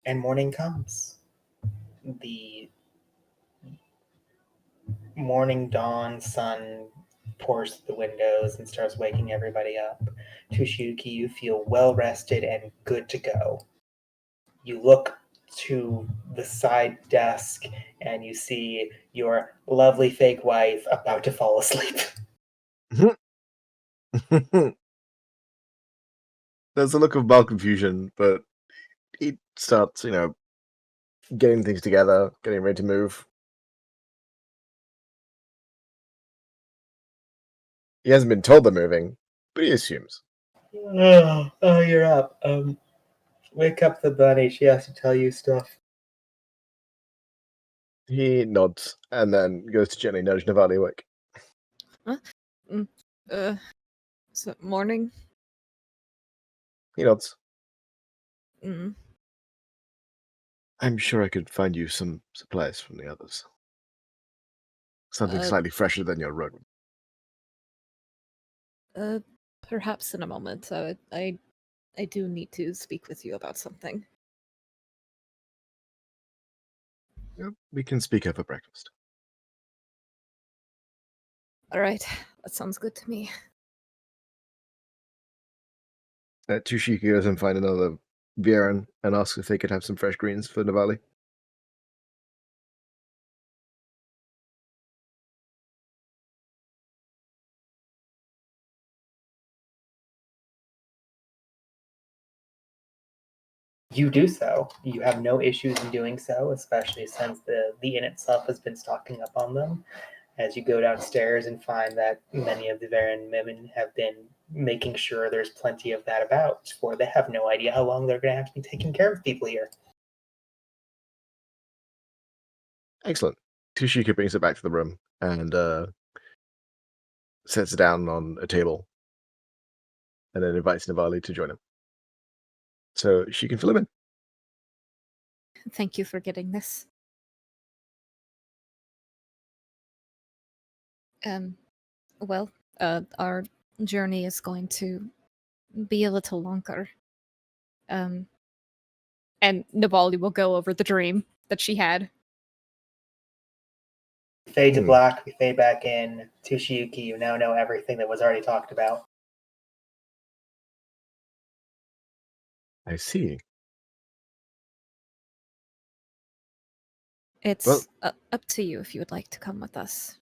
And morning comes. The morning dawn sun pours through the windows and starts waking everybody up. Tushuki, you feel well rested and good to go. You look to the side desk and you see your lovely fake wife about to fall asleep. There's a look of mild confusion, but he starts, getting things together, getting ready to move. He hasn't been told they're moving, but he assumes. Oh, you're up. Wake up the bunny. She has to tell you stuff. He nods and then goes to gently nudge Navali awake. Mm, is it morning? He nods. Mm. I'm sure I could find you some supplies from the others. Something Uh, slightly fresher than your road. Perhaps in a moment. I do need to speak with you about something. Yep, we can speak over breakfast. All right, that sounds good to me. Tushiki goes and find another Vieran and asks if they could have some fresh greens for Navali. You do so. You have no issues in doing so, especially since the inn itself has been stocking up on them. As you go downstairs and find that many of the Varen women have been making sure there's plenty of that about, for they have no idea how long they're going to have to be taking care of people here. Excellent. Tushiki brings it back to the room and sets it down on a table and then invites Navali to join him. So she can fill him in. Thank you for getting this. Well, our journey is going to be a little longer. And Navali will go over the dream that she had. Fade to black, we fade back in. Tushiyuki, you now know everything that was already talked about. I see. It's up to you if you would like to come with us.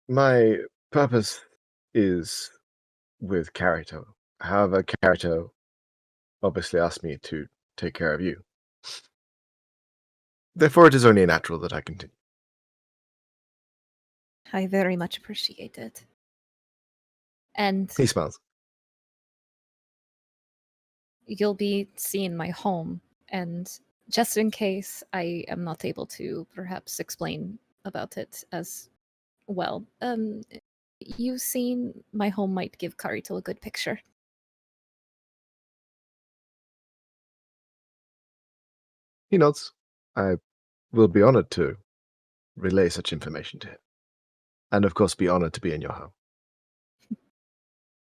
My purpose is with Karito. However, Karito obviously asked me to take care of you. Therefore, it is only natural that I continue. I very much appreciate it. And He smiles. you'll be seeing my home, and just in case I am not able to perhaps explain about it as well, you seen my home might give Karito a good picture. He nods. I will be honored to relay such information to him. And of course, be honored to be in your home.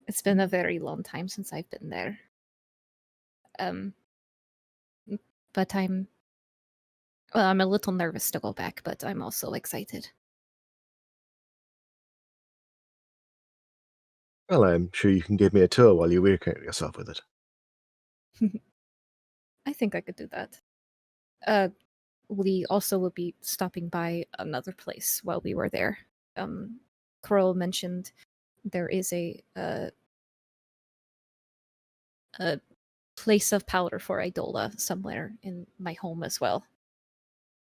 It's been a very long time since I've been there. But I'm a little nervous to go back, but I'm also excited. Well, I'm sure you can give me a tour while you reacquaint yourself with it. I think I could do that. We also will be stopping by another place while we were there. Kroll mentioned there is a place of powder for Idola somewhere in my home as well.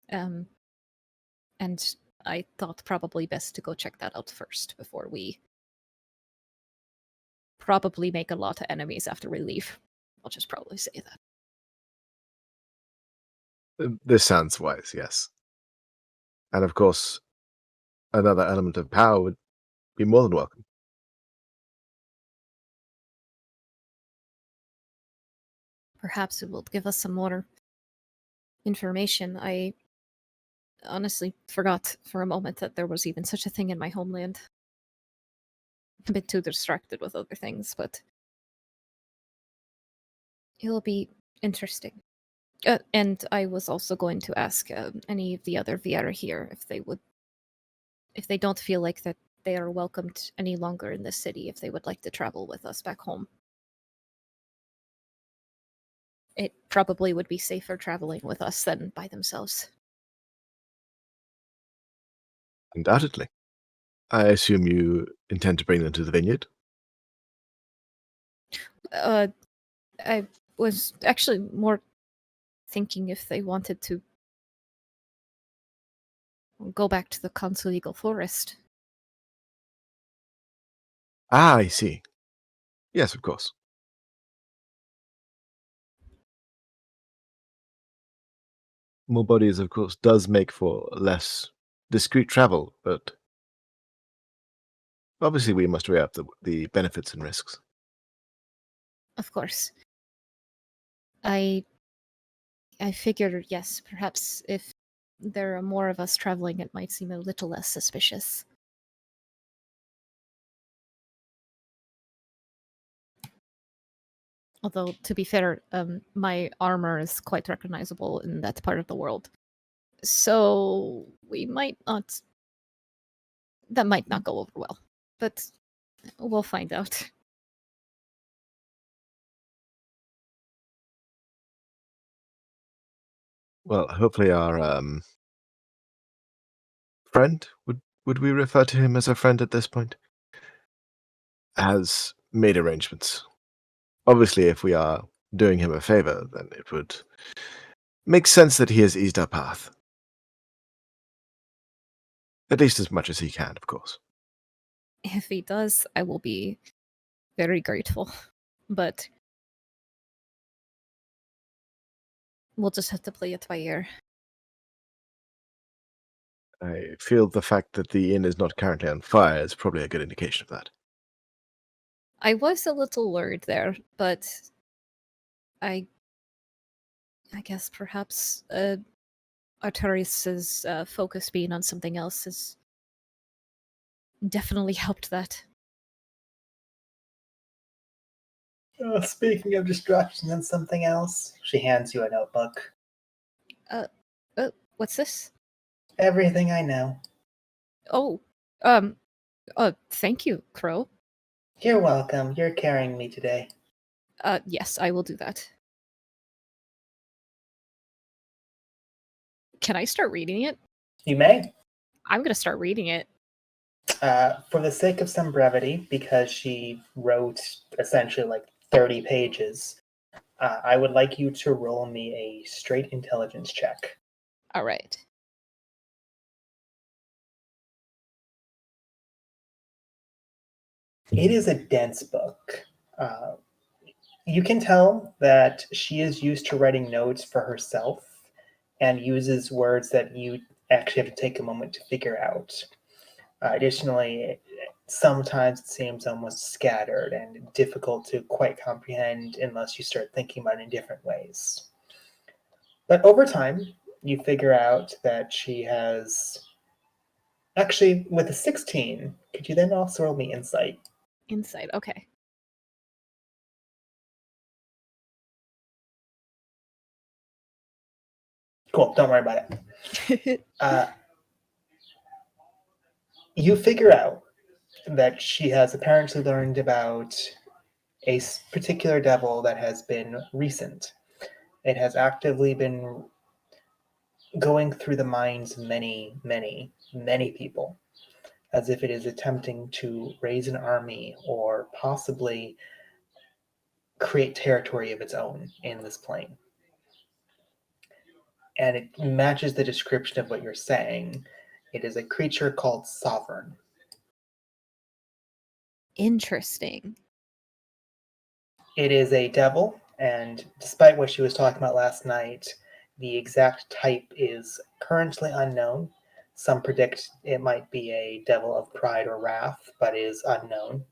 And I thought probably best to go check that out first before we probably make a lot of enemies after we leave. I'll just probably say that. This sounds wise, yes. And of course, another element of power would be more than welcome. Perhaps it will give us some more information. I honestly forgot for a moment that there was even such a thing in my homeland. A bit too distracted with other things, but it'll be interesting. And I was also going to ask any of the other Viera here if they don't feel like that they are welcomed any longer in this city, if they would like to travel with us back home. It probably would be safer traveling with us than by themselves. Undoubtedly. I assume you intend to bring them to the vineyard? I was actually more thinking if they wanted to go back to the Council Eagle Forest. Ah, I see. Yes, of course. More bodies, of course, does make for less discreet travel, but obviously we must weigh up the benefits and risks. Of course. I figured, yes, perhaps if there are more of us traveling, it might seem a little less suspicious. Although, to be fair, my armor is quite recognizable in that part of the world. So we might not. That might not go over well. But we'll find out. Well, hopefully our friend, would we refer to him as a friend at this point, has made arrangements. Obviously, if we are doing him a favor, then it would make sense that he has eased our path. At least as much as he can, of course. If he does, I will be very grateful. But we'll just have to play it by ear. I feel the fact that the inn is not currently on fire is probably a good indication of that. I was a little worried there, but I guess perhaps Arturius's focus being on something else has definitely helped that. Speaking of distractions and something else, she hands you a notebook. What's this? Everything I know. Oh, thank you, Crow. You're welcome. You're carrying me today. Yes, I will do that. Can I start reading it? You may. I'm gonna start reading it. For the sake of some brevity, because she wrote essentially like 30 pages, I would like you to roll me a straight intelligence check. All right. It is a dense book. You can tell that she is used to writing notes for herself and uses words that you actually have to take a moment to figure out. Additionally, sometimes it seems almost scattered and difficult to quite comprehend unless you start thinking about it in different ways. But over time, you figure out that she has. Actually, with a 16, could you then also roll me insight? Insight. Okay. Cool, don't worry about it. You figure out that she has apparently learned about a particular devil that has been recent. It has actively been going through the minds of many, many, many people, as if it is attempting to raise an army or possibly create territory of its own in this plane. And it matches the description of what you're saying. It is a creature called Sovereign. Interesting. It is a devil, and despite what she was talking about last night, the exact type is currently unknown. Some predict it might be a devil of pride or wrath, but is unknown.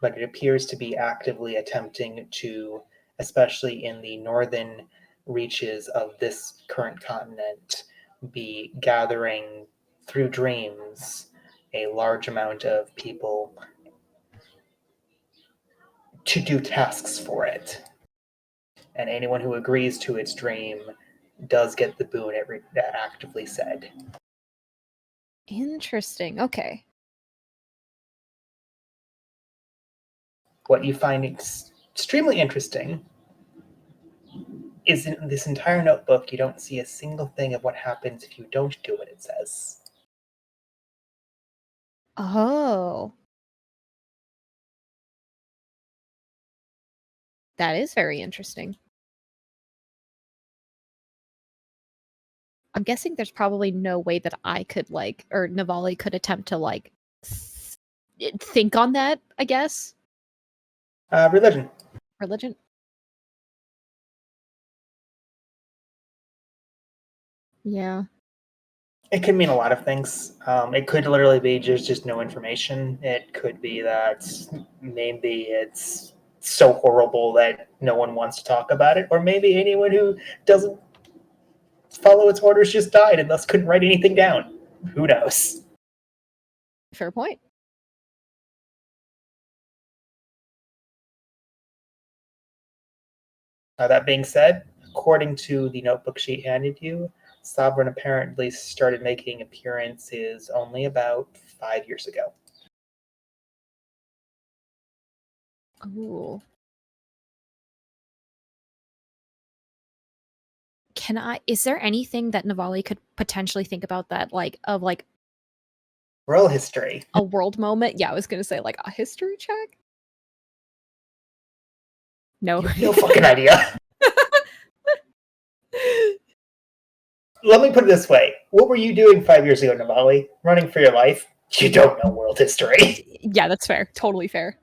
But it appears to be actively attempting to, especially in the northern reaches of this current continent, be gathering through dreams a large amount of people to do tasks for it. And anyone who agrees to its dream does get the boon it actively said. Interesting. Okay. What you find extremely interesting is in this entire notebook, you don't see a single thing of what happens if you don't do what it says. Oh. That is very interesting. I'm guessing there's probably no way that I could or Navali could attempt to think on that, I guess. Religion. Religion. Yeah. It could mean a lot of things. It could literally be just no information. It could be that maybe it's so horrible that no one wants to talk about it, or maybe anyone who doesn't follow its orders just died and thus couldn't write anything down. Who knows? Fair point. That being said, according to the notebook she handed you, Sovereign apparently started making appearances only about 5 years ago. Ooh. Is there anything that Navali could potentially think about that, Royal history. a world moment? Yeah, I was gonna say like a history check. No. No fucking idea. Let me put it this way. What were you doing 5 years ago, Navali? Running for your life? You don't know world history. Yeah, that's fair. Totally fair.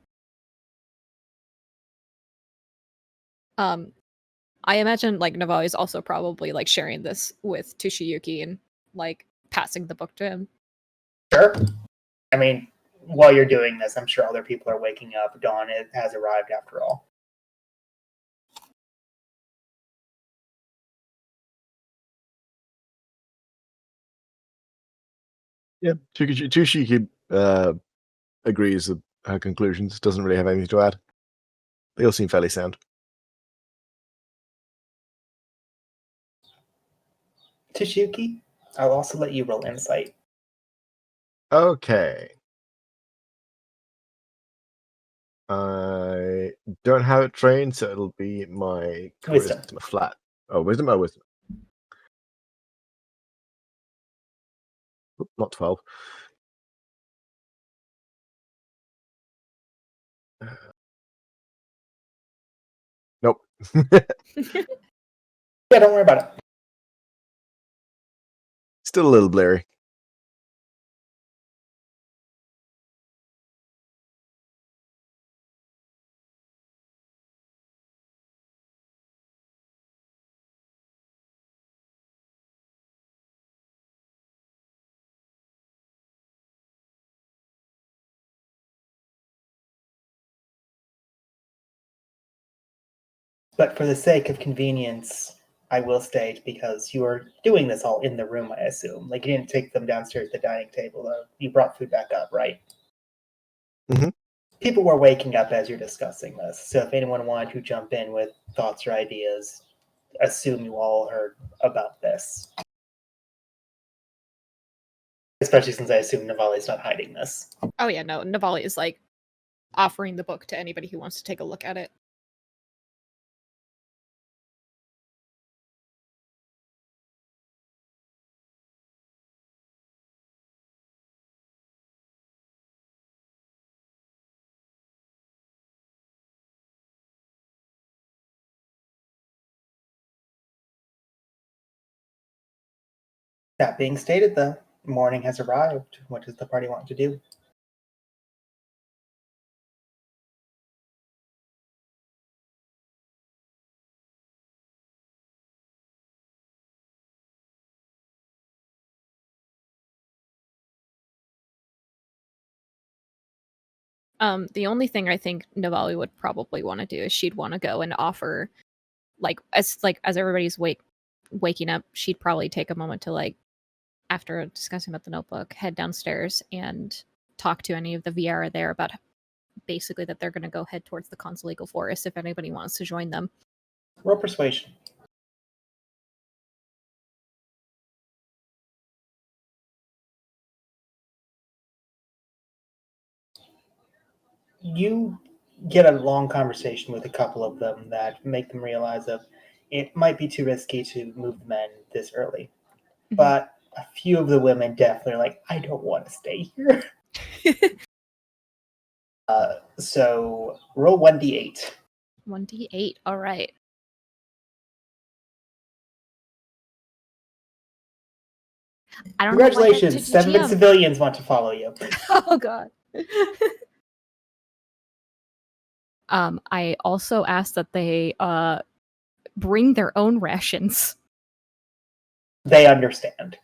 I imagine like Navali is also probably like sharing this with Tushiyuki and like passing the book to him. Sure. I mean, while you're doing this, I'm sure other people are waking up. Dawn has arrived after all. Yeah, Tushiki agrees with her conclusions. Doesn't really have anything to add. They all seem fairly sound. Tashuki, I'll also let you roll insight. Okay. I don't have it trained, so it'll be my Wisdom. charisma flat. Oh, wisdom. Oh, wisdom. Oop, not 12. Nope. Yeah, don't worry about it. Still a little blurry. But for the sake of convenience, I will state, because you are doing this all in the room, I assume. Like, you didn't take them downstairs to the dining table, though. You brought food back up, right? Mhm. People were waking up as you're discussing this, so if anyone wanted to jump in with thoughts or ideas, assume you all heard about this. Especially since I assume Navali's not hiding this. Oh yeah, no, Navali is like offering the book to anybody who wants to take a look at it. That being stated, though, morning has arrived. What does the party want to do? The only thing I think Navali would probably want to do is she'd want to go and offer, as everybody's waking up, she'd probably take a moment to after discussing about the notebook, head downstairs and talk to any of the Viera there about basically that they're going to go head towards the Consoligal Forest if anybody wants to join them. Roll persuasion. You get a long conversation with a couple of them that make them realize that it might be too risky to move the men this early. Mhm. But a few of the women definitely are like, I don't want to stay here. So roll 1d8. 1d8. All right. I don't Congratulations, know 7 civilians want to follow you. Oh god. I also asked that they bring their own rations. They understand.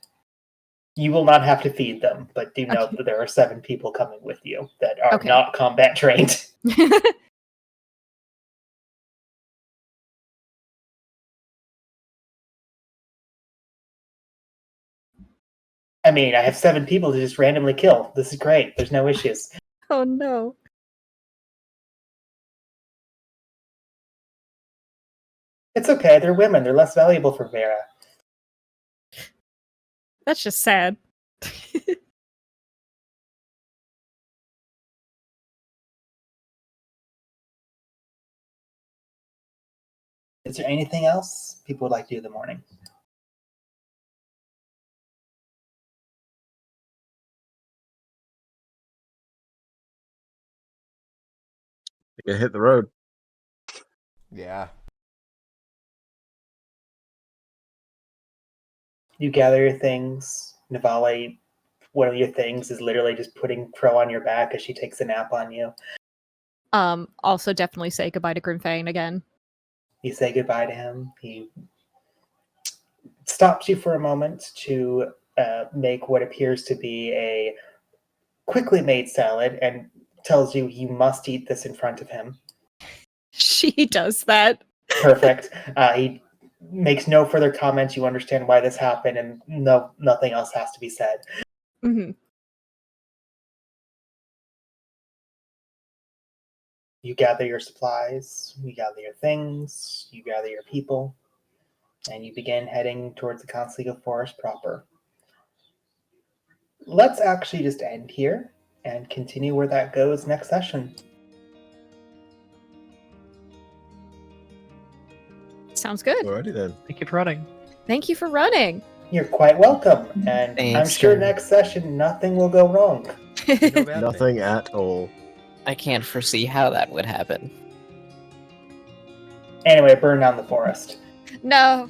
You will not have to feed them, but do note Okay. that there are 7 people coming with you that are Okay. not combat trained. I mean, I have 7 people to just randomly kill. This is great. There's no issues. Oh no. It's okay. They're women. They're less valuable for Vera. That's just sad. Is there anything else people would like to do in the morning? You hit the road. Yeah. You gather your things. Navale, one of your things is literally just putting Crow on your back as she takes a nap on you. Also definitely say goodbye to Grimfane again. You say goodbye to him. He stops you for a moment to make what appears to be a quickly made salad and tells you must eat this in front of him. She does that. Perfect. He makes no further comments. You understand why this happened, and nothing else has to be said. Mm-hmm. You gather your supplies, you gather your things, you gather your people, and you begin heading towards the Consligo Forest proper. Let's actually just end here and continue where that goes next session. Sounds good. Alrighty then. Thank you for running. Thank you for running. You're quite welcome, and I'm Thanks, sure Jen. next session nothing will go wrong. No bad Nothing things. at all. I can't foresee how that would happen. Anyway, burn down the forest. No.